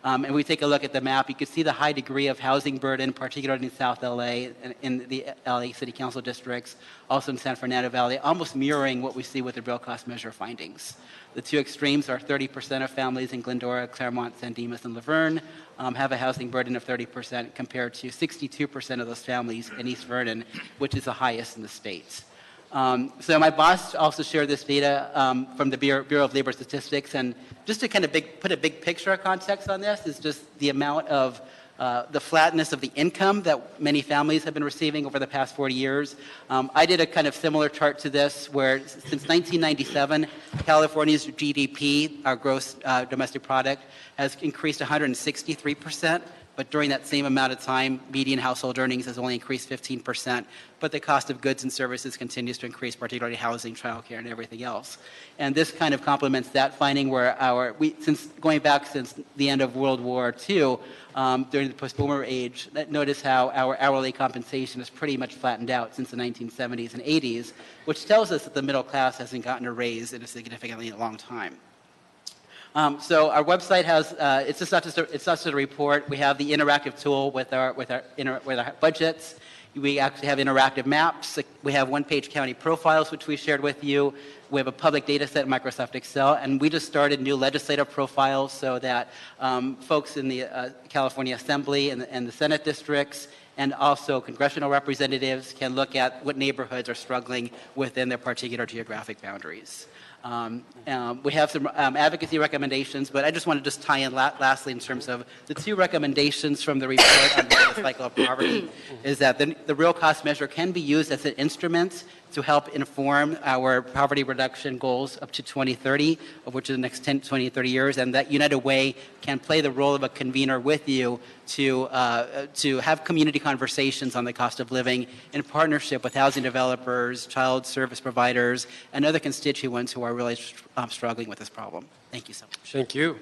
[SPEAKER 9] And we take a look at the map, you can see the high degree of housing burden, particularly in South LA, in the LA City Council districts, also in San Fernando Valley, almost mirroring what we see with the real cost measure findings. The two extremes are 30% of families in Glendora, Claremont, San Dimas, and Laverne have a housing burden of 30% compared to 62% of those families in East Vernon, which is the highest in the state. So my boss also shared this data from the Bureau of Labor Statistics, and just to kind of put a big picture of context on this is just the amount of the flatness of the income that many families have been receiving over the past 40 years. I did a kind of similar chart to this where since 1997, California's GDP, our gross domestic product, has increased 163%. But during that same amount of time, median household earnings has only increased 15%. But the cost of goods and services continues to increase, particularly housing, childcare, and everything else. And this kind of complements that finding where since the end of World War II, during the post-boomer age, notice how our hourly compensation has pretty much flattened out since the 1970s and 80s, which tells us that the middle class hasn't gotten a raise in a significantly long time. So our website has, it's not just a report. We have the interactive tool with our budgets. We actually have interactive maps. We have one-page county profiles, which we shared with you. We have a public data set in Microsoft Excel, and we just started new legislative profiles so that folks in the California Assembly and the Senate districts and also congressional representatives can look at what neighborhoods are struggling within their particular geographic boundaries. We have some advocacy recommendations, but I just want to just tie in lastly in terms of the two recommendations from the report on the cycle of poverty is that the real cost measure can be used as an instrument to help inform our poverty reduction goals up to 2030, of which is the next 10, 20, 30 years, and that United Way can play the role of a convener with you to have community conversations on the cost of living in partnership with housing developers, child service providers, and other constituents who are really struggling with this problem. Thank you so much.
[SPEAKER 1] Thank you.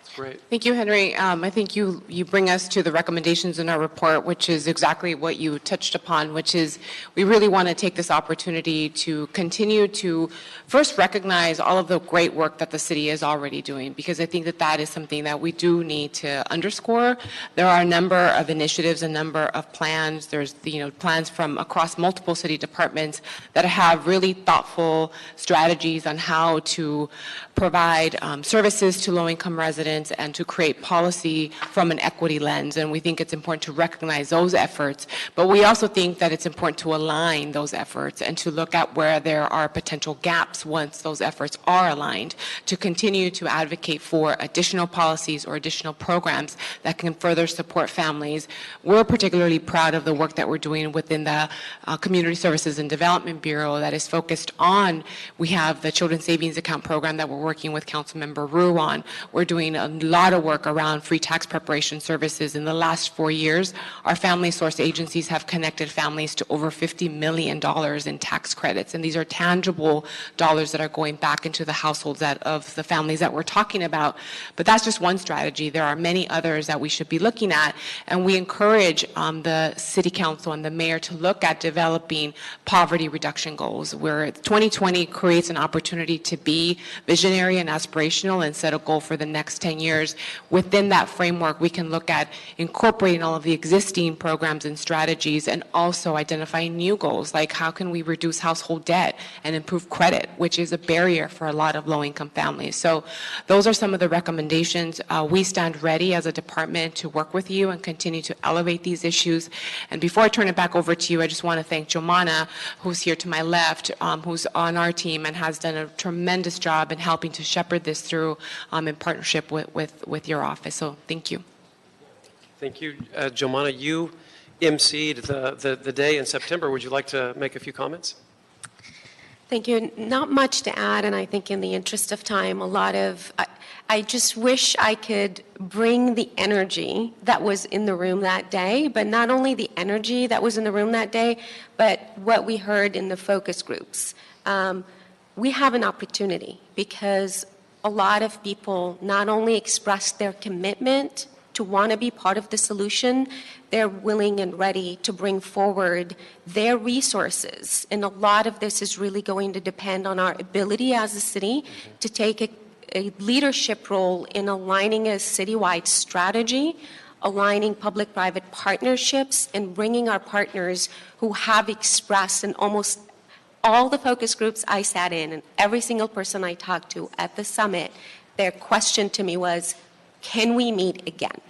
[SPEAKER 1] That's great.
[SPEAKER 7] Thank you, Henry. I think you bring us to the recommendations in our report, which is exactly what you touched upon, which is we really want to take this opportunity to continue to first recognize all of the great work that the city is already doing, because I think that is something that we do need to underscore. There are a number of initiatives, a number of plans. There's plans from across multiple city departments that have really thoughtful strategies on how to provide services to low-income residents and to create policy from an equity lens. And we think it's important to recognize those efforts. But we also think that it's important to align those efforts and to look at where there are potential gaps once those efforts are aligned, to continue to advocate for additional policies or additional programs that can further support families. We're particularly proud of the work that we're doing within the Community Services and Development Bureau that is focused on, we have the Children's Savings Account program that we're working with Councilmember Rue on. We're doing a lot of work around free tax preparation services. In the last 4 years, our family source agencies have connected families to over $50 million in tax credits. And these are tangible dollars that are going back into the households of the families that we're talking about. But that's just one strategy. There are many others that we should be looking at. And we encourage the City Council and the Mayor to look at developing poverty reduction goals, where 2020 creates an opportunity to be visionary and aspirational and set a goal for the next 10 years. Within that framework, we can look at incorporating all of the existing programs and strategies and also identifying new goals, like how can we reduce household debt and improve credit, which is a barrier for a lot of low-income families. So those are some of the recommendations. We stand ready as a department to work with you and continue to elevate these issues. And before I turn it back over to you, I just want to thank Jomana, who's here to my left, who's on our team and has done a tremendous job in helping to shepherd this through in partnership with your office. So thank you.
[SPEAKER 1] Thank you. Jomana, you emceed the day in September. Would you like to make a few comments?
[SPEAKER 8] Thank you. Not much to add, and I think in the interest of time, I just wish I could bring the energy that was in the room that day, but not only the energy that was in the room that day, but what we heard in the focus groups. We have an opportunity because a lot of people not only expressed their commitment to want to be part of the solution, they're willing and ready to bring forward their resources. And a lot of this is really going to depend on our ability as a city to take a leadership role in aligning a citywide strategy, aligning public-private partnerships, and bringing our partners who have expressed in almost all the focus groups I sat in and every single person I talked to at the summit, their question to me was, can we meet again?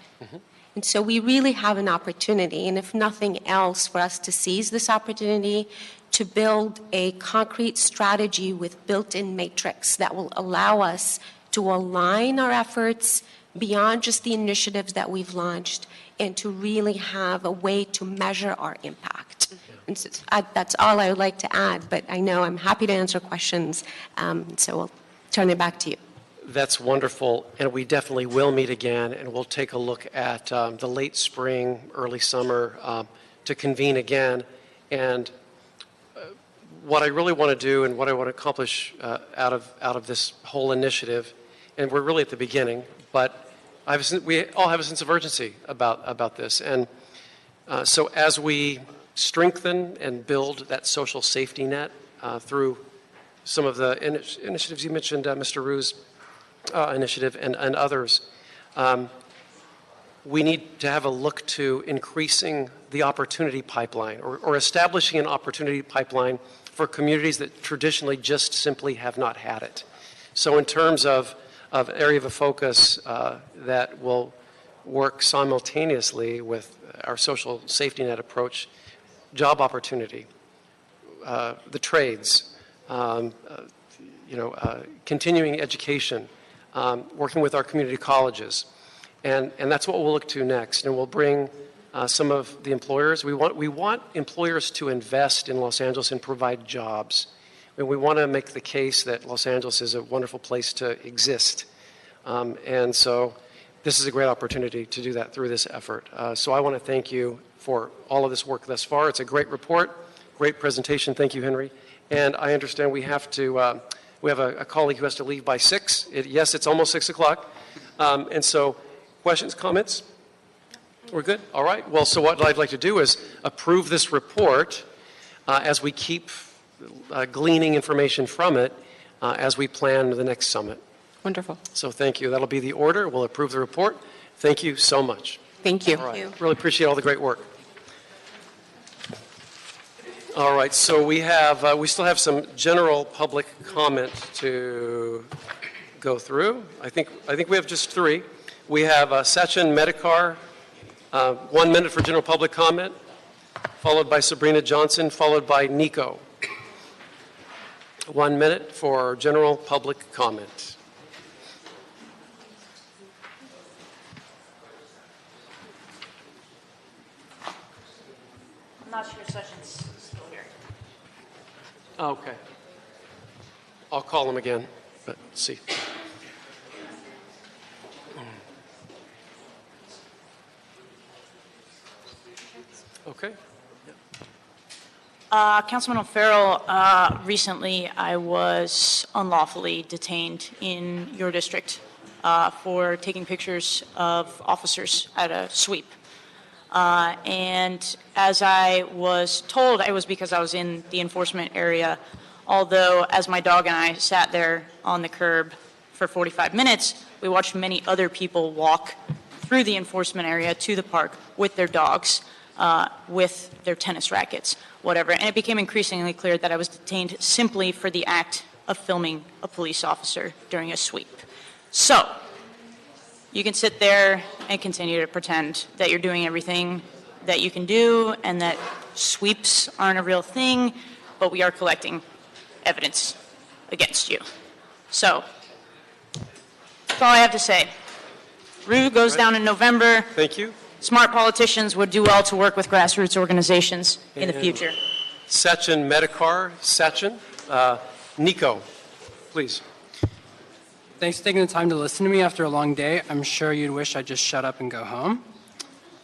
[SPEAKER 8] And so we really have an opportunity, and if nothing else, for us to seize this opportunity to build a concrete strategy with built-in matrix that will allow us to align our efforts beyond just the initiatives that we've launched and to really have a way to measure our impact. And so that's all I would like to add, but I know I'm happy to answer questions, so I'll turn it back to you.
[SPEAKER 1] That's wonderful, and we definitely will meet again, and we'll take a look at the late spring, early summer to convene again. And what I really want to do and what I want to accomplish out of this whole initiative, and we're really at the beginning, but we all have a sense of urgency about this. And so as we strengthen and build that social safety net through some of the initiatives you mentioned, Mr. Rue's initiative and others, we need to have a look to increasing the opportunity pipeline or establishing an opportunity pipeline for communities that traditionally just simply have not had it. So in terms of area of focus that will work simultaneously with our social safety net approach, job opportunity, the trades, continuing education, working with our community colleges. And that's what we'll look to next. And we'll bring some of the employers. We want employers to invest in Los Angeles and provide jobs. And we want to make the case that Los Angeles is a wonderful place to exist. And so this is a great opportunity to do that through this effort. So I want to thank you for all of this work thus far. It's a great report, great presentation. Thank you, Henry. And I understand we have to, we have a colleague who has to leave by 6. Yes, it's almost 6 o'clock. And so questions, comments? We're good? All right. Well, so what I'd like to do is approve this report as we keep gleaning information from it as we plan the next summit.
[SPEAKER 7] Wonderful.
[SPEAKER 1] So thank you. That'll be the order. We'll approve the report. Thank you so much.
[SPEAKER 7] Thank you.
[SPEAKER 1] All right. Really appreciate all the great work. All right. So we still have some general public comment to go through. I think we have just 3. We have Sachin Medikar, 1 minute for general public comment, followed by Sabrina Johnson, followed by Nico. 1 minute for general public comment.
[SPEAKER 13] I'm not sure Sessions is still here.
[SPEAKER 1] Okay. I'll call him again, but let's see. Okay.
[SPEAKER 13] Councilman O'Farrell, recently I was unlawfully detained in your district for taking pictures of officers at a sweep. And as I was told, it was because I was in the enforcement area, although as my dog and I sat there on the curb for 45 minutes, we watched many other people walk through the enforcement area to the park with their dogs, with their tennis rackets, whatever. And it became increasingly clear that I was detained simply for the act of filming a police officer during a sweep. So, you can sit there and continue to pretend that you're doing everything that you can do and that sweeps aren't a real thing, but we are collecting evidence against you. So, that's all I have to say. RU goes down in November.
[SPEAKER 1] Thank you.
[SPEAKER 13] Smart politicians would do well to work with grassroots organizations in the future.
[SPEAKER 1] Sachin Medikar. Sachin. Nico, please.
[SPEAKER 10] Thanks for taking the time to listen to me after a long day. I'm sure you'd wish I'd just shut up and go home.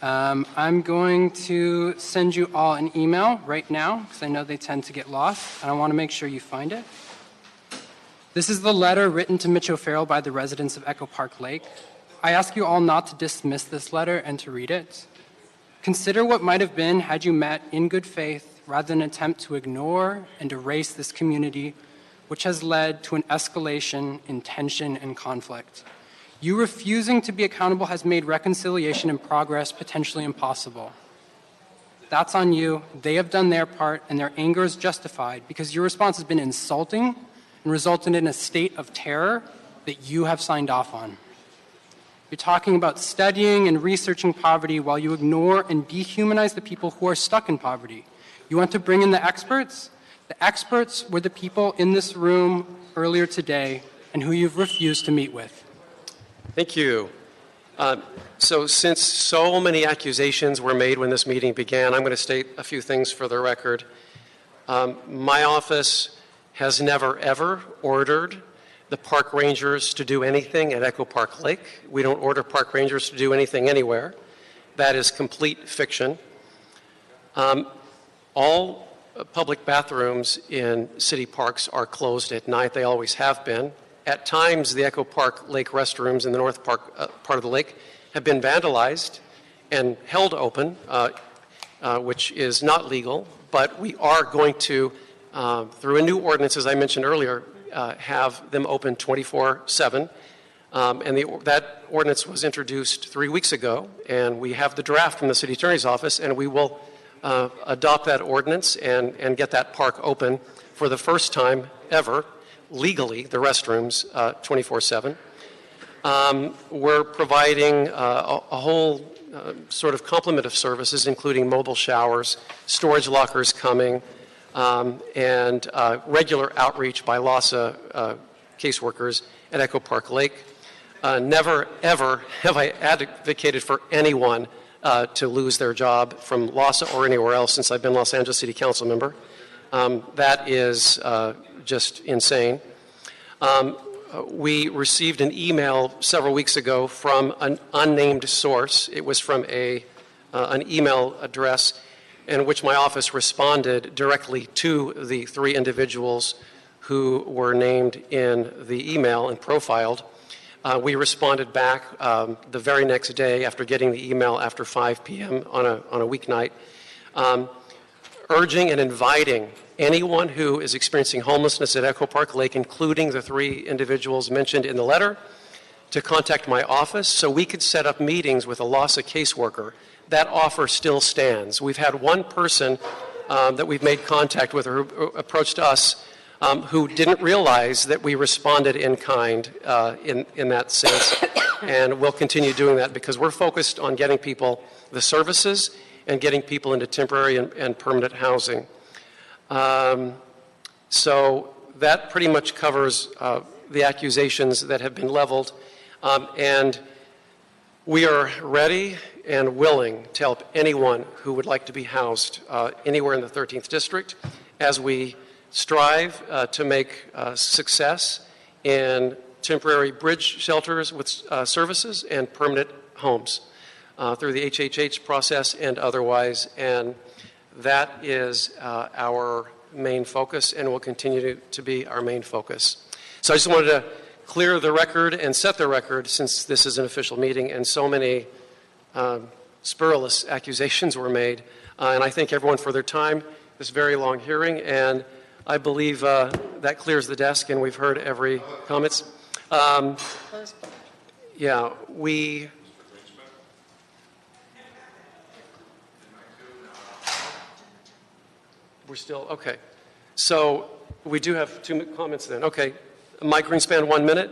[SPEAKER 10] I'm going to send you all an email right now because I know they tend to get lost, and I want to make sure you find it. This is the letter written to Mitch O'Farrell by the residents of Echo Park Lake. I ask you all not to dismiss this letter and to read it. Consider what might have been had you met in good faith rather than attempt to ignore and erase this community, which has led to an escalation in tension and conflict. You refusing to be accountable has made reconciliation and progress potentially impossible. That's on you. They have done their part, and their anger is justified because your response has been insulting and resulted in a state of terror that you have signed off on. You're talking about studying and researching poverty while you ignore and dehumanize the people who are stuck in poverty. You want to bring in the experts? The experts were the people in this room earlier today and who you've refused to meet with.
[SPEAKER 1] Thank you. So since so many accusations were made when this meeting began, I'm going to state a few things for the record. My office has never, ever ordered the park rangers to do anything at Echo Park Lake. We don't order park rangers to do anything anywhere. That is complete fiction. All public bathrooms in city parks are closed at night. They always have been. At times, the Echo Park Lake restrooms in the north park, part of the lake have been vandalized and held open, which is not legal. But we are going to, through a new ordinance, as I mentioned earlier, have them open 24/7. And that ordinance was introduced 3 weeks ago, and we have the draft from the city attorney's office, and we will adopt that ordinance and get that park open for the first time ever, legally, the restrooms 24/7. We're providing a whole sort of complement of services, including mobile showers, storage lockers coming, and regular outreach by LASA caseworkers at Echo Park Lake. Never, ever have I advocated for anyone to lose their job from LASA or anywhere else since I've been Los Angeles City Council member. That is just insane. We received an email several weeks ago from an unnamed source. It was from an email address in which my office responded directly to the 3 individuals who were named in the email and profiled. We responded back the very next day after getting the email after 5 p.m. on a weeknight, urging and inviting anyone who is experiencing homelessness at Echo Park Lake, including the 3 individuals mentioned in the letter, to contact my office so we could set up meetings with a LASA caseworker. That offer still stands. We've had one person that we've made contact with or who approached us who didn't realize that we responded in kind in that sense, and we'll continue doing that because we're focused on getting people the services and getting people into temporary and permanent housing. So that pretty much covers the accusations that have been leveled, and we are ready and willing to help anyone who would like to be housed anywhere in the 13th District as we strive to make success in temporary bridge shelters with services and permanent homes. through the HHH process and otherwise, and that is our main focus and will continue to be our main focus. So I just wanted to clear the record and set the record, since this is an official meeting and so many spurrilous accusations were made. And I thank everyone for their time, this very long hearing, and I believe that clears the desk, and we've heard every comments. Yeah, we're still, okay. So we do have 2 comments then. Okay, Mike Greenspan, 1 minute.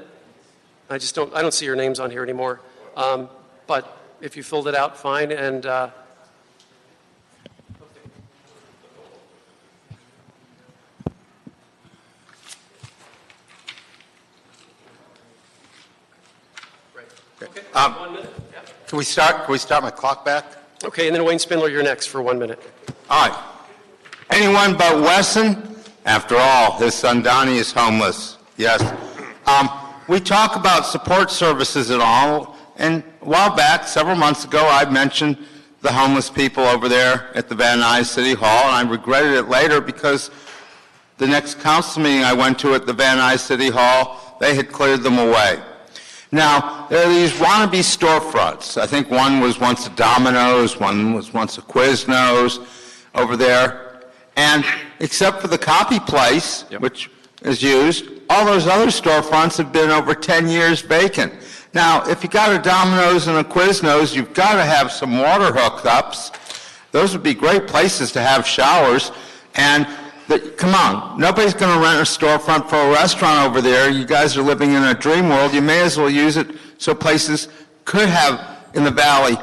[SPEAKER 1] I don't see your names on here anymore. But if you filled it out, fine. And
[SPEAKER 6] Can we start my clock back?
[SPEAKER 1] Okay, and then Wayne Spindler, you're next for 1 minute.
[SPEAKER 6] All right. Anyone but Wesson? After all, his son Donnie is homeless. Yes. We talk about support services and all, and a while back, several months ago, I mentioned the homeless people over there at the Van Nuys City Hall, and I regretted it later because the next council meeting I went to at the Van Nuys City Hall, they had cleared them away. Now, there are these wannabe storefronts. I think one was once a Domino's, one was once a Quiznos over there. And except for the copy place, which is used, all those other storefronts have been over 10 years vacant. Now, if you got a Domino's and a Quiznos, you've got to have some water hookups. Those would be great places to have showers. And come on, nobody's going to rent a storefront for a restaurant over there. You guys are living in a dream world. You may as well use it so places could have in the valley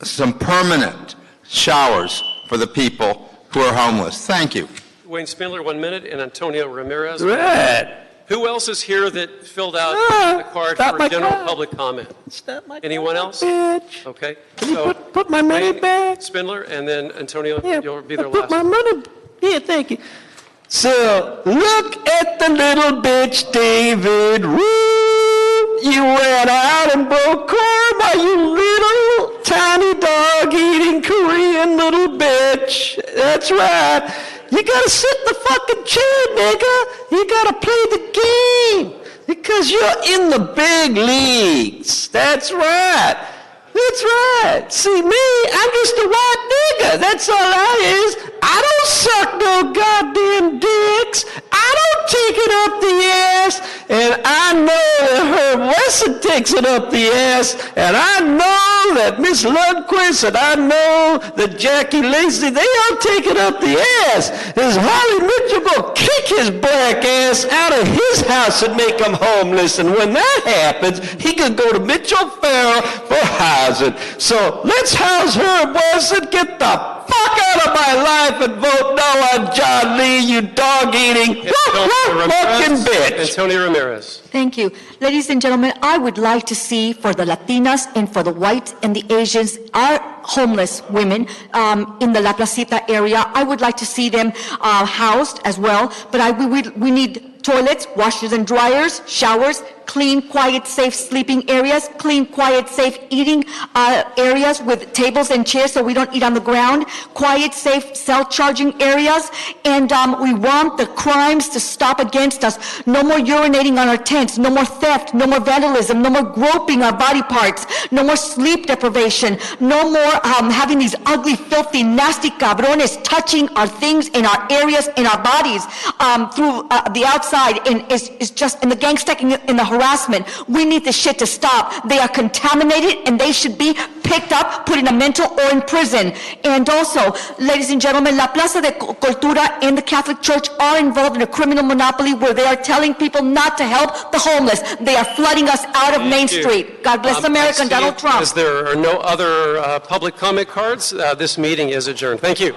[SPEAKER 6] some permanent showers for the people who are homeless. Thank you.
[SPEAKER 1] Wayne Spindler, 1 minute, and Antonio Ramirez.
[SPEAKER 6] Right.
[SPEAKER 1] Who else is here that filled out the card for general public comment? Anyone else?
[SPEAKER 11] Bitch.
[SPEAKER 1] Okay.
[SPEAKER 11] Can you put my money back?
[SPEAKER 1] Spindler, and then Antonio, you'll be there
[SPEAKER 11] Put
[SPEAKER 1] last.
[SPEAKER 11] my money. Yeah, thank you. So look at the little bitch, David. Woo! You went out and broke Karma, you little tiny dog-eating Korean little bitch. That's right. You gotta sit in the fucking chair, nigga. You gotta play the game because you're in the big leagues. That's right. That's right. See me, I'm just a white nigga. That's all I is. I don't suck no goddamn dicks. I don't take it up the ass. And I know that Herb Wesson takes it up the ass. And I know that Miss Lundquist and I know that Jackie Lacey, they all take it up the ass. Is Holly Mitchell going to kick his black ass out of his house and make him homeless? And when that happens, he can go to Mitchell Farrell for housing. So let's house Herb Wesson. Get the fuck out of my life and vote no on John Lee, you dog-eating fucking bitch.
[SPEAKER 1] Antonio Ramirez.
[SPEAKER 23] Thank you. Ladies and gentlemen, I would like to see for the Latinas and for the whites and the Asians, our homeless women in the La Placita area, I would like to see them housed as well. But we need toilets, washers and dryers, showers, clean, quiet, safe sleeping areas, clean, quiet, safe eating areas with tables and chairs so we don't eat on the ground, quiet, safe, self-charging areas, and we want the crimes to stop against us. No more urinating on our tents, no more theft, no more vandalism, no more groping our body parts, no more sleep deprivation, no more having these ugly, filthy, nasty cabrones touching our things in our areas, in our bodies, through the outside, and it's just in the gangstacking, in the harassment. We need this shit to stop. They are contaminated and they should be picked up, put in a mental or in prison. And also, ladies and gentlemen, La Plaza de Cultura and the Catholic Church are involved in a criminal monopoly where they are telling people not to help the homeless. They are flooding us out of Main Street. God bless America and Donald Trump.
[SPEAKER 1] As there are no other public comment cards, this meeting is adjourned. Thank you.